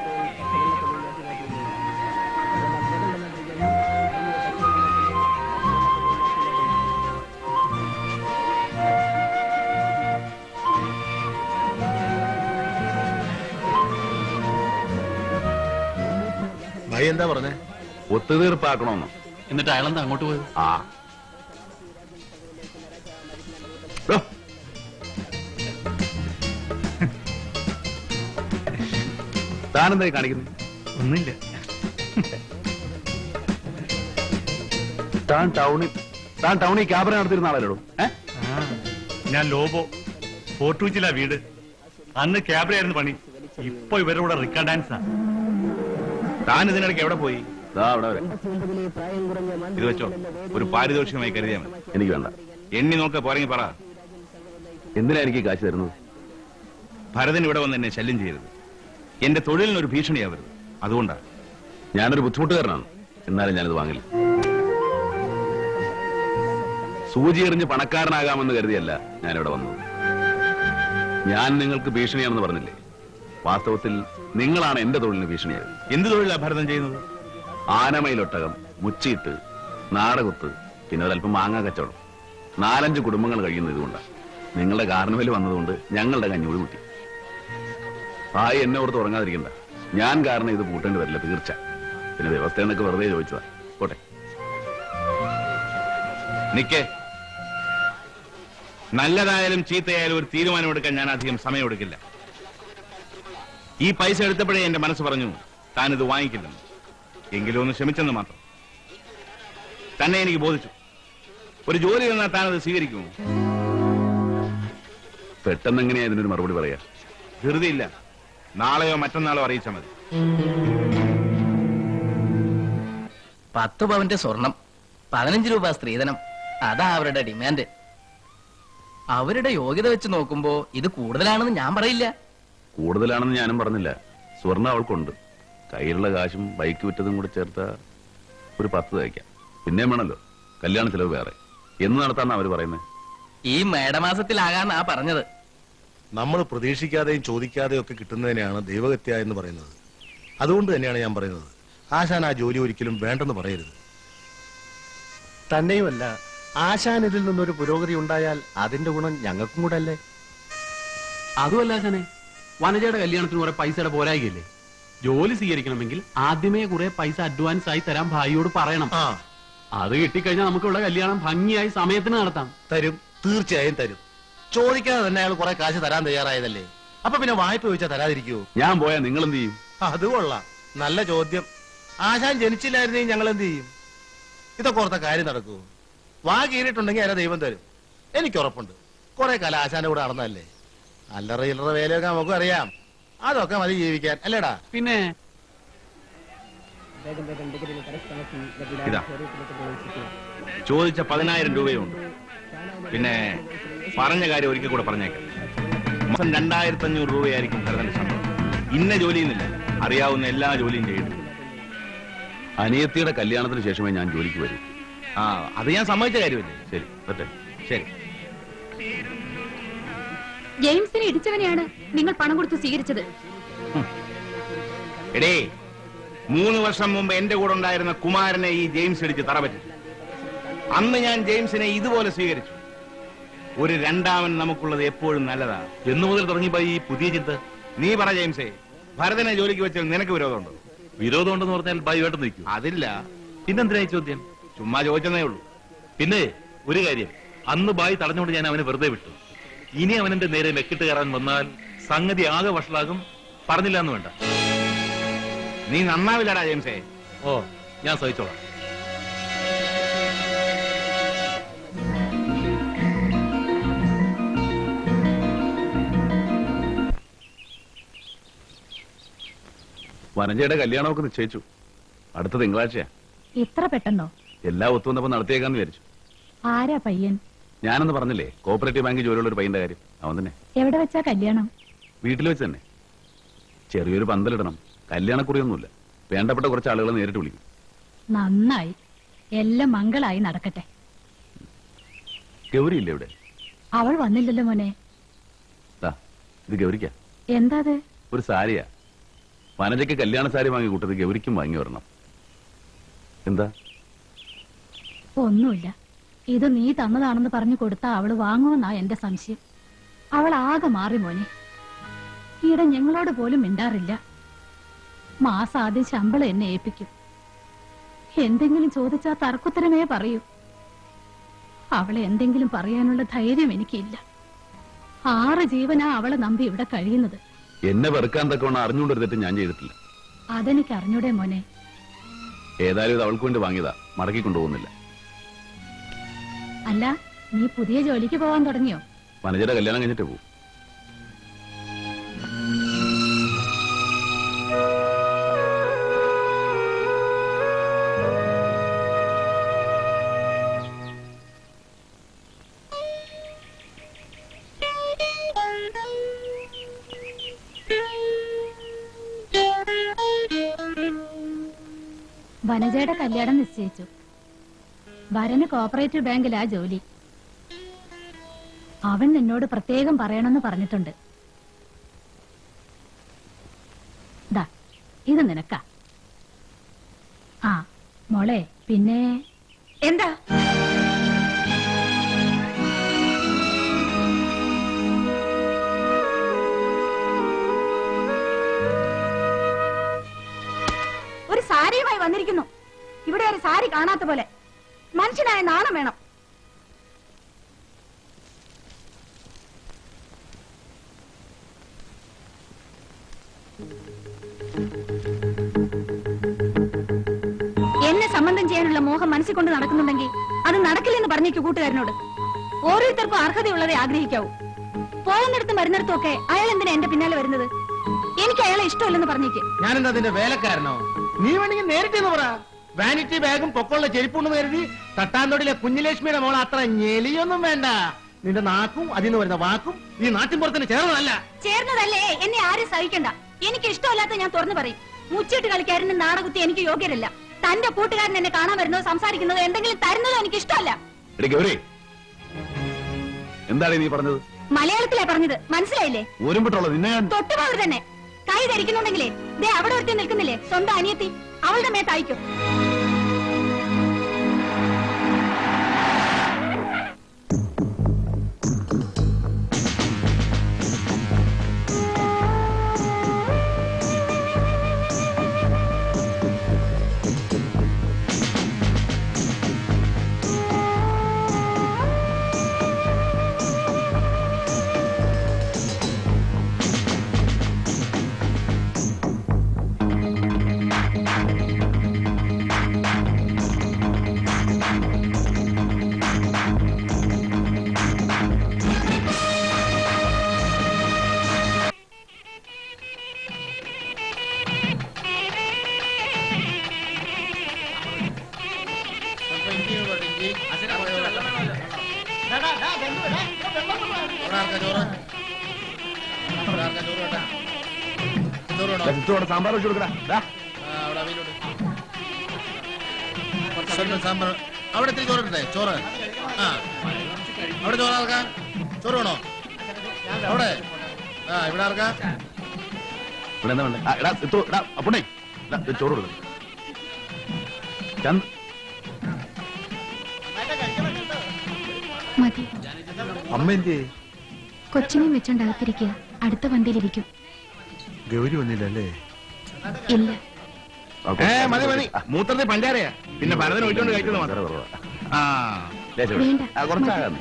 ഭായി എന്താ പറഞ്ഞേ? ഒത്തുതീർപ്പാക്കണമെന്നോ? എന്നിട്ട് അയാളെന്താ അങ്ങോട്ട് പോയത്? ആ ഡോ. താനെന്തായി കാണിക്കുന്നത്? ഒന്നുമില്ല. താൻ ടൗണിൽ ക്യാബറ നടത്തിരുന്ന ആളല്ലോ? ഞാൻ ലോബോ, ഫോർട്ടൂച്ചിലാ വീട്. അന്ന് ക്യാബറയായിരുന്നു പണി. ഇപ്പൊ ഇവരുടെ കൂടെ റിക്ക ഡാൻസാ. താൻ ഇതിനിടയ്ക്ക് എവിടെ പോയി? അവിടെ വരെ. ഇത് വെച്ചോ, ഒരു പാരിതോഷികമായി കരുതിയാൽ മതി. എനിക്ക് വേണ്ട. എണ്ണി നോക്ക പോരെങ്കിൽ പറ. എന്തിനാ എനിക്ക് കാശ് തരുന്നത്? ഭരതൻ ഇവിടെ വന്ന് എന്നെ ശല്യം ചെയ്യരുത്. എന്റെ തൊഴിലിനൊരു ഭീഷണിയാവരുത്. അതുകൊണ്ടാ. ഞാനൊരു ബുദ്ധിമുട്ടുകാരനാണ്, എന്നാലും ഞാനിത് വാങ്ങില്ല. സൂചി എറിഞ്ഞ് പണക്കാരനാകാമെന്ന് കരുതിയല്ല ഞാനിവിടെ വന്നത്. ഞാൻ നിങ്ങൾക്ക് ഭീഷണിയാണെന്ന് പറഞ്ഞില്ലേ? വാസ്തവത്തിൽ നിങ്ങളാണ് എന്റെ തൊഴിലിന് ഭീഷണിയായത്. എന്ത് തൊഴിലാണ് ഭരതൻ ചെയ്യുന്നത്? ആനമയിലൊട്ടകം, മുച്ചീട്ട്, നാടകുത്ത്, പിന്നെ ഒരല്പം മാങ്ങാ കച്ചവടം. 4-5 കുടുംബങ്ങൾ കഴിയുന്നത് ഇതുകൊണ്ടാണ്. നിങ്ങളുടെ കാർണിവൽ വന്നതുകൊണ്ട് ഞങ്ങളുടെ കഞ്ഞൂടി മുട്ടി. ആയി എന്നെ ഓർത്ത് ഉറങ്ങാതിരിക്കണ്ട. ഞാൻ കാരണം ഇത് പൂട്ടേണ്ടി വരില്ല, തീർച്ച. പിന്നെ വ്യവസ്ഥ എന്നൊക്കെ വെറുതെ ചോദിച്ചതാ. പോട്ടെ. നിക്കേ. നല്ലതായാലും ചീത്തയായാലും ഒരു തീരുമാനമെടുക്കാൻ ഞാൻ അധികം സമയമെടുക്കില്ല. ഈ പൈസ എടുത്തപ്പോഴേ എന്റെ മനസ്സ് പറഞ്ഞു താനിത് വാങ്ങിക്കില്ലെന്ന്. എങ്കിലും ഒന്ന് ക്ഷമിച്ചെന്ന് മാത്രം. തന്നെ എനിക്ക് ബോധിച്ചു. ഒരു ജോലി തന്നാൽ താനത് സ്വീകരിക്കുമോ? പെട്ടെന്ന് എങ്ങനെയാ ഇതിനൊരു മറുപടി പറയാ? ധൃതിയില്ല. നാളെയോ മറ്റന്നാളോ അറിയിച്ചാൽ മതി. 10 പവന്റെ സ്വർണം, 15 രൂപ സ്ത്രീധനം, അതാ അവരുടെ ഡിമാൻഡ്. അവരുടെ യോഗ്യത വെച്ച് നോക്കുമ്പോ ഇത് കൂടുതലാണെന്ന് ഞാൻ പറയില്ല. കൂടുതലാണെന്ന് ഞാനും പറഞ്ഞില്ല. സ്വർണ്ണം അവൾക്കുണ്ട്. കയ്യിലുള്ള കാശും ബൈക്ക് വിറ്റതും കൂടെ ചേർത്ത ഒരു 10 തയ്ക്കാം. പിന്നെയും വേണമല്ലോ കല്യാണ ചെലവ് വേറെ. എന്ന് നടത്താന്നാ അവര് പറയുന്നത്? ഈ മേടമാസത്തിലാകാന്നാ പറഞ്ഞത്. നമ്മൾ പ്രതീക്ഷിക്കാതെയും ചോദിക്കാതെയും ഒക്കെ കിട്ടുന്നതിനെയാണ് ദൈവഹത്യ എന്ന് പറയുന്നത്. അതുകൊണ്ട് തന്നെയാണ് ഞാൻ പറയുന്നത്, ആശാൻ ആ ജോലി ഒരിക്കലും വേണ്ടെന്ന് പറയരുത്. തന്നെയുമല്ല, ആശാൻ ഇതിൽ നിന്നൊരു പുരോഗതി ഉണ്ടായാൽ അതിന്റെ ഗുണം ഞങ്ങൾക്കും കൂടെ അല്ലേ? അതുമല്ല ആശാനെ, വനജയുടെ കല്യാണത്തിന് കുറെ പൈസയുടെ പോരായില്ലേ? ജോലി സ്വീകരിക്കണമെങ്കിൽ ആദ്യമേ കുറെ പൈസ അഡ്വാൻസ് ആയി തരാൻ ഭായിയോട് പറയണം. അത് കിട്ടിക്കഴിഞ്ഞാൽ നമുക്കുള്ള കല്യാണം ഭംഗിയായി സമയത്തിന് നടത്താം. തരും, തീർച്ചയായും തരും. ചോദിക്കാതെ തന്നെ അയാൾ കുറെ കാശ് തരാൻ തയ്യാറായതല്ലേ. അപ്പൊ പിന്നെ വായ്പ ചോദിച്ചാൽ തരാതിരിക്കുവോ? ഞാൻ പോയാൽ നിങ്ങൾ എന്ത് ചെയ്യും? അത് കൊള്ളാം, നല്ല ചോദ്യം. ആശാൻ ജനിച്ചില്ലായിരുന്നെങ്കിൽ ഞങ്ങൾ എന്ത് ചെയ്യും? ഇതൊക്കെ ഓർത്ത കാര്യം നടക്കുവോ? വാ കീറിയിട്ടുണ്ടെങ്കിൽ അതിനെ ദൈവം തരും. എനിക്ക് ഉറപ്പുണ്ട്. കുറെ കാലം ആശാന്റെ കൂടെ നടന്നതല്ലേ. അല്ലറ ഇല്ലറ വേലയൊക്കെ നമുക്കും അറിയാം. അതൊക്കെ മതി ജീവിക്കാൻ, അല്ലേടാ? പിന്നെ ഇതാ ചോദിച്ച 10,000 രൂപയുണ്ട്. പിന്നെ പറഞ്ഞ കാര്യം ഒരിക്കൽ കൂടെ പറഞ്ഞേക്കാം. മാസം 2,500 രൂപയായിരിക്കും ഭരതന്റെ ശമ്പളം. ഇന്ന ജോലിയുന്നില്ല, അറിയാവുന്ന എല്ലാ ജോലിയും ചെയ്യുന്നു. അനിയത്തിയുടെ കല്യാണത്തിന് ശേഷമേ ഞാൻ ജോലിക്ക് വരൂ. അത് ഞാൻ സമ്മതിച്ച കാര്യമല്ലേ? ശരി, പറ്റേ. ശരി. ജെയിംസിനെ ഇടിച്ചവനെയാണ് നിങ്ങൾ പണം കൊടുത്ത് സ്വീകരിച്ചത്. എടേ, 3 വർഷം മുമ്പ് എന്റെ കൂടെ ഉണ്ടായിരുന്ന കുമാരനെ ഈ ജെയിംസ് ഇടിച്ച് തറപറ്റി. അന്ന് ഞാൻ ജെയിംസിനെ ഇതുപോലെ സ്വീകരിച്ചു. ഒരു രണ്ടാമൻ നമുക്കുള്ളത് എപ്പോഴും നല്ലതാ. എന്നു മുതൽ തുടങ്ങിയപ്പോ ഈ പുതിയ ചിന്ത? നീ പറ ജെയിംസേ, ഭരതനെ ജോലിക്ക് വെച്ചാൽ നിനക്ക് വിരോധമുണ്ടോ? വിരോധമുണ്ടെന്ന് പറഞ്ഞാൽ ബായിവേട്ടൻ നിൽക്കും. അതില്ല. പിന്നെന്തിനായി ചോദ്യം? ചുമ്മാ ചോദിച്ചതേ ഉള്ളൂ. പിന്നെ ഒരു കാര്യം, അന്ന് ബായി തടഞ്ഞുകൊണ്ട് ഞാൻ അവനെ വെറുതെ വിട്ടു. ഇനി അവനെന്റെ നേരെ മെക്കിട്ട് കയറാൻ വന്നാൽ സംഗതി ആകെ വഷളാകും. പറഞ്ഞില്ല എന്ന് വേണ്ട. നീ നന്നാവില്ലടാ ജെയിംസേ. ഓ, ഞാൻ സഹിച്ചോളാം. വനജയുടെ കല്യാണമൊക്കെ നിശ്ചയിച്ചു. അടുത്ത തിങ്കളാഴ്ചയാ. ഇത്ര പെട്ടെന്നോ? എല്ലാം ഒത്തുവന്നപ്പോ നടത്തിയേക്കാന്ന് വിചാരിച്ചു. ആരാ പയ്യൻ? ഞാനെന്ന് പറഞ്ഞില്ലേ, കോപ്പറേറ്റീവ് ബാങ്കിൽ ജോലിയുള്ള ഒരു പയ്യന്റെ കാര്യം. അവൻ തന്നെ. എവിടെ വെച്ചാ കല്യാണം? വീട്ടിൽ വെച്ച് തന്നെ. ചെറിയൊരു പന്തലിടണം. കല്യാണക്കുറിയൊന്നുമില്ല. വേണ്ടപ്പെട്ട കുറച്ച് ആളുകളെ നേരിട്ട് വിളിക്കും. നന്നായി. എല്ലാം മംഗളായി നടക്കട്ടെ. ഗൗരി ഇല്ലേ ഇവിടെ? അവൾ വന്നില്ലല്ലോ മോനെ. ദാ ഇത് ഗൗരിക്ക എന്താ അത്? ഒരു സാരിയാ. വനജയ്ക്ക് കല്യാണ സാരി വാങ്ങി കൂട്ടത് ഗൗരിക്കും വാങ്ങി വരണം. എന്താ? ഒന്നുമില്ല. ഇത് നീ തന്നതാണെന്ന് പറഞ്ഞു കൊടുത്താ അവള് വാങ്ങുമെന്നാ എന്റെ സംശയം. അവൾ ആകെ മാറി മോനെ. ഈയിടെ ഞങ്ങളോട് പോലും മിണ്ടാറില്ല. മാസം ആദ്യം ശമ്പളം എന്നെ ഏൽപ്പിക്കും. എന്തെങ്കിലും ചോദിച്ചാ തർക്കുത്തരമേ പറയൂ. അവളെ എന്തെങ്കിലും പറയാനുള്ള ധൈര്യം എനിക്കില്ല. 6 ജീവനാ അവളെ നമ്പി ഇവിടെ കഴിയുന്നത്. എന്നെ വെറുക്കാൻ തക്കവണ്ണം അറിഞ്ഞുകൊണ്ടൊരു തെറ്റ് ഞാൻ ചെയ്തിട്ടില്ല. അതെനിക്ക് അറിഞ്ഞൂടെ മോനെ. ഏതായാലും ഇത് അവൾക്ക് വേണ്ടി വാങ്ങിയതാ, മടക്കി കൊണ്ടുപോകുന്നില്ല. അല്ല, നീ പുതിയ ജോലിക്ക് പോവാൻ തുടങ്ങിയോ? വനജയുടെ കല്യാണം കഴിഞ്ഞിട്ട് പോകും. വനജയുടെ കല്യാണം നിശ്ചയിച്ചു. വരന് കോപ്പറേറ്റീവ് ബാങ്കിലാ ജോലി. അവൻ നിന്നോട് പ്രത്യേകം പറയണമെന്ന് പറഞ്ഞിട്ടുണ്ട്. ദാ ഇത് നിനക്കാ. ആ മോളെ, പിന്നെ എന്താ? ഒരു സാരിയുമായി വന്നിരിക്കുന്നു. ഇവിടെ ഒരു സാരി കാണാത്ത പോലെ. മനുഷ്യനായ നാണം വേണം. എന്നെ സംബന്ധം ചെയ്യാനുള്ള മോഹം മനസ്സിൽ കൊണ്ട് നടക്കുന്നുണ്ടെങ്കിൽ അത് നടക്കില്ലെന്ന് പറഞ്ഞേക്കു കൂട്ടുകാരനോട്. ഓരോരുത്തർക്കും അർഹതയുള്ളതേ ആഗ്രഹിക്കാവൂ. പോകുന്നിടത്തും വരുന്നിടത്തും ഒക്കെ അയാൾ എന്തിനാ എന്റെ പിന്നാലെ വരുന്നത്? എനിക്ക് അയാളെ ഇഷ്ടമല്ലെന്ന് പറഞ്ഞേക്ക്. ഞാനെന്താ അതിന്റെ വേലക്കാരനോ? നീ വേണമെങ്കിൽ നേരിട്ട് പറ. വാനിറ്റി ബാഗും പൊക്കമുള്ള ചെരുപ്പുണ്ടെന്ന് കരുതി തട്ടാൻതൊടിയിലെ കുഞ്ഞിലക്ഷ്മിയുടെ മോൾ അത്ര ഞെലിയൊന്നും വേണ്ട. നിന്റെ നാക്കും അതിന് വരുന്ന വാക്കും ഈ നാട്ടിൻപുറത്തിന് ചേർന്നതല്ല. ചേർന്നതല്ലേ എന്നെ ആരും സഹിക്കണ്ട. എനിക്ക് ഇഷ്ടമല്ലാത്ത ഞാൻ തുറന്നു പറയും. മുച്ചിട്ട് കളിക്കാരന് നാടകുത്തി എനിക്ക് യോഗ്യരല്ല. തന്റെ കൂട്ടുകാരൻ എന്നെ കാണാൻ വരുന്നതോ സംസാരിക്കുന്നതോ എന്തെങ്കിലും തരുന്നതോ എനിക്ക് ഇഷ്ടമല്ല. എന്താണ് നീ പറഞ്ഞത്? മലയാളത്തിലാ പറഞ്ഞത്, മനസ്സിലായില്ലേ? ഒരുമിട്ടുള്ളത് നിന്നെ തൊട്ടുപോകർ തന്നെ. കൈ ധരിക്കുന്നുണ്ടെങ്കിലേ ദേ അവിടെ ഒരുത്തി നിൽക്കുന്നില്ലേ, സ്വന്തം അനിയത്തി, അവളുടെ മേത്തയക്കും. സാമ്പാർ വെച്ച് കൊടുക്കടാ. സാമ്പാർ അവിടെ ഇത്തിരി ചോറുണ്ടേ? ചോറ് അവിടെ ചോറ് ആർക്കാ? ചോറ് വേണോ അവിടെ? ഇവിടെ ആർക്കാ? ഇവിടെ എന്താ വേണ്ടേ? അപ്പുണ്ണേ ചോറ് കൊടുക്കും. മതി. അമ്മ എന്ത്? കൊച്ചിനെയും വെച്ചോണ്ടകത്തിരിക്കുക. അടുത്ത വണ്ടിയിലിരിക്കും. ഗൗരി വന്നില്ലല്ലേ? ഇല്ല. മതി മതി. മൂത്രത്തിൽ പഞ്ചാരയാ. പിന്നെ ഭരതന് ഒഴിച്ചോണ്ട് കഴിക്കുന്നത് മാത്രം. കുറച്ചാകാന്ന്.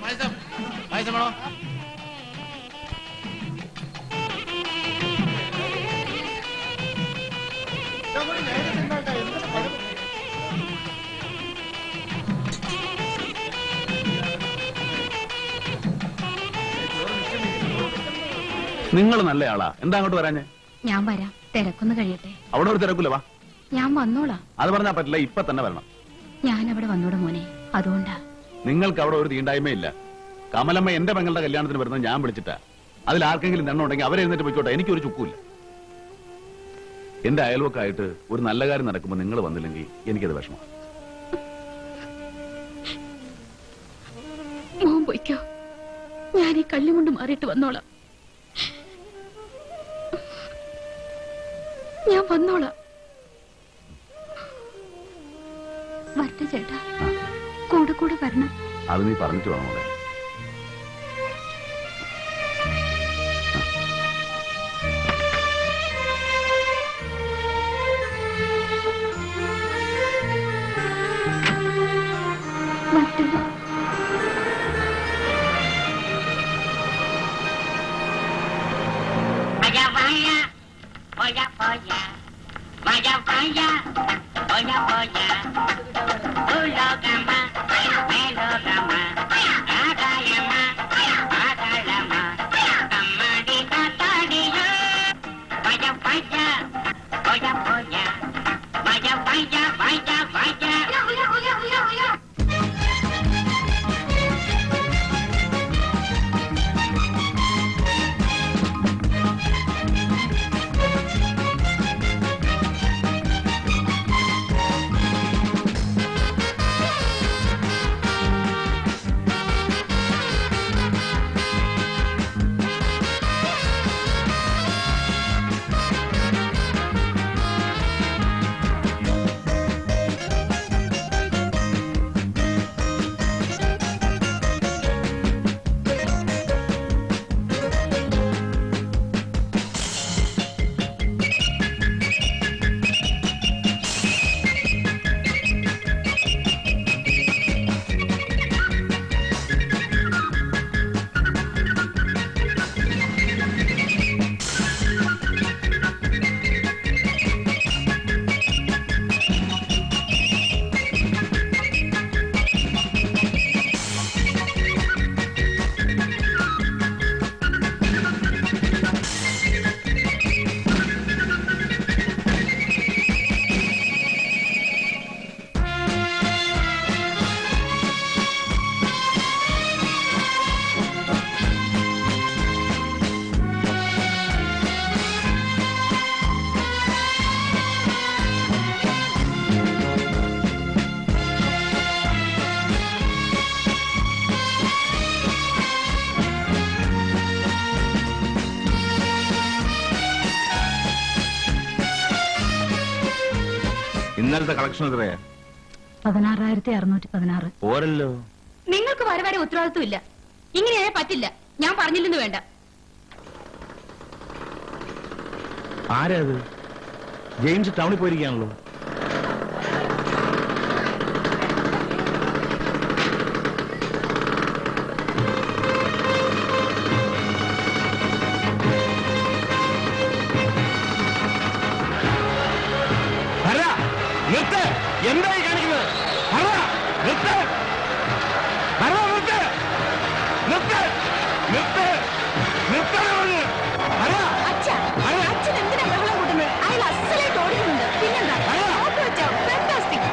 പായസം പായസം വേണോ? നിങ്ങൾ നല്ല ആളാ. എന്താ അങ്ങോട്ട് വരാഞ്ഞേ? ഞാൻ വരാം, തിരക്കൊന്ന് കഴിയട്ടെ. അവിടെ ഒരു തിരക്കില്ല, വാ. ഞാൻ വന്നോളാം. അത് പറഞ്ഞാ പറ്റില്ല, ഇപ്പൊ തന്നെ വരണം. ഞാൻ അവിടെ വന്നോട് മോനെ, അതുകൊണ്ടാ. നിങ്ങൾക്ക് അവിടെ ഒരു തീണ്ടായ്മയില്ല. കമലമ്മ എന്റെ പെങ്ങളുടെ കല്യാണത്തിന് വരുന്നത് ഞാൻ വിളിച്ചിട്ടാ. അതിൽ ആർക്കെങ്കിലും നെണ്ണം ഉണ്ടെങ്കിൽ അവരെ എന്നിട്ട് പോയിക്കോട്ടെ, എനിക്കൊരു ചുക്കൂല്ല. എന്റെ അയൽവക്കായിട്ട് ഒരു നല്ല കാര്യം നടക്കുമ്പോൾ നിങ്ങൾ വന്നില്ലെങ്കിൽ എനിക്കത് വിഷമം. മോൻ പോയിക്കോ. ഞാൻ ഈ കള്ളിയും കൊണ്ട് മാറിയിട്ട് വന്നോളാം. ഞാൻ വന്നോളാം. വരട്ടെ ചേട്ടാ, കൂടെ കൂടെ വരണം. അത് നീ പറഞ്ഞിട്ട് വേണം മോളെ. വരട്ടെ. ഇന്നലത്തെ കളക്ഷൻ എത്രയാ? 16,616. പോരല്ലോ. നിങ്ങൾക്ക് വരെ ഉത്തരവാദിത്വം ഇല്ല. ഇങ്ങനെയായ പറ്റില്ല. ഞാൻ പറഞ്ഞില്ലെന്ന് വേണ്ട. ആരാ അത്? ജെയിംസ് ടൗണിൽ പോയിരിക്കുകയാണല്ലോ. എന്തായി കാണിക്കുന്നത്? അച്ഛൻ എന്തിനാ ബഹളം കൂട്ടുന്നത്? അയാൾ അസലായിട്ട് ഓടുന്നുണ്ട്. പിന്നെന്താ? ഫാന്റാസ്റ്റിക്.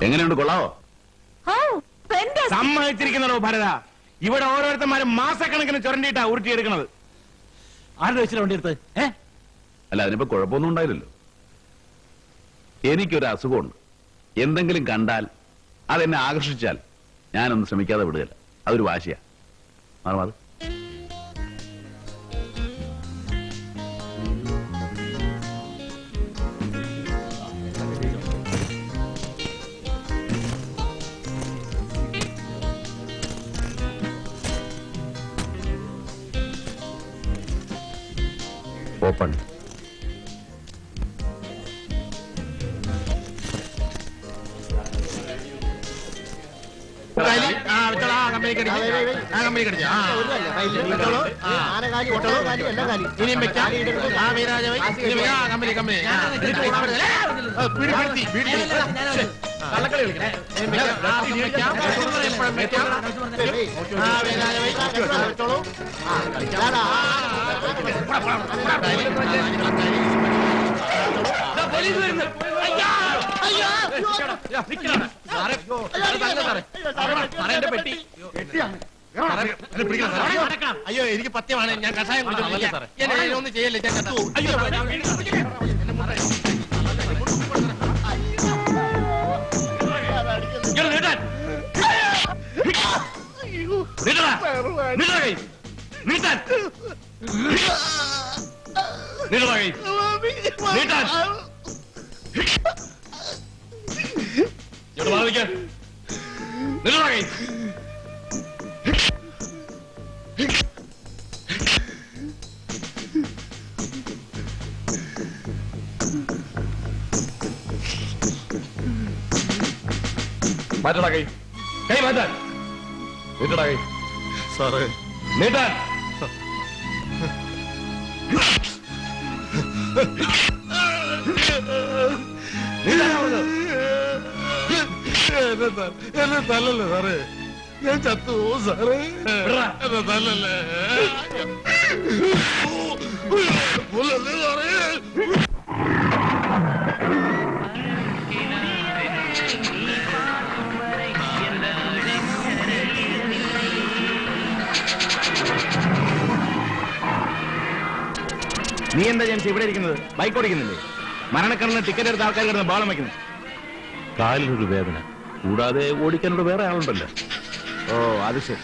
എങ്ങനെയുണ്ട്, കൊള്ളാവോ? സമ്മതിച്ചിരിക്കുന്നോ ഭരത? ഇവിടെ ഓരോരുത്തന്മാരും മാസക്കണക്കിന് ചുരണ്ടിയിട്ടാ ഉരുട്ടിയെടുക്കണത്. ആരുടെ വെച്ചിട്ട് വണ്ടി എടുത്ത്? അല്ല, അതിനിപ്പോ കുഴപ്പമൊന്നും ഉണ്ടായില്ലല്ലോ. എനിക്കൊരു അസുഖമുണ്ട്. എന്തെങ്കിലും കണ്ടാൽ അതെന്നെ ആകർഷിച്ചാൽ ഞാനൊന്നും ശ്രമിക്കാതെ വിടുകയില്ല. അതൊരു വാശിയാ. മാറുമാത്. ഓപ്പൺ. പോലീസ് വരുന്നു. പെട്ടി അയ്യോ എനിക്ക് പത്യമാണ്, ഞാൻ കഷായം കുടിച്ചോളാം. എന്നെ ഒന്നും ചെയ്യല്ലേ, ഞാൻ ചത്തു. അയ്യോ മാറ്റടാ കൈ, കൈ മാറ്റാൻ. നീട്ടടാ കൈ. സാറേ നീട്ടാൻ. എന്നെ തല്ലല്ലേ സാറേ, ഞാൻ ചത്തു സാറേ, എന്നെ തല്ലല്ലേ സാറേ. നീ എന്താ ജെയിംസ് ഇവിടെ ഇരിക്കുന്നത്? ബൈക്ക് ഓടിക്കുന്നില്ലേ? മരണക്കണ്ണിന് ടിക്കറ്റ് എടുത്ത ആൾക്കാർ കിടന്ന് ബഹളം വയ്ക്കുന്നത്. കാലിനൊരു വേദന, കൂടാതെ ഓടിക്കാനുള്ള വേറെ ആളുണ്ടല്ലോ. ഓ അത് ശരി.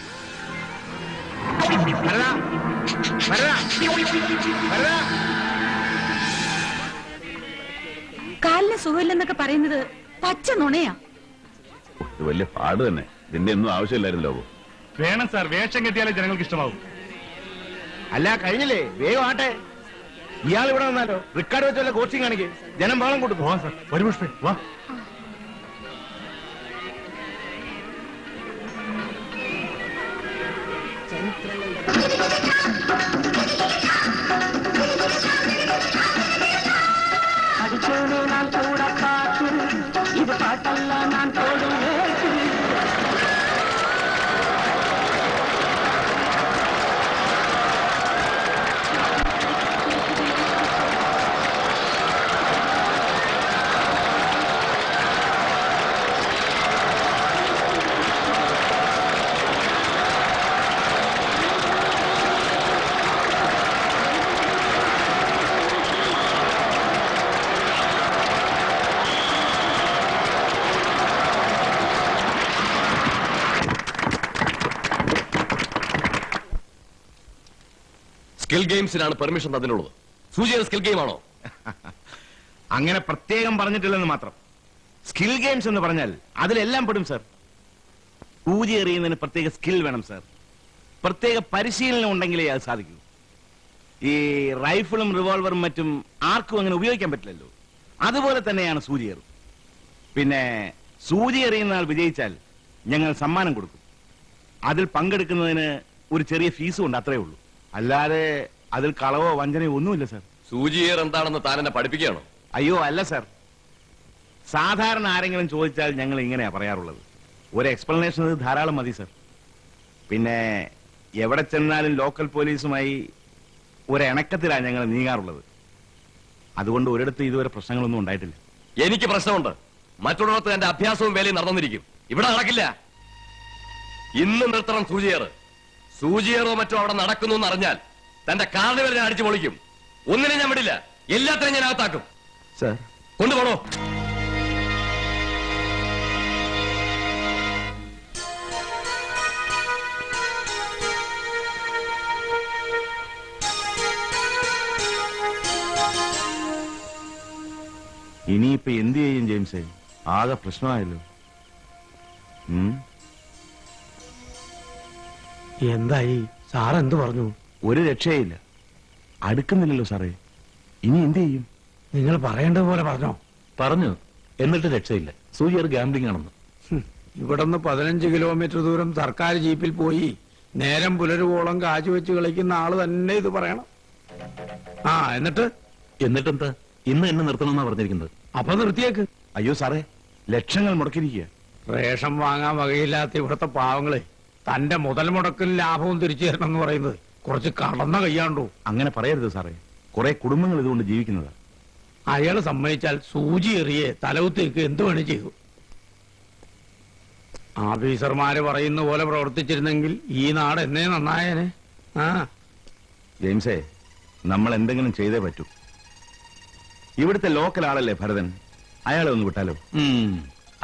കാലിന് സുഖമില്ലെന്നൊക്കെ പറയുന്നത് പച്ച നുണയാ. ഇത് വലിയ പാട് തന്നെ. ഇതിന്റെ ഒന്നും ആവശ്യമില്ലായിരുന്നല്ലോ. വേണം സാർ, വേഷം കെട്ടിയാലേ ജനങ്ങൾക്ക് ഇഷ്ടമാവും. അല്ല കഴിഞ്ഞില്ലേ, വേഗം ആട്ടെ. ഇയാൾ ഇവിടെ വന്നാലോ റിക്കാർഡ് വെച്ചല്ല കോച്ചിങ് കാണിക്കേ, ജനം ബഹളം കൊടുക്കും. പോവാ സാർ, ഒരു പുഷ്പേ വാ. ഇത് പാട്ടല്ല ഞാൻ തോടും സ്കിൽ ഗെയിംസിനാണ് പെർമിഷൻ തന്നിട്ടുള്ളത്. സൂചിയുടെ സ്കിൽ ഗെയിം ആണോ? അങ്ങനെ പ്രത്യേകം പറഞ്ഞിട്ടില്ലെന്ന് മാത്രം. സ്കിൽ ഗെയിംസ് എന്ന് പറഞ്ഞാൽ അതിലെല്ലാം പെടും സാർ. പൂജ എറിയുന്നതിന് പ്രത്യേക സ്കിൽ വേണം സാർ. പ്രത്യേക പരിശീലനം ഉണ്ടെങ്കിലേ അത് സാധിക്കൂ. ഈ റൈഫിളും റിവോൾവറും മറ്റും ആർക്കും അങ്ങനെ ഉപയോഗിക്കാൻ പറ്റില്ലല്ലോ. അതുപോലെ തന്നെയാണ് സൂചിയേറും. പിന്നെ സൂചി എറിയുന്ന ആൾ വിജയിച്ചാൽ ഞങ്ങൾ സമ്മാനം കൊടുക്കും. അതിൽ പങ്കെടുക്കുന്നതിന് ഒരു ചെറിയ ഫീസും ഉണ്ട്, അത്രേ ഉള്ളൂ. അല്ലാതെ അതിൽ കളവോ വഞ്ചനയോ ഒന്നുമില്ല സാർ. സൂചിയേർ എന്താണെന്ന് താൻ എന്നെ പഠിപ്പിക്കുകയാണോ? അയ്യോ അല്ല സാർ, സാധാരണ ആരെങ്കിലും ചോദിച്ചാൽ ഞങ്ങൾ ഇങ്ങനെയാ പറയാറുള്ളത്. ഒരു എക്സ്പ്ലനേഷൻ ധാരാളം മതി സാർ. പിന്നെ എവിടെ ചെന്നാലും ലോക്കൽ പോലീസുമായി ഒരിണക്കത്തിലാണ് ഞങ്ങൾ നീങ്ങാറുള്ളത്. അതുകൊണ്ട് ഒരിടത്ത് ഇതുവരെ പ്രശ്നങ്ങളൊന്നും ഉണ്ടായിട്ടില്ല. എനിക്ക് പ്രശ്നമുണ്ട്. മറ്റുള്ളവർക്ക് എന്റെ അഭ്യാസവും വേലയും നടന്നിരിക്കും. ഇവിടെ നടക്കില്ല. ഇന്ന് നിർത്തണം സൂചിയേറ്. സൂചിയേറോ മറ്റോ അവിടെ നടക്കുന്നു എന്ന് അറിഞ്ഞാൽ തന്റെ കാർണിവൽ ഞാൻ അടിച്ചു പൊളിക്കും. ഒന്നിനെ ഞാൻ വിടില്ല, എല്ലാത്തിനും ഞാൻ അകത്താക്കും. സാർ കൊണ്ടുപോണോ? ഇനിയിപ്പോ എന്ത് ചെയ്യും ജെയിംസേ? ആകെ പ്രശ്നമായല്ലോ. എന്തായി സാർ എന്ത് പറഞ്ഞു? ഒരു രക്ഷയില്ല. അടുക്കുന്നില്ലല്ലോ സാറേ. ഇനി എന്ത് ചെയ്യും? നിങ്ങൾ പറയേണ്ടത് പോലെ പറഞ്ഞോ? പറഞ്ഞു, എന്നിട്ട് രക്ഷയില്ല. സൂചിയർ ഗാംബ്ലിംഗ് ആണെന്ന്. ഇവിടുന്ന് 15 കിലോമീറ്റർ ദൂരം സർക്കാർ ജീപ്പിൽ പോയി നേരം പുലരുവോളം കാശ് വെച്ച് കളിക്കുന്ന ആള് തന്നെ ഇത് പറയണം. എന്നിട്ടെന്താ? ഇന്ന് എന്നെ നിർത്തണമെന്നാ പറഞ്ഞിരിക്കുന്നത്. അപ്പൊ നിർത്തിയേക്ക്. അയ്യോ സാറേ, ലക്ഷങ്ങൾ മുടക്കിയിരിക്കുക. റേഷൻ വാങ്ങാൻ വകയില്ലാത്ത ഇവിടുത്തെ പാവങ്ങളെ തന്റെ മുതൽ മുടക്കും ലാഭവും തിരിച്ചു തരണം എന്ന് പറയുന്നത് കുറച്ച് കടന്ന കയ്യാണ്ടോ. അങ്ങനെ പറയരുത് സാറേ, കുറെ കുടുംബങ്ങൾ ഇതുകൊണ്ട് ജീവിക്കുന്നതാ. അയാള് സമ്മതിച്ചാൽ സൂചി എറിയെ തലവുത്തേക്ക് എന്ത് വേണേ ചെയ്തു. ഓഫീസർമാര് പറയുന്ന പോലെ പ്രവർത്തിച്ചിരുന്നെങ്കിൽ ഈ നാട് എന്നേ നന്നായേനെ. ജെയിംസേ, നമ്മൾ എന്തെങ്കിലും ചെയ്തേ പറ്റൂ. ഇവിടുത്തെ ലോക്കൽ ആളല്ലേ ഭരതൻ, അയാളെ ഒന്ന് വിട്ടാലോ?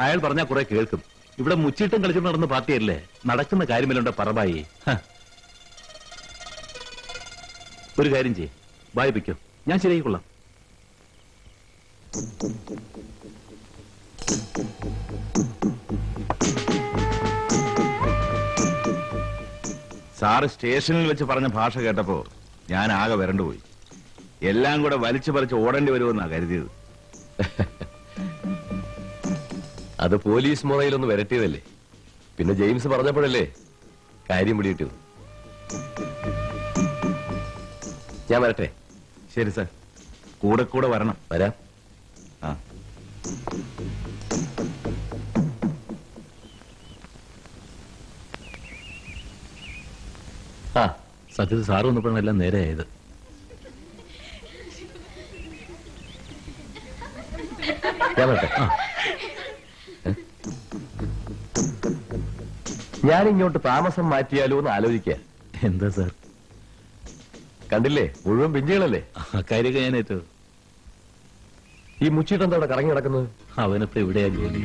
അയാൾ പറഞ്ഞാൽ കുറെ കേൾക്കും. ഇവിടെ മുച്ചിട്ടും കളിച്ചും നടന്ന പാർട്ടിയല്ലേ, നടക്കുന്ന കാര്യമില്ലുണ്ട് പറമ്പായി. ഒരു കാര്യം ചെയ്യേ, വായിപ്പിക്കോ, ഞാൻ ശരിയായിക്കൊള്ളാം. സാറ് സ്റ്റേഷനിൽ വെച്ച് പറഞ്ഞ ഭാഷ കേട്ടപ്പോ ഞാൻ ആകെ വരണ്ടുപോയി. എല്ലാം കൂടെ വലിച്ചു പറിച്ച് ഓടേണ്ടി വരുമെന്നാ കരുതിയത്. അത് പോലീസ് മുറയിലൊന്ന് വരട്ടിയതല്ലേ, പിന്നെ ജെയിംസ് പറഞ്ഞപ്പോഴല്ലേ കാര്യം പിടിയിട്ടു. ഞാൻ വരട്ടെ? ശരി സാർ, കൂടെ കൂടെ വരണം. വരാം. ആ ആ സത്യത്തിൽ സാറ് വന്നപ്പോഴാണ് എല്ലാം നേരെ ആയത്. ഞാൻ വരട്ടെ? ഞാനിങ്ങോട്ട് താമസം മാറ്റിയാലോ എന്ന് ആലോചിക്കുക. എന്താ സാർ? കണ്ടില്ലേ, മുഴുവൻ പിഞ്ചുകളല്ലേ. അക്കാര്യമൊക്കെ ഞാൻ ഏറ്റു. ഈ മുച്ചിട്ടെന്താ അവിടെ കറങ്ങി നടക്കുന്നത്? അവനിപ്പോ എവിടെയാ ജോലി?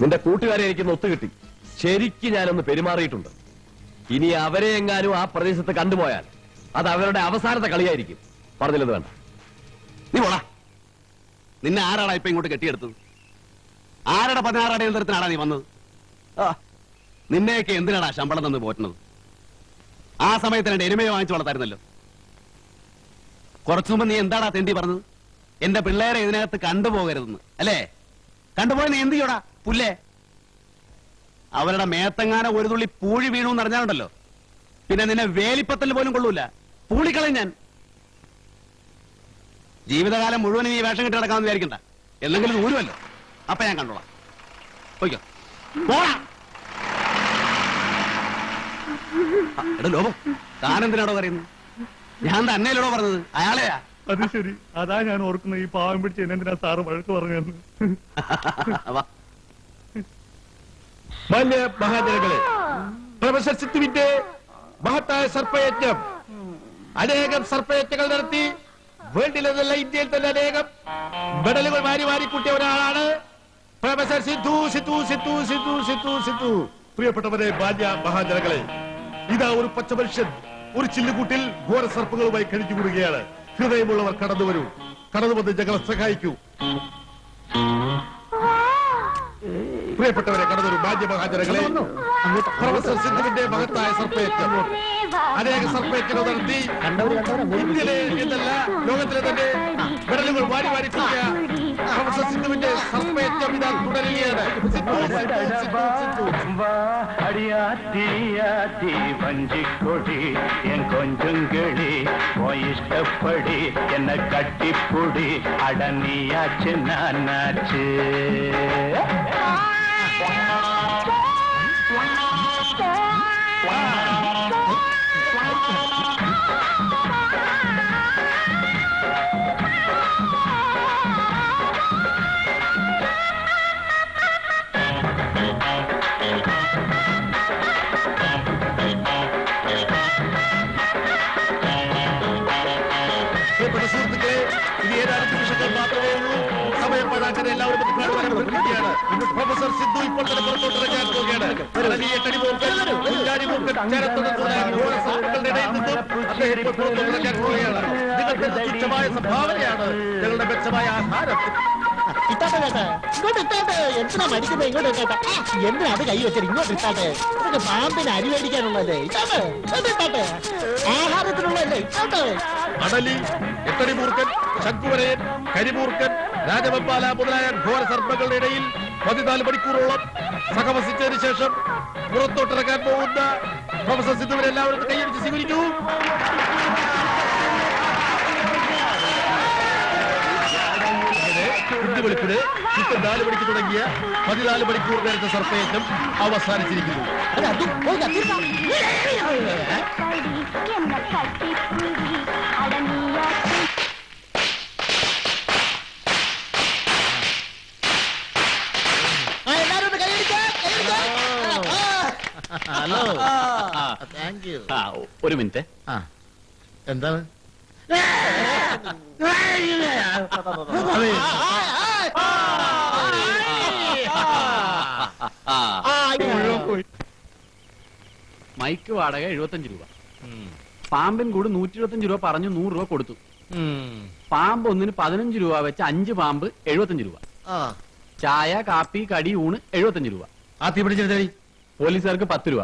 നിന്റെ കൂട്ടുകാരെ എനിക്കൊന്ന് ഒത്തുകിട്ടി. ശരിക്ക് ഞാനൊന്ന് പെരുമാറിയിട്ടുണ്ട്. ഇനി അവരെ എങ്ങാനും ആ പ്രദേശത്ത് കണ്ടുപോയാൽ അത് അവരുടെ അവസാനത്തെ കളിയായിരിക്കും. പറഞ്ഞില്ലെന്ന് വേണ്ട. നീ പോടാ. നിന്നെ ആരാടാ ഇപ്പൊ ഇങ്ങോട്ട് കെട്ടിയെടുത്തത്? ആരുടെ 16 അടിയന്തരത്തിനാടാ നീ വന്നത്? നിന്നെയൊക്കെ എന്തിനാടാ ശമ്പളം തന്ന് പോറ്റുന്നത്? ആ സമയത്ത് രണ്ട് എരുമയെ വാങ്ങിച്ചു വളർത്തായിരുന്നല്ലോ. കുറച്ചു മുമ്പ് നീ എന്താടാ തെണ്ടി പറഞ്ഞത്? എന്റെ പിള്ളേരെ ഇതിനകത്ത് കണ്ടുപോകരുതെന്ന് അല്ലേ? കണ്ടുപോയി നീ എന്ത് ചെയ്യോടാ പുല്ലേ? അവരുടെ മേത്തെങ്ങാനോ ഒരു തുള്ളി പൂഴി വീണു എന്ന് അറിഞ്ഞാലുണ്ടല്ലോ, പിന്നെ നിന്നെ വേലിപ്പത്തൽ പോലും കൊള്ളൂല, പൂളിക്കളയും ഞാൻ. ജീവിതകാലം മുഴുവൻ നീ വേഷം കെട്ടി നടക്കാമെന്ന് വിചാരിക്കണ്ട. എന്തെങ്കിലും ദൂരമല്ലോ, അപ്പൊ ഞാൻ കണ്ടോളാം. പോയിക്കോ, പോടാ. എടാ ലോപം, താനെന്തിനാടോ പറയുന്നത്? ഞാൻ തന്നെയല്ലോടോ പറഞ്ഞത്, അയാളെയാ. അത് ശരി, അതാ ഞാൻ ഓർക്കുന്നത്. ഈ പാവം പിടിച്ച് എന്തിനാ സാറ് വഴക്ക് പറഞ്ഞെന്ന്. മാന്യ മഹാജനങ്ങളെ, പ്രൊഫസർ സിത്തുവിന്റെ മഹത്തായ സർപ്പയജ്ഞം, അനേകം സർപ്പയജ്ഞങ്ങൾ നടത്തി വേൾഡിലെന്നല്ല ഇന്ത്യയിൽ തന്നെ അനേകം മെഡലുകൾ വാരി വാരി കൂട്ടിയ ഒരാളാണ് പ്രൊഫസർ സിദ്ധു. സിദ്ധു സിദ്ധു സിദ്ധു സിദ്ധു സിദ്ധു പ്രിയപ്പെട്ടവരെ, മാന്യ മഹാജനങ്ങളെ, ഇതാ ഒരു പച്ച മനുഷ്യൻ ഒരു ചില്ലുകൂട്ടിൽ ഘോര സർപ്പങ്ങളുമായി കഴിഞ്ഞുകൂടുകയാണ്. ഹൃദയമുള്ളവർ കടന്നു വരൂ, കടന്നു വന്ന് ഞങ്ങളെ സഹായിക്കൂ. പ്രിയപ്പെട്ടവരെ, കടന്നൊരു മാന്യ മഹാജനങ്ങളെ, പ്രൊഫസർ സിദ്ധുവിന്റെ മഹത്തായ സർപ്പയജ്ഞം, അനേക സർപ്പയജ്ഞങ്ങൾ നടത്തി ഇന്ത്യയിലെ എന്നല്ല ലോകത്തിലെ തന്നെ മെഡലുകൾ വാരി വാരി കൂട്ടിയ പ്രൊഫസർ സിദ്ധുവിന്റെ സർപ്പയജ്ഞം ഇതാ തുടരുകയാണ്. വഞ്ചിക്കൊടി എൻ കൊഞ്ചുംകിളി ഇഷ്ടപ്പെടി എന്നെ കട്ടിപ്പൊടി അടനിയാച്ച് നാനാച്ച്. സുഹൃത്തുക്കളെ, ഇനി ഏതാനും നിമിഷങ്ങൾ മാത്രമേ ഉള്ളൂ. സമയം പാഴാക്കാൻ എല്ലാവരും പ്രൊഫസർ സിദ്ധു ഇപ്പോൾ തന്നെ പുറത്തോട്ടിറങ്ങാൻ പോവുകയാണ്. വലിയ കടിമൂർക്കൻ, കുഞ്ഞാടിമൂർക്കൻ, ചേരത്തൊടുക്കുന്ന ഘോര സർപ്പങ്ങളുടെ ഇടയിൽ നിന്നും അദ്ദേഹം ഇപ്പോൾ പുറത്തോട്ടിറങ്ങാൻ പോവുകയാണ്. നിങ്ങൾക്ക് തുച്ഛമായ സംഭാവനയാണ് ഞങ്ങളുടെ മെച്ചമായ ആഹാരം. ഇട്ടാട്ടെ കേട്ടെ, ഇങ്ങോട്ട് ഇട്ടാട്ടെ. എന്തിനാ മരിക്കുന്നത്? ഇങ്ങോട്ട് ഇട്ടാട്ടെ. എന്തിനാ അത് കൈ വെച്ചത്? ഇങ്ങോട്ട് ഇട്ടാട്ടെ. ഇതൊക്കെ പാമ്പിന് അരി മേടിക്കാനുള്ളതല്ലേ? ഇട്ടാട്ടെ, ഇട്ടാട്ടെ. ആഹാരത്തിനുള്ളതല്ലേ? ഇട്ടാട്ടെ. അടലി, എട്ടടിമൂർക്കൻ, ശംഖുവരയൻ, കരിമൂർക്കൻ, രാജവെപ്പാല മുതലായ ഘോര സർപ്പങ്ങളുടെ ഇടയിൽ 14 മണിക്കൂറോളം സഹവസിച്ചതിന് ശേഷം പുറത്തോട്ടിറക്കാൻ പോകുന്ന പ്രൊഫസർ സിദ്ധുവിനെ എല്ലാവരും കൈയടിച്ച് സ്വീകരിക്കൂ. വെളുപ്പിന് കൃത്യം 4 മണിക്ക് തുടങ്ങിയ 14 മണിക്കൂർ നേരത്തെ സർപ്പയറ്റം അവസാനിച്ചിരിക്കുന്നു. Hello, thank you. ഒരു മിനിറ്റ്. എന്താണ്? മൈക്ക് വാടക 75 രൂപ, പാമ്പിൻ കൂട് 125 രൂപ പറഞ്ഞു, 100 രൂപ കൊടുത്തു. പാമ്പ് ഒന്നിന് 15 രൂപ വെച്ച് 5 പാമ്പ് 75 രൂപ. ചായ, കാപ്പി, കടി, ഊണ് 75 രൂപ. ആ തീ പിടിച്ചെടുത്തേ. പോലീസുകാർക്ക് 10 രൂപ.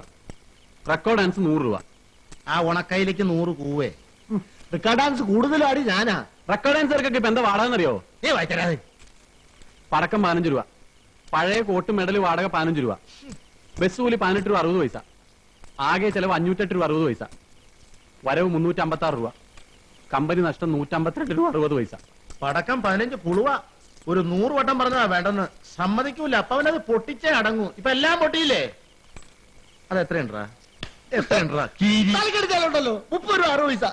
റെക്കോർഡ് ഡാൻസ് 100 രൂപ. ആ ഉണക്കയിലേക്ക് 100 കൂവേ. റെക്കോർഡ് ഡാൻസ് കൂടുതലാടി ഞാനാ. റെക്കോർഡ് ഡാൻസർക്കൊക്കെ ഇപ്പൊ എന്താ വാടക എന്നറിയോ? നീ വായിച്ചരാതെ. പടക്കം 15 രൂപ, പഴയ കോട്ട് മെഡൽ വാടക 15 രൂപ, ബസ് കൂലി 18 രൂപ 60 പൈസ, ആകെ ചെലവ് 508 രൂപ 60 പൈസ, വരവ് 356 രൂപ, കമ്പനി നഷ്ടം 152 രൂപ 60 പൈസ. പടക്കം 15 പുളുവ. ഒരു 100 വട്ടം പറഞ്ഞതാ വേണ്ടെന്ന്. സമ്മതിക്കൂല. അപ്പൊ അവനത് പൊട്ടിച്ചേ അടങ്ങൂ. ഇപ്പൊ എല്ലാം പൊട്ടിയില്ലേ? അത് എത്രയുണ്ടാ? എത്രയുണ്ടാ? 30 രൂപ 60 പൈസ.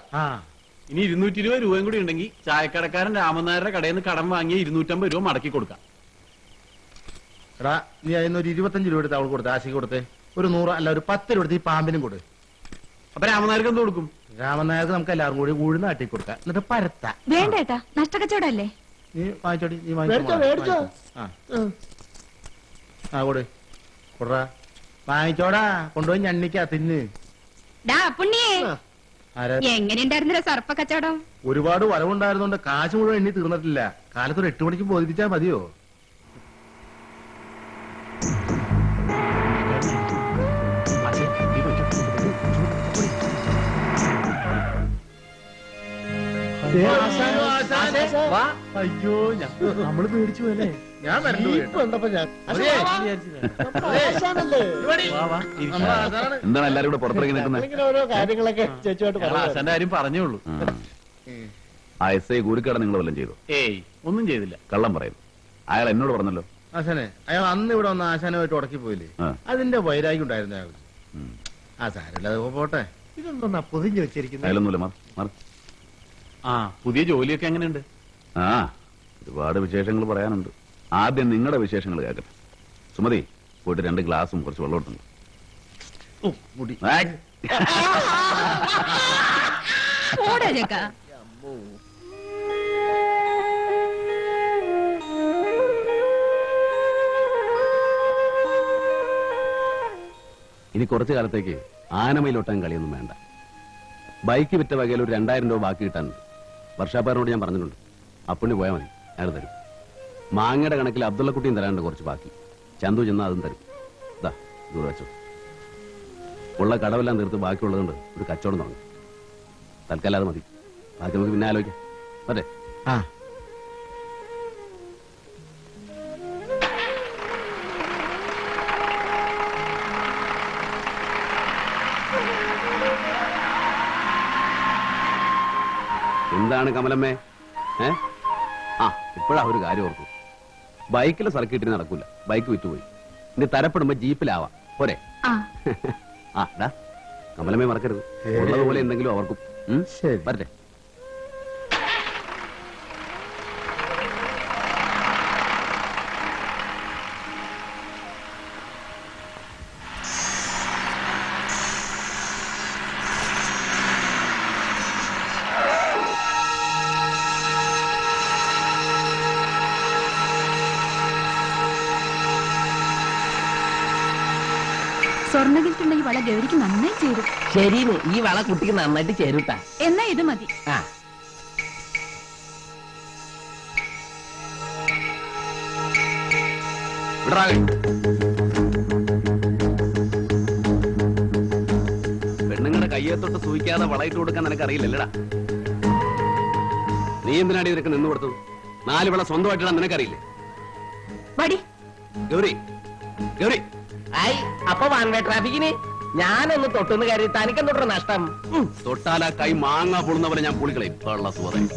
ഇനി 220 രൂപയും കൂടി ഉണ്ടെങ്കിൽ ചായക്കടക്കാരൻ രാമനായരുടെ കടയിൽ നിന്ന് കടം വാങ്ങിയ 250 രൂപ മടക്കി കൊടുക്കാം. എടാ, നീ അതിനൊരു 25 രൂപ എടുത്ത് അവൾ കൊടുത്തേ, ആശയ്ക്ക് കൊടുത്തേ. ഒരു 100 അല്ല ഒരു 10 രൂപ എടുത്ത് ഈ പാമ്പിനും കൊടു. അപ്പൊ രാമനായർക്ക് എന്ത് കൊടുക്കും? രാമനായർക്ക് നമുക്ക് എല്ലാവരും കൂടി ഉഴുന്ന് ആട്ടി കൊടുക്കാം. എന്നിട്ട് പരത്ത. വേണ്ട ഏട്ടാ, നഷ്ടക്കച്ചവടല്ലേ? നീ വാങ്ങിച്ചോടി. നീ വാങ്ങിച്ചോ. ആ കൊടു. കൊടുറാ. വാങ്ങിച്ചോടാ. കൊണ്ടുപോയി ഞണ്ണിക്കാ തിന്ന്. എങ്ങനെയുണ്ടായിരുന്നില്ല സർപ്പ കച്ചവടം? ഒരുപാട് വരവുണ്ടായിരുന്നോണ്ട് കാശ് മുഴുവൻ എണ്ണി തീർന്നിട്ടില്ല. കാലത്തൊരു 8 മണിക്ക് ബോധിപ്പിച്ചാൽ മതിയോ? അയ്യോ, നമ്മള് പേടിച്ചു പോലെ. ഞാൻ എന്താണ് എല്ലാരും കൂടെ പുറത്തിറങ്ങി നിൽക്കുന്നത്? ഓരോ കാര്യങ്ങളൊക്കെ ചേച്ചുമായിട്ട് ആശാന്റെ കാര്യം പറഞ്ഞോളൂ. ആ എസ് ഐ കൂലിക്കട നിങ്ങൾ വല്ലതും ചെയ്തു? ഏയ്, ഒന്നും ചെയ്തില്ല. കള്ളം പറയുന്നു. അയാൾ എന്നോട് പറഞ്ഞല്ലോ. ആശാനെ, അയാൾ അന്ന് ഇവിടെ വന്ന് ആശാനുമായിട്ട് ഉടക്കി പോയില്ലേ? അതിന്റെ വൈരാഗ്യം ഉണ്ടായിരുന്നു അയാൾ. ആ സാരല്ല, പോട്ടെ. ഇതെന്താ പൊതിഞ്ഞു വെച്ചിരിക്കുന്നത്? അയാളൊന്നുമില്ല. മാറി. ആ, പുതിയ ജോലിയൊക്കെ എങ്ങനെയുണ്ട്? ആ, ഒരുപാട് വിശേഷങ്ങൾ പറയാനുണ്ട്. ആദ്യം നിങ്ങളുടെ വിശേഷങ്ങൾ കേൾക്കട്ടെ. സുമതി, പോയിട്ട് 2 ഗ്ലാസും കുറച്ച് വെള്ളം ഇട്ടുണ്ട്. മുടി. ഇനി കുറച്ചു കാലത്തേക്ക് ആനമയിലൊട്ടാൻ കളിയൊന്നും വേണ്ട. ബൈക്ക് വിറ്റ വകയിൽ ഒരു 2000 രൂപ ബാക്കി കിട്ടാനുണ്ട്. വർഷാപ്പാരനോട് ഞാൻ പറഞ്ഞിട്ടുണ്ട്. അപ്പുണ്ണി പോയാൽ മതി, അയാൾ തരും. മാങ്ങയുടെ കണക്കിൽ അബ്ദുള്ളക്കുട്ടിയും തരാനുണ്ട് കുറച്ച് ബാക്കി. ചന്തു ചെന്നാൽ അതും തരും. ഇതാ ദൂരെ വെച്ചോ. ഉള്ള കടവെല്ലാം തീർത്ത് ബാക്കിയുള്ളതുകൊണ്ട് ഒരു കച്ചവടം തുടങ്ങും. തൽക്കാലം അത് മതി. ബാക്കി നമുക്ക് പിന്നെ ആലോചിക്കാം. അതെ. എന്താണ് കമലമ്മേ? ഇപ്പോഴാ ഒരു കാര്യം ഓർത്തു. ബൈക്കിൽ സർക്കിട്ടിന് നടക്കൂല. ബൈക്ക് വിറ്റുപോയി. ഇനി തരപ്പെടുമ്പോ ജീപ്പിലാവാം. പോരെ? കമലമ്മേ മറക്കരുത്. ഉള്ളതുപോലെ എന്തെങ്കിലും അവർക്കും. വരട്ടെ. സ്വർണ്ണകിട്ടുണ്ടെങ്കിൽ വള ഗൗരിക്ക് നന്നായി ചേരും. ശരിയാണ്, ഈ വള കുട്ടിക്ക് നന്നായിട്ട് ചേരുട്ടാ. എന്നാ ഇത് മതി. പെണ്ണുങ്ങളുടെ കയ്യെ തൊട്ട് സൂയിക്കാതെ വളയിട്ട് കൊടുക്കാൻ നിനക്കറിയില്ലല്ലടാ. നീ എന്തിനാടി ഇവരൊക്കെ നിന്ന് കൊടുത്തത്? 4 വള സ്വന്തമായിട്ടിടാൻ നിനക്കറിയില്ലേ? വടി ഗൗരി, ഗൗരി, ആയി അപ്പൊ വൺ വേ ട്രാഫിക്കിന് ഞാനൊന്ന് തൊട്ടുന്ന് കയറി തനിക്കും തൊട്ട നഷ്ടം. തൊട്ടാല കൈ മാങ്ങ പൊളുന്നവരെ ഞാൻ പൊളിക്കളയും കള്ള സുഹൃത്തെ.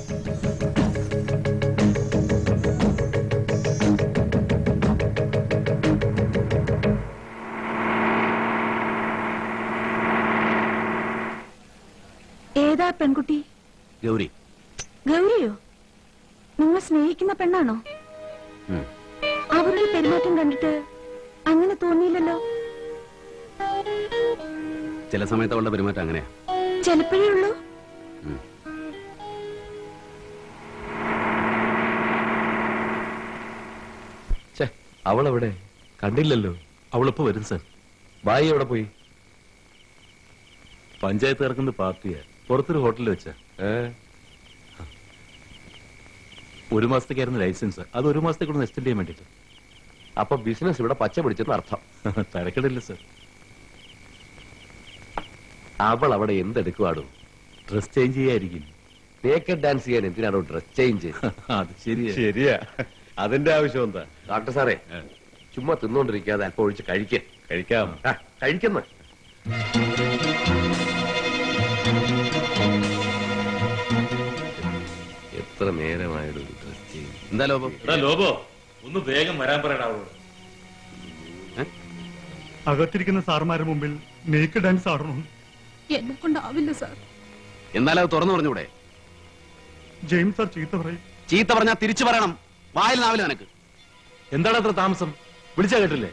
ഏതാ പെൺകുട്ടി? ഗൗരി. ഗൗരിയോ? നിങ്ങൾ സ്നേഹിക്കുന്ന പെണ്ണാണോ? അവരുടെ പെരുമാറ്റം കണ്ടിട്ട് അങ്ങനെ തോന്നിയില്ലല്ലോ. ചില സമയത്ത് അവളുടെ പെരുമാറ്റം അങ്ങനെയാ. ചിലപ്പോഴേ ഉള്ളൂ. അവളെവിടെ? കണ്ടില്ലല്ലോ. അവളിപ്പോ വരും സർ. ബായി എവിടെ പോയി? പഞ്ചായത്ത് ഇറക്കുന്ന പാർട്ടിയാ, പുറത്തൊരു ഹോട്ടലിൽ വെച്ചാ. 1 മാസത്തേക്കായിരുന്നു ലൈസൻസ്, അത് 1 മാസത്തേക്കൊന്ന് എക്സ്റ്റെൻഡ് ചെയ്യാൻ വേണ്ടിട്ട്. അപ്പൊ ബിസിനസ് ഇവിടെ പച്ച പിടിച്ചെന്ന് അർത്ഥം. തരക്കടില്ല സർ. അവൾ അവിടെ എന്തെടുക്കുവാടും? ഡ്രസ് ചേഞ്ച് ചെയ്യായിരിക്കും. നേക്കഡ് ഡാൻസ് ചെയ്യാൻ എന്തിനാണോ ഡ്രസ് ചേഞ്ച്? അത് ശരിയാ. ശരിയാ, അതിന്റെ ആവശ്യം എന്താ? ഡോക്ടർ സാറേ, ചുമ്മാ തിന്നോണ്ടിരിക്കാതെ അല്പം ഒഴിച്ച് കഴിക്കാം. കഴിക്കുന്ന എത്ര നേരമായൊരു ഡ്രസ് ചേഞ്ച്. എന്താ ലോപം? ലോബോ, ഒന്ന് വേഗം വരാൻ പറയടാ അവളോട്. അകത്തിരിക്കുന്ന സാറുമാരുടെ മുമ്പിൽ നേക്കഡ് ഡാൻസ് ആടണം. എന്നെ കൊണ്ടാവില്ല സാർ. എന്നാലും അത് തുറന്നു പറഞ്ഞൂടെ? ജെയിംസ് സാർ ചീത്ത പറയും. ചീത്ത പറഞ്ഞാൽ തിരിച്ചു പറയണം. വായിൽ നാവില്ല നിനക്ക്. എന്താണ് അത്ര താമസം? വിളിച്ചാ കേട്ടില്ലേ?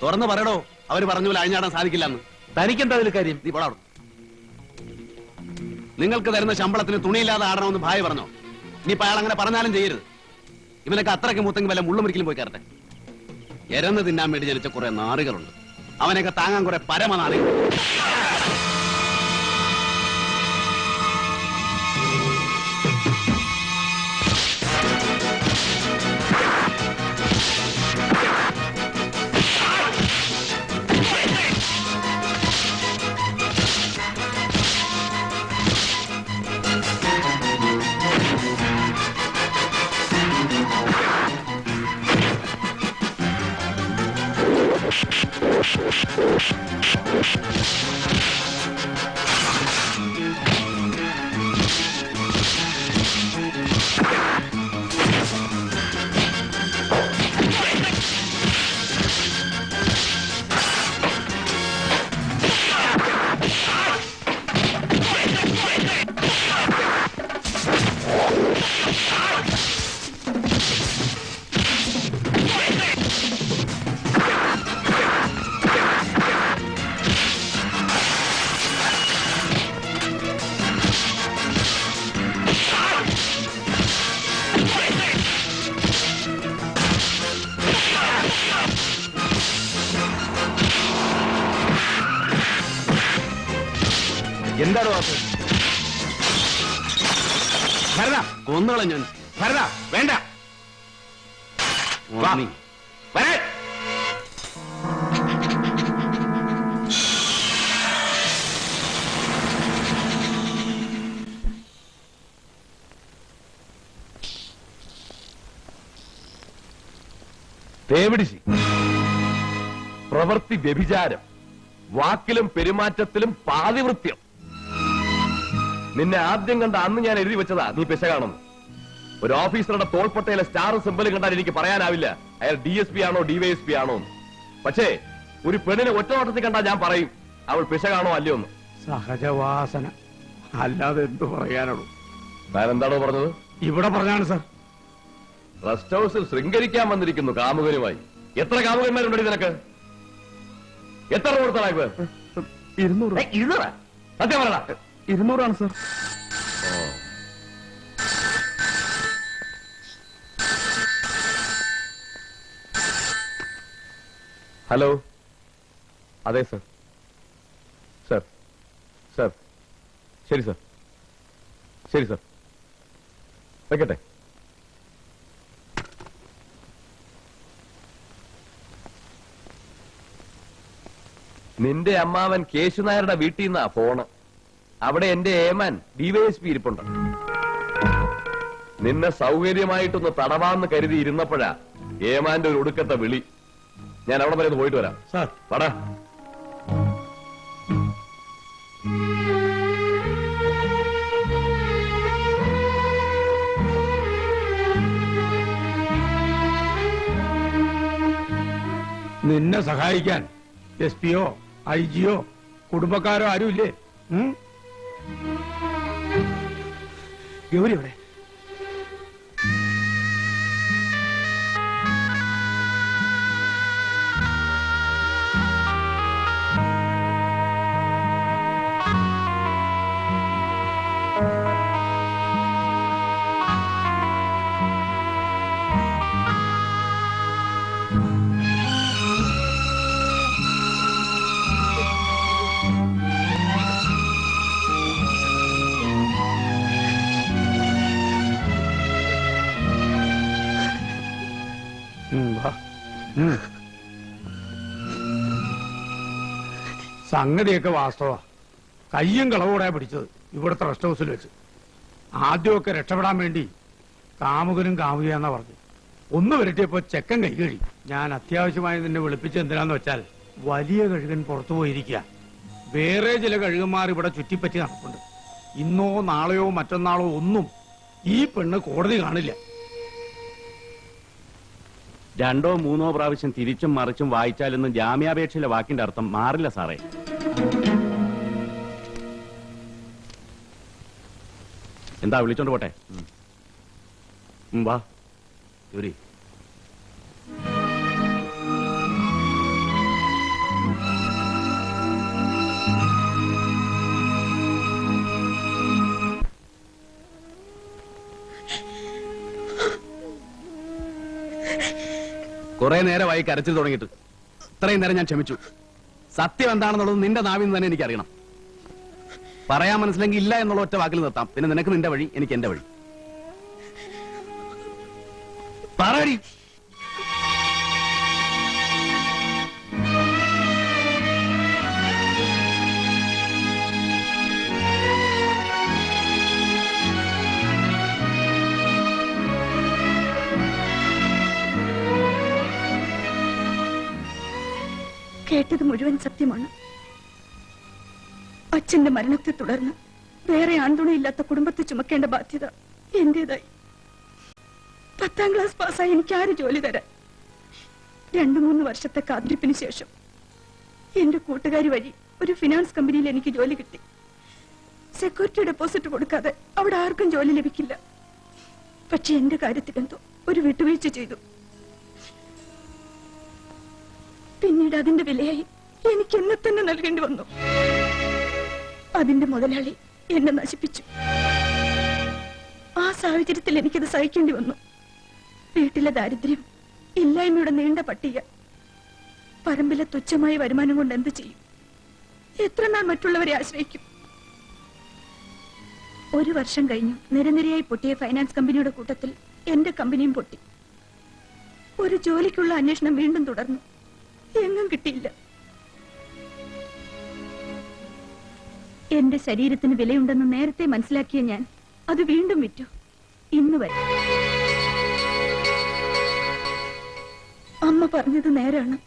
തുറന്നു പറയടോ. അവര് പറഞ്ഞു പോലെ അഴിഞ്ഞാടാൻ സാധിക്കില്ലെന്ന്. തനിക്കെന്താ അതിൽ കാര്യം? നീ പോടാ. നിങ്ങൾക്ക് തരുന്ന ശമ്പളത്തിന് തുണിയില്ലാതെ ആടണമെന്ന് ഭാര്യ പറഞ്ഞോ? ഇനിയിപ്പോ അയാൾ അങ്ങനെ പറഞ്ഞാലും ചെയ്യരുത്. ഇവനൊക്കെ അത്രയ്ക്ക് മൂത്തെങ്കിൽ വല്ല മുള്ളുമുറിക്കലും പോയി കയറട്ടെ. എരന്ന് തിന്നാൻ വേണ്ടി ജനിച്ച കുറെ നാറികളുണ്ട്. അവനെയൊക്കെ താങ്ങാൻ കുറെ പരമനാറികൾ. എന്താണ് വാക്ക്? ഭരത, കൊന്നുകളെ ഞാൻ. ഭരത, വേണ്ട. നീ വരാൻ. തേവിടിശി, പ്രവൃത്തി വ്യഭിചാരം, വാക്കിലും പെരുമാറ്റത്തിലും പാതിവൃത്യം. നിന്നെ ആദ്യം കണ്ട അന്ന് ഞാൻ എഴുതി വെച്ചതാ നീ പിശകാണെന്ന്. ഒരു ഓഫീസറുടെ തോൾപ്പട്ടയിലെ സ്റ്റാർ സിമ്പൽ കണ്ടാൽ എനിക്ക് പറയാനാവില്ല അയാൾ DSP ആണോ DYSP ആണോ എന്ന്. പക്ഷേ ഒരു പെണ്ണിനെ ഒറ്റ നോട്ടത്തിൽ കണ്ടാൽ ഞാൻ പറയും അവൾ പിശകാണോ അല്ലയോ എന്ന്. സഹജവാസന, അല്ലാതെ എന്തു പറയാനുള്ളൂ? താൻ എന്താണോ പറഞ്ഞത്? ഇവിടെ പറഞ്ഞാണ് സാർ. റെസ്റ്റ് ഹൗസിൽ ശൃംഗരിക്കാൻ വന്നിരിക്കുന്നു കാമുകനുമായി. എത്ര കാമുകന്മാരുണ്ടടി നിനക്ക്? എത്ര കൊടുത്തടാ ഇവ? 200. 200? സത്യം പറയടാ. 200 സാർ. ഹലോ, അതെ സർ. സർ സർ ശരി സർ, ശരി സർ, വെക്കട്ടെ. നിന്റെ അമ്മാവൻ കേശുനായരുടെ വീട്ടിൽ നിന്നാ ഫോണ്. അവിടെ എന്റെ ഏമാൻ DYSP ഇരിപ്പുണ്ട്. നിന്നെ സൗകര്യമായിട്ടൊന്ന് തടവാന്ന് കരുതി ഇരുന്നപ്പോഴാ ഏമാന്റെ ഒരു ഒടുക്കത്തെ വിളി. ഞാൻ അവിടെ വരെ ഒന്ന് പോയിട്ട് വരാം. സാർ വാടാ. നിന്നെ സഹായിക്കാൻ SP-യോ IG-യോ കുടുംബക്കാരോ ആരുമില്ലേ? ഗൗരി എവിടെ? സംഗതിയൊക്കെ വാസ്തവ. കയ്യും കളവോടെ പിടിച്ചത് ഇവിടുത്തെ റെസ്റ്റ് ഹൗസിൽ വെച്ച്. ആദ്യമൊക്കെ രക്ഷപ്പെടാൻ വേണ്ടി കാമുകനും കാമുകയാന്നാ പറഞ്ഞു. ഒന്ന് വരട്ടിയപ്പോ ചെക്കൻ കൈ കഴി. ഞാൻ അത്യാവശ്യമായി നിന്നെ വിളിപ്പിച്ച് എന്തിനാന്ന് വെച്ചാൽ വലിയ കഴുകൻ പുറത്തു പോയിരിക്കുക. വേറെ ചില കഴുകന്മാർ ഇവിടെ ചുറ്റിപ്പറ്റി നടപ്പുണ്ട്. ഇന്നോ നാളെയോ മറ്റന്നാളോ ഒന്നും ഈ പെണ്ണ് കോടതി കാണില്ല. 2 or 3 പ്രാവശ്യം തിരിച്ചും മറിച്ചും വായിച്ചാലൊന്നും ജാമ്യാപേക്ഷയിലെ വാക്കിന്റെ അർത്ഥം മാറില്ല സാറേ. എന്താ വിളിച്ചോണ്ട് പോട്ടെ? വാ ഗൗരി. കുറെ നേരമായി കരച്ചിൽ തുടങ്ങിയിട്ട്. ഇത്രയും നേരം ഞാൻ ക്ഷമിച്ചു. സത്യം എന്താണെന്നുള്ളത് നിന്റെ നാവിൽ നിന്ന് തന്നെ എനിക്കറിയണം. പറയാൻ മനസ്സിലെങ്കിൽ ഇല്ല എന്നുള്ള ഒറ്റ വാക്കിൽ നിർത്താം. പിന്നെ നിനക്ക് നിന്റെ വഴി, എനിക്ക് എന്റെ വഴി. പറയടി. കേട്ടത് മുഴുവൻ സത്യമാണ്. അച്ഛന്റെ മരണത്തെ തുടർന്ന് വേറെ ആൺതുണയില്ലാത്ത കുടുംബത്തെ ചുമക്കേണ്ട ബാധ്യത എന്റേതായി. 10ാം ക്ലാസ് പാസ്സായി എനിക്ക് ആര് ജോലി തരാൻ? 2-3 വർഷത്തെ കാത്തിരിപ്പിന് ശേഷം എന്റെ കൂട്ടുകാരി വഴി ഒരു ഫിനാൻസ് കമ്പനിയിൽ എനിക്ക് ജോലി കിട്ടി. സെക്യൂരിറ്റി ഡെപ്പോസിറ്റ് കൊടുക്കാതെ അവിടെ ആർക്കും ജോലി ലഭിക്കില്ല. പക്ഷെ എന്റെ കാര്യത്തിലെന്തോ ഒരു വിട്ടുവീഴ്ച ചെയ്തു. പിന്നീട് അതിന്റെ വിലയായി എനിക്ക് എന്നെ തന്നെ നൽകേണ്ടി വന്നു. അതിന്റെ മുതലാളി എന്നെ നശിപ്പിച്ചു. ആ സാഹചര്യത്തിൽ എനിക്കത് സഹിക്കേണ്ടി വന്നു. വീട്ടിലെ ദാരിദ്ര്യം, ഇല്ലായ്മയുടെ നീണ്ട പട്ടിക, പറമ്പിലെ തുച്ഛമായ വരുമാനം കൊണ്ട് എന്ത് ചെയ്യും? എത്ര നാൾ മറ്റുള്ളവരെ ആശ്രയിക്കും? 1 വർഷം കഴിഞ്ഞു നിരനിരയായി പൊട്ടിയ ഫൈനാൻസ് കമ്പനിയുടെ കൂട്ടത്തിൽ എന്റെ കമ്പനിയും പൊട്ടി. ഒരു ജോലിക്കുള്ള അന്വേഷണം വീണ്ടും തുടർന്നു. എങ്ങും കിട്ടിയില്ല. എന്റെ ശരീരത്തിന് വിലയുണ്ടെന്ന് നേരത്തെ മനസ്സിലാക്കിയ ഞാൻ അത് വീണ്ടും വിറ്റു. ഇന്ന് വരെ അമ്മ പറഞ്ഞത് നേരാണ്.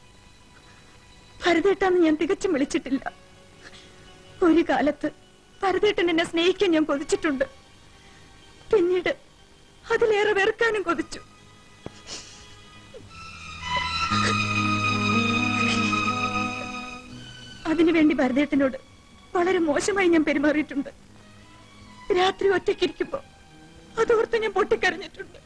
ഭരതേട്ടാന്ന് ഞാൻ തികച്ചും വിളിച്ചിട്ടില്ല. ഒരു കാലത്ത് ഭരതേട്ടൻ എന്നെ സ്നേഹിക്കാൻ ഞാൻ കൊതിച്ചിട്ടുണ്ട്. പിന്നീട് അതിലേറെ വെറുക്കാനും കൊതിച്ചു. അതിനുവേണ്ടി ഭരതേട്ടനോട് വളരെ മോശമായി ഞാൻ പെരുമാറിയിട്ടുണ്ട്. രാത്രി ഒറ്റയ്ക്കിരിക്കുമ്പോ അതോർത്ത് ഞാൻ പൊട്ടിക്കരഞ്ഞിട്ടുണ്ട്.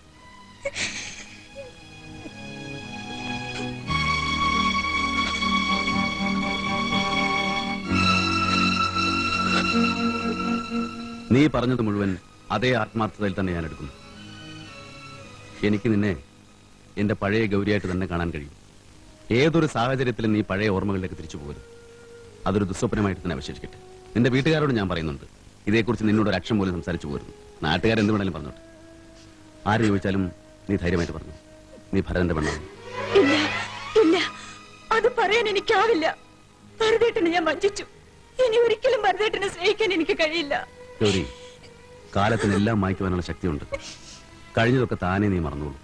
നീ പറഞ്ഞത് മുഴുവൻ അതേ ആത്മാർത്ഥതയിൽ തന്നെ ഞാൻ എടുക്കുന്നു. എനിക്ക് നിന്നെ എന്റെ പഴയ ഗൗരിയായിട്ട് തന്നെ കാണാൻ കഴിയും. ഏതൊരു സാഹചര്യത്തിലും നീ പഴയ ഓർമ്മകളിലേക്ക് തിരിച്ചു പോകരുത്. അതൊരു ദുസ്വപ്നമായിട്ട് തന്നെ അവശേഷിക്കട്ടെ. നിന്റെ വീട്ടുകാരോട് ഞാൻ പറയുന്നുണ്ട്, ഇതേക്കുറിച്ച് നിന്നോട് ഒരു അക്ഷരം പോലും സംസാരിച്ചു പോരുന്നു. നാട്ടുകാരെന്ത് വേണേലും പറഞ്ഞോട്ടെ. ആര് ചോദിച്ചാലും നീ ധൈര്യമായിട്ട് പറഞ്ഞു, നീ ഭരതന്റെ പെണ്ണാണ്. ഇല്ല ഇല്ല, അത് പറയാൻ എനിക്കാവില്ല. ഭരതേട്ടനെ ഞാൻ വഞ്ചിച്ചു. ഇനി ഒരിക്കലും ഭരതേട്ടനെ സ്നേഹിക്കാൻ എനിക്ക് കഴിയില്ല. ഗൗരി, കാലത്തിനെല്ലാം മായ്ക്കുവാനുള്ള ശക്തിയുണ്ട്. കഴിഞ്ഞതൊക്കെ താനേ നീ മറന്നോളൂ.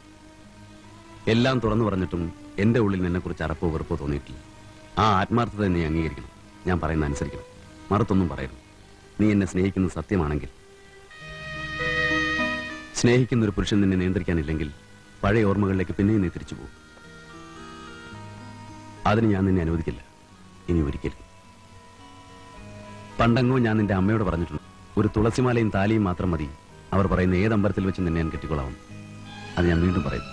എല്ലാം തുറന്നു പറഞ്ഞിട്ടും എന്റെ ഉള്ളിൽ നിന്നെ കുറിച്ച് അറപ്പോ വെറുപ്പോ തോന്നിയിട്ടില്ല. ആ ആത്മാർത്ഥത നീ അംഗീകരിക്കണം. ഞാൻ പറയുന്ന അനുസരിക്കണം. മറുത്തൊന്നും പറയരുത്. നീ എന്നെ സ്നേഹിക്കുന്നത് സത്യമാണെങ്കിൽ. സ്നേഹിക്കുന്ന ഒരു പുരുഷൻ നിന്നെ നിയന്ത്രിക്കാനില്ലെങ്കിൽ പഴയ ഓർമ്മകളിലേക്ക് പിന്നെയും നീ തിരിച്ചു പോകും. അതിന് ഞാൻ നിന്നെ അനുവദിക്കില്ല, ഇനി ഒരിക്കലും. പണ്ടെങ്ങോ ഞാൻ നിന്റെ അമ്മയോട് പറഞ്ഞിട്ടുണ്ട്, ഒരു തുളസിമാലയും താലിയും മാത്രം മതി അവർ പറയുന്ന ഏത് അമ്പലത്തിൽ വെച്ച് നിന്നെ ഞാൻ കെട്ടിക്കൊള്ളാവും. അത് ഞാൻ വീണ്ടും പറയുന്നു.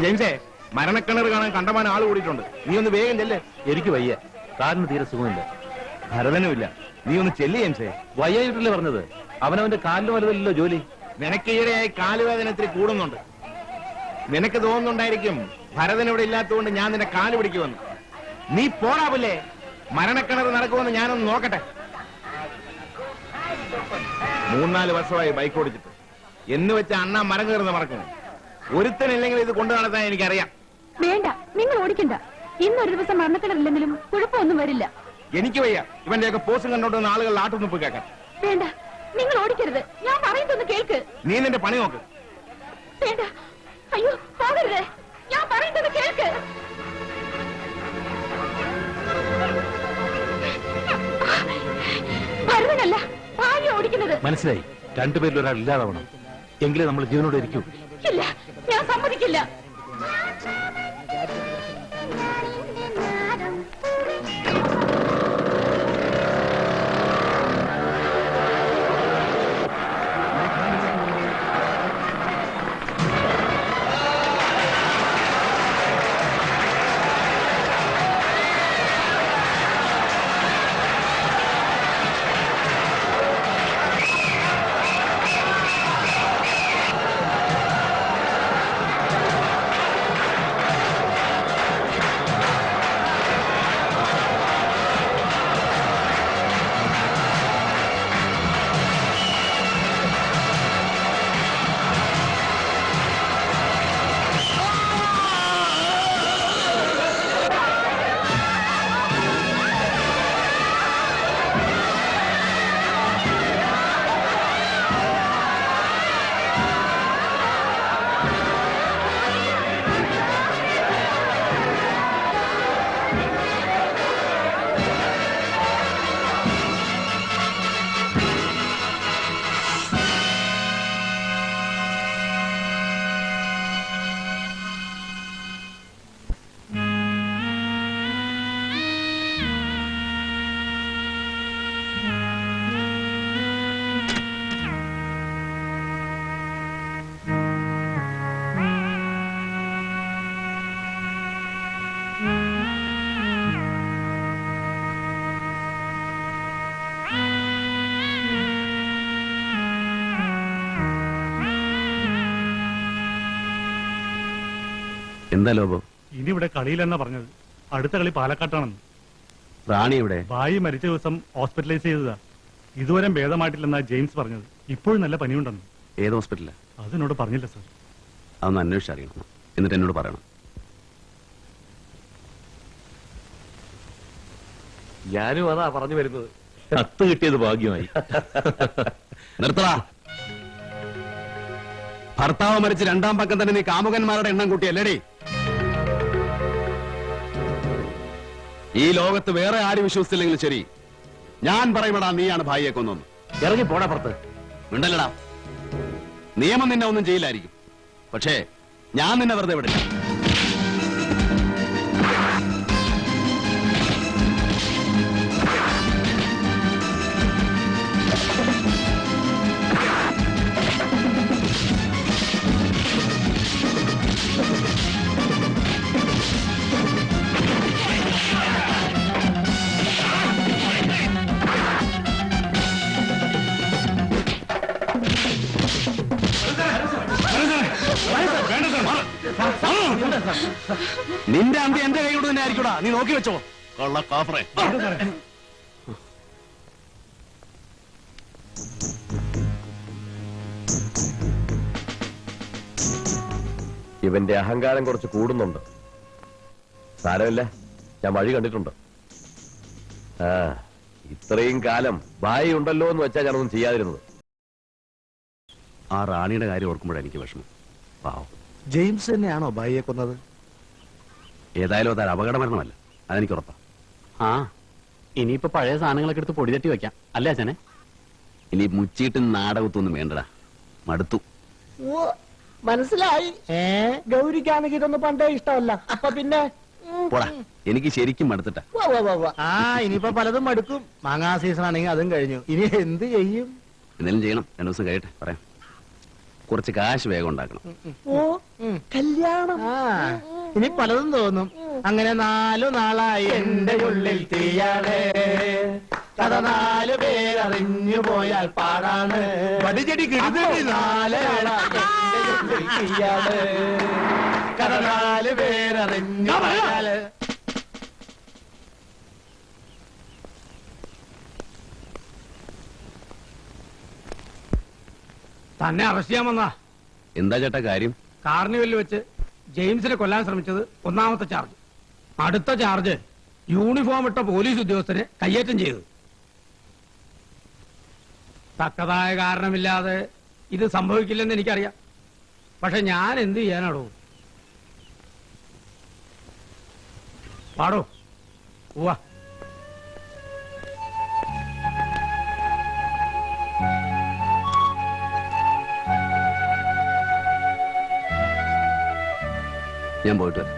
ജെയിംസേ, മരണക്കിണർ കാണാൻ കണ്ടമാനം ആള് കൂടിയിട്ടുണ്ട്. നീ ഒന്ന് വേഗം ചെല്ലേ. എനിക്ക് വയ്യ, കാലിന് തീരെ സുഖമില്ല. ഭരതനുമില്ല, നീ ഒന്ന് ചെല്ലി ജെയിംസേ. വയ്യായിട്ടല്ലേ പറഞ്ഞത്? അവനവന്റെ കാലിന് വലുതല്ലോ ജോലി. നിനക്ക് ഈയിടെയായി കാലുവേദന ഇത്തിരി കൂടുന്നുണ്ട്. നിനക്ക് തോന്നുന്നുണ്ടായിരിക്കും ഭരതൻ ഇവിടെ ഇല്ലാത്തതുകൊണ്ട് ഞാൻ നിന്റെ കാല് പിടിക്കുമെന്ന്. നീ പോടാവില്ലേ? മരണക്കിണർ നടക്കുമെന്ന് ഞാനൊന്ന് നോക്കട്ടെ. 3-4 വർഷമായി ബൈക്ക് ഓടിച്ചിട്ട് എന്ന് വെച്ച അണ്ണ മരം കയറുന്ന മറക്കുന്നു. ഒരുത്തനില്ലെങ്കിൽ ഇത് കൊണ്ടു നടത്താൻ എനിക്കറിയാം. വേണ്ട, നിങ്ങൾ ഓടിക്കണ്ട. ഇന്നൊരു ദിവസം മരണക്കിണറില്ലെങ്കിലും കുഴപ്പമൊന്നും വരില്ല. എനിക്ക് വയ്യ ഇവന്റെയൊക്കെ പോസും കണ്ടോണ്ടുന്ന ആളുകൾ ആട്ടുനിപ്പ് കേൾക്കാൻ. വേണ്ട, നിങ്ങൾ ഓടിക്കരുത്. ഞാൻ പറയുന്നൊന്ന് കേൾക്ക്. നീ നിന്റെ പണി നോക്ക്. വേണ്ട, അയ്യോ പോകരുത്. ഞാൻ പറയുന്നത് കേൾക്ക്. ഭരതനല്ല, ഭാര്യ ഓടിക്കുന്നത്. മനസ്സിലായി. രണ്ടുപേരിൽ ഒരാൾ ഇല്ലാതാവണം, എങ്കിലേ നമ്മൾ ജീവനോടെ ഇരിക്കൂ. ഇല്ല, ഞാൻ സമ്മതിക്കില്ല. എന്താ ലോബോ? ഇനി ഇവിടെ കളിയിലെന്നാ പറഞ്ഞത്. അടുത്ത കളി പാലക്കാട്ടാണെന്ന്. റാണി ഇവിടെ? ഭായി മരിച്ച ദിവസം ഹോസ്പിറ്റലൈസ് ചെയ്തതാ. ഇതുവരെ ഭേദമായിട്ടില്ലെന്നാ ജെയിംസ് പറഞ്ഞത്. ഇപ്പോഴും നല്ല പനിയുണ്ടെന്ന്. ഏത് ഹോസ്പിറ്റലാ? അതിനോട് പറഞ്ഞില്ല സർ. അതൊന്ന് അന്വേഷിച്ചറിയണം, എന്നിട്ട് എന്നോട് പറയണം. ഞാനും അതാ പറഞ്ഞു വരുന്നത്. കത്ത് കിട്ടിയത് ഭാഗ്യമായി. നിർത്തടാ. ഭർത്താവ് മരിച്ച് രണ്ടാം പക്കം തന്നെ നീ കാമുകന്മാരുടെ എണ്ണം കൂട്ടിയല്ലേടി? ഈ ലോകത്ത് വേറെ ആരും വിശ്വസിച്ചില്ലെങ്കിലും ശരി, ഞാൻ പറയുമ്പോടാ നീയാണ് ഭായിയെ കൊന്നൊന്ന്. ഇറങ്ങി പോടാ പുറത്ത്. ഉണ്ടല്ലടാ, നിയമം നിന്നെ ഒന്നും ചെയ്യില്ലായിരിക്കും, പക്ഷേ ഞാൻ നിന്നെ വെറുതെ വിടില്ല. നിന്റെ അന്ത്യം എന്റെ കൈ കൊണ്ട് തന്നെ ആയിരിക്കൂടാ, നീ നോക്കി വെച്ചോ. കൊള്ള കാഫറെ. ഇവന്റെ അഹങ്കാരം കുറച്ച് കൂടുന്നുണ്ട്. സാരമില്ല, ഞാൻ വഴി കണ്ടിട്ടുണ്ട്. ഇത്രയും കാലം ഭായി ഉണ്ടല്ലോ എന്ന് വെച്ചാൽ ഞാനൊന്നും ചെയ്യാതിരുന്നത്. ആ റാണിയുടെ കാര്യം ഓർക്കുമ്പോഴാണ് എനിക്ക് വിഷമം. പാവം. ജെയിംസ് തന്നെയാണോ ഭായിയെ കൊന്നത്? ഏതായാലും അതൊരു അപകട മരണമല്ല, അതെനിക്ക് ഉറപ്പാ. ആ, ഇനിയിപ്പോ പഴയ സാധനങ്ങളൊക്കെ എടുത്ത് പൊടി തട്ടി വെക്കാം അല്ലേ അച്ഛനെ? ഇനി മുച്ചീട്ടും നാടകത്തൊന്നും വേണ്ടടാ, മടുത്തു. മനസ്സിലായി. ഗൗരിക്കാണെങ്കിൽ ഇതൊന്നും പണ്ടേ ഇഷ്ടമല്ല. അപ്പൊ പിന്നെ പോടാ, എനിക്ക് ശരിക്കും മടുത്തിട്ടാ. ആ, ഇനിയിപ്പോ പലതും മടുക്കും. മാങ്ങാ സീസൺ ആണെങ്കിൽ അതും കഴിഞ്ഞു. ഇനി എന്ത് ചെയ്യും? എന്തെങ്കിലും ചെയ്യണം. 2 ദിവസം കഴിയട്ടെ, പറയാം. കുറച്ച് കാശ് വേഗം ഉണ്ടാക്കണം. കല്യാണം. ഇനി പലതും തോന്നും. അങ്ങനെ 4 നാളായി എന്റെ ഉള്ളിൽ തീയാണ്. കഥ 4 പേരറിഞ്ഞു പോയാൽ പാടാണ്. വടിചെടി കിടുതടി 4 നാളായി എന്റെ ഉള്ളിൽ തീയാണ്. കഥ 4 പേരറിഞ്ഞു പോയാൽ. തന്നെ അറസ്റ്റ് ചെയ്യാൻ വന്നാ. എന്താ ചേട്ടാ കാര്യം? കാർണിവലിൽ വെച്ച് ജെയിംസിനെ കൊല്ലാൻ ശ്രമിച്ചത് 1ാമത്തെ ചാർജ്. അടുത്ത ചാർജ് യൂണിഫോം ഇട്ട പോലീസ് ഉദ്യോഗസ്ഥരെ കയ്യേറ്റം ചെയ്തു. തക്കതായ കാരണമില്ലാതെ ഇത് സംഭവിക്കില്ലെന്ന് എനിക്കറിയാം. പക്ഷെ ഞാൻ എന്ത് ചെയ്യാനാടോ? പാടോ ഉവ്വ. ഞാൻ പോയിട്ട് വരാം.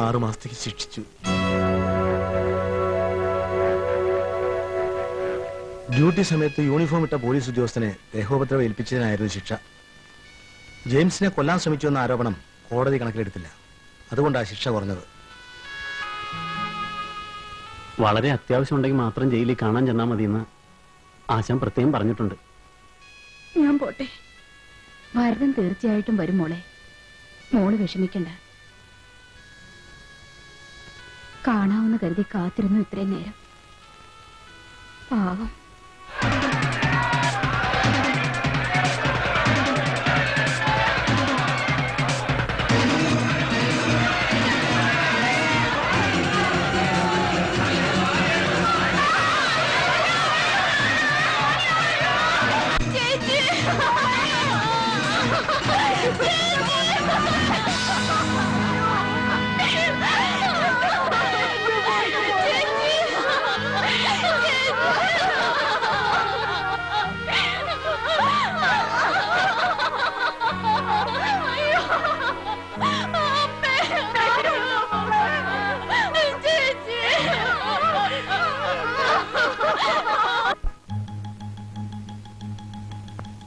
ആറ് മാസത്തേക്ക് ശിക്ഷിച്ചു. ഡ്യൂട്ടി സമയത്ത് യൂണിഫോം ഇട്ട പോലീസ് ഉദ്യോഗസ്ഥനെ ദേഹോപദ്രവം ഏൽപ്പിച്ചതിനായിരുന്നു ശിക്ഷ. ജെയിംസിനെ കൊല്ലാൻ ശ്രമിച്ചു എന്ന ആരോപണം കോടതി കണക്കിലെടുത്തില്ല. അതുകൊണ്ടാണ് ശിക്ഷ കുറഞ്ഞത്. വളരെ അത്യാവശ്യം ഉണ്ടെങ്കിൽ മാത്രം ജയിലിൽ കാണാൻ ചെന്നാൽ മതിയെന്ന് ആശാൻ പ്രത്യേകം പറഞ്ഞിട്ടുണ്ട്. ഞാൻ പോട്ടെ. ഭരതൻ തീർച്ചയായിട്ടും വരും മോളെ. മോള് വിഷമിക്കണ്ട. കാണാവുന്ന കരുതി കാത്തിരുന്നു ഇത്രയും നേരം. പാവം.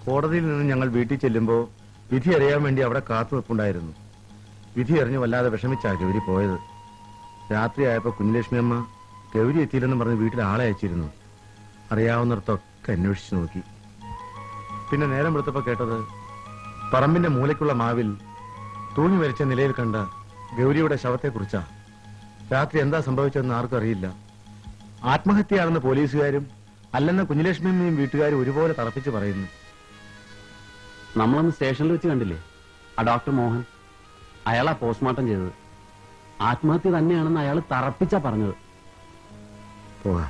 കോടതിയിൽ നിന്ന് ഞങ്ങൾ വീട്ടിൽ ചെല്ലുമ്പോൾ വിധി അറിയാൻ വേണ്ടി അവിടെ കാത്തുവെപ്പുണ്ടായിരുന്നു. വിധി അറിഞ്ഞ് വല്ലാതെ വിഷമിച്ചാ ഗൗരി പോയത്. രാത്രിയായപ്പോ കുഞ്ഞലക്ഷ്മി അമ്മ ഗൗരി എത്തിയില്ലെന്ന് പറഞ്ഞ് വീട്ടിൽ ആളെ അയച്ചിരുന്നു. അറിയാവുന്നിടത്തൊക്കെ അന്വേഷിച്ചു നോക്കി. പിന്നെ നേരം വെളുത്തപ്പോ കേട്ടത് പറമ്പിന്റെ മൂലയ്ക്കുള്ള മാവിൽ തൂങ്ങി മരിച്ച നിലയിൽ കണ്ട ഗൗരിയുടെ ശവത്തെക്കുറിച്ചാ. രാത്രി എന്താ സംഭവിച്ചതെന്ന് ആർക്കും അറിയില്ല. ആത്മഹത്യയാണെന്ന് പോലീസുകാരും അല്ലെന്ന് കുഞ്ഞുലക്ഷ്മിയും വീട്ടുകാരും ഒരുപോലെ തറപ്പിച്ച് പറയുന്നു. നമ്മളന്ന് സ്റ്റേഷനിൽ വെച്ച് കണ്ടില്ലേ ആ ഡോക്ടർ മോഹൻ? അയാളാ പോസ്റ്റ്മോർട്ടം ചെയ്തത്. ആത്മഹത്യ തന്നെയാണെന്ന് അയാൾ തറപ്പിച്ചാ പറഞ്ഞത്. പോകാം.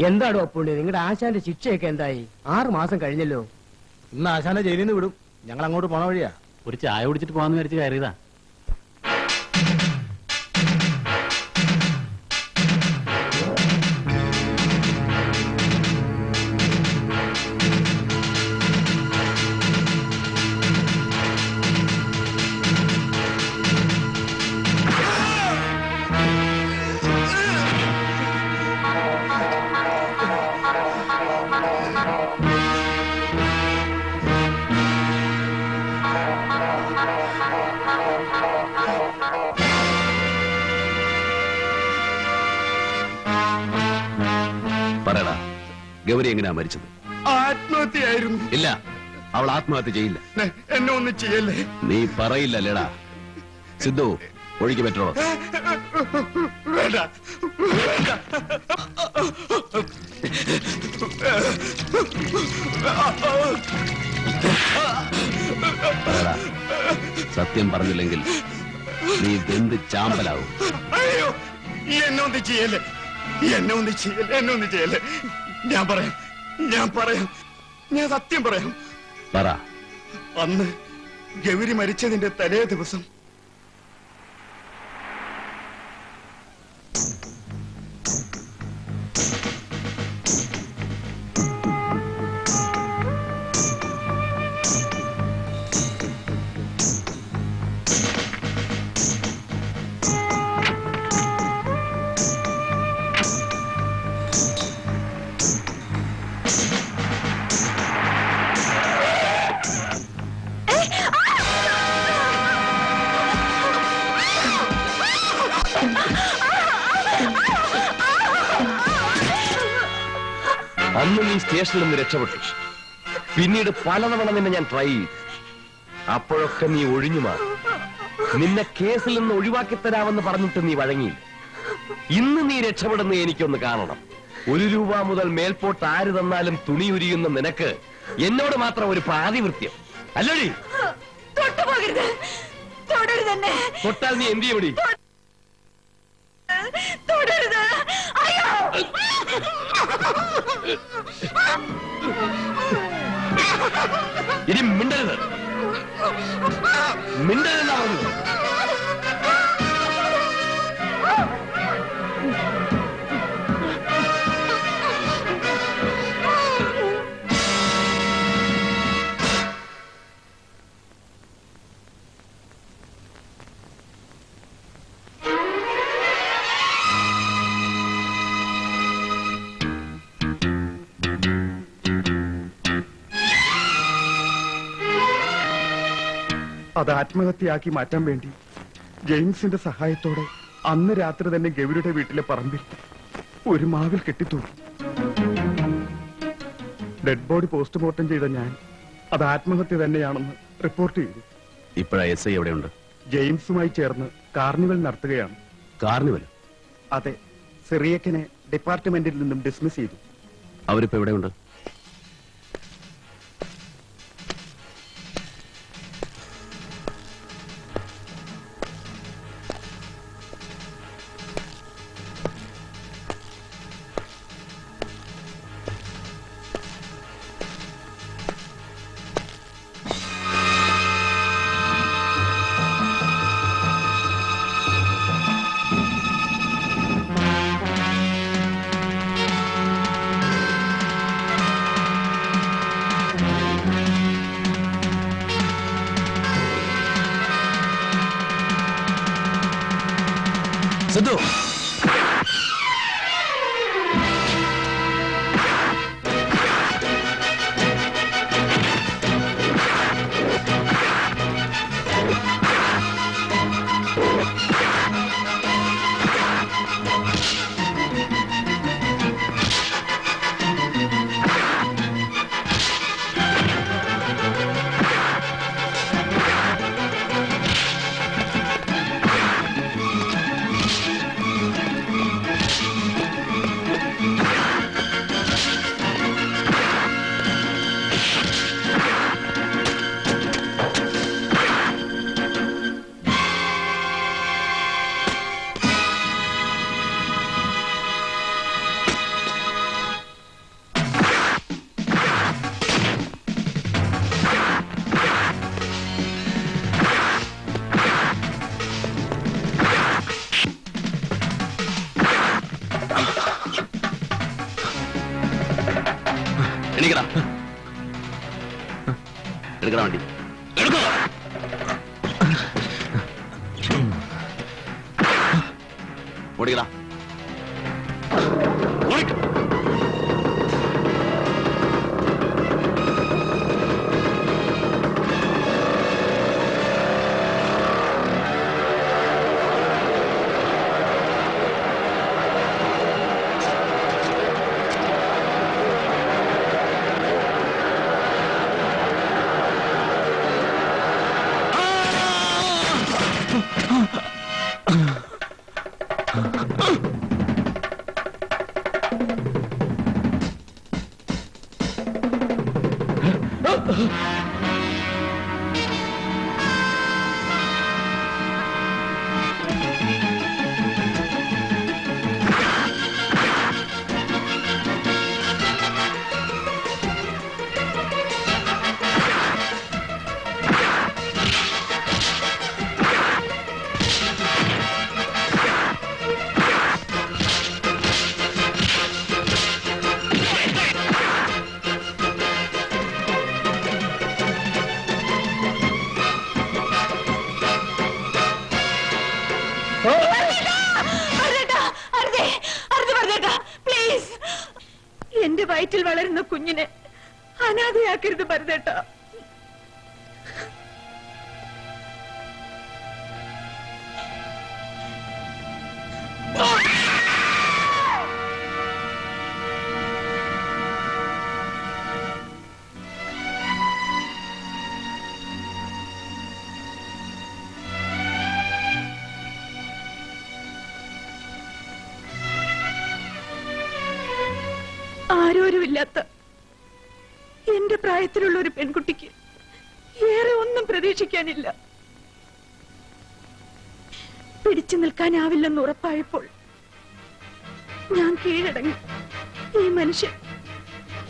എന്താണോ അപ്പുണ്ണി നിങ്ങളുടെ ആശാന്റെ ശിക്ഷയൊക്കെ എന്തായി? 6 മാസം കഴിഞ്ഞല്ലോ. ഇന്ന് ആശാനെ ജയിലിൽ നിന്ന് വിടും. ഞങ്ങൾ അങ്ങോട്ട് പോണ വഴിയാ. ഒരു ചായ കുടിച്ചിട്ട് പോകാന്ന് വിചാരിച്ച് കയറിയതാ. പറയടാ, ഗൗരി എങ്ങനെയാ മരിച്ചത്? ആത്മഹത്യയായിരുന്നു. ഇല്ല, അവൾ ആത്മഹത്യ ചെയ്യില്ല. എന്നെ ഒന്നും ചെയ്യല്ലേ. നീ പറയില്ലല്ലേടാ. സിദ്ധു, ഒഴുക്കി പെട്രോൾ. വേണ്ട വേണ്ട. പറയടാ, സത്യം പറഞ്ഞില്ലെങ്കിൽ നീ വെന്ത് ചാമ്പലാവും. അയ്യോ, എന്നെ ഒന്നും ചെയ്യല്ലേ, എന്നെ ഒന്നും ചെയ്യല്ലേ, എന്നെ ഒന്നും ചെയ്യല്ലേ. ഞാൻ പറയാം, ഞാൻ സത്യം പറയാം. പറ. അന്ന് ഗൗരി മരിച്ചതിന്റെ തലേ ദിവസം അന്ന് നീ സ്റ്റേഷനിൽ നിന്ന് രക്ഷപ്പെട്ടു. പിന്നീട് പലതവണ നിന്നെ ഞാൻ ട്രൈ ചെയ്തു. അപ്പോഴൊക്കെ നീ ഒഴിഞ്ഞു മാറി. നിന്നെ കേസിൽ നിന്ന് ഒഴിവാക്കി തരാമെന്ന് പറഞ്ഞിട്ട് നീ വഴങ്ങിയില്ല. ഇന്ന് നീ രക്ഷപ്പെടുന്ന എനിക്കൊന്ന് കാണണം. 1 രൂപ മുതൽ മേൽപോട്ട് ആര് തന്നാലും തുണി ഉരിയുന്ന നിനക്ക് എന്നോട് മാത്രം ഒരു പാതിവൃത്യം അല്ലടി? തൊട്ടാൽ നീ എന്ത് ചെയ്യടി? ഇനി മിണ്ടരുത്, മിണ്ടരുതെന്നാ പറഞ്ഞത്. അത് ആത്മഹത്യയാക്കി മാറ്റാൻ വേണ്ടി ജെയിംസിന്റെ സഹായത്തോടെ അന്ന് രാത്രി തന്നെ ഗൗരിയുടെ വീട്ടിലെ പറമ്പിൽ ഒരു മാവിൽ കെട്ടിത്തൂക്കി. ഡെഡ് ബോഡി പോസ്റ്റ്മോർട്ടം ചെയ്ത ഞാൻ അത് ആത്മഹത്യ തന്നെയാണെന്ന് റിപ്പോർട്ട് ചെയ്തു. ഇപ്പോഴാ SI എവിടെയുണ്ട്? ജെയിംസുമായി ചേർന്ന് കാർണിവൽ നടത്തുകയാണ്. കാർണിവൽ? അതെ, സിറിയക്കിനെ ഡിപ്പാർട്ട്മെന്റിൽ നിന്നും ഡിസ്മിസ് ചെയ്തു. അവരിപ്പോ എവിടെയുണ്ട്? സിദ്ധു എണീക്കടാ, എടുക്കടാ വണ്ടി, എടുക്കോ. ഓടിക്കടാ, ഓടിക്ക. എന്റെ വയറ്റിൽ വളരുന്ന കുഞ്ഞിനെ അനാഥയാക്കരുത് ഭരതേട്ട. ആരോരുമില്ലാത്ത എന്റെ പ്രായത്തിലുള്ള ഒരു പെൺകുട്ടിക്ക് ഏറെ ഒന്നും പ്രതീക്ഷിക്കാനില്ല. പിടിച്ചു നിൽക്കാനാവില്ലെന്ന് ഉറപ്പായപ്പോൾ ഞാൻ കീഴടങ്ങി. ഈ മനുഷ്യൻ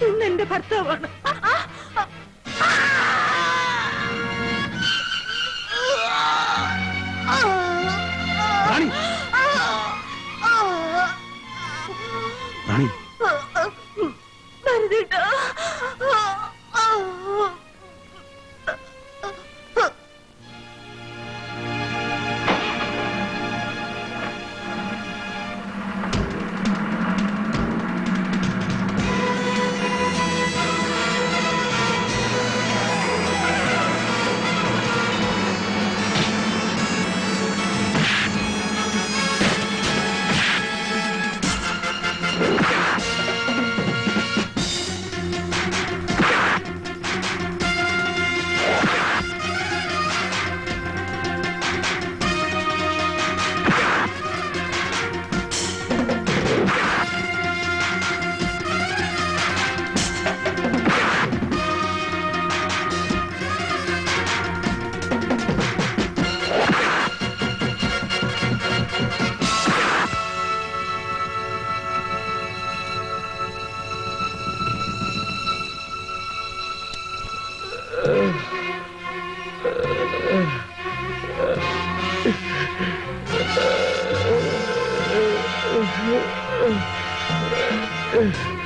ഇന്ന് എന്റെ ഭർത്താവാണ്. റാണി, റാണി, Uh...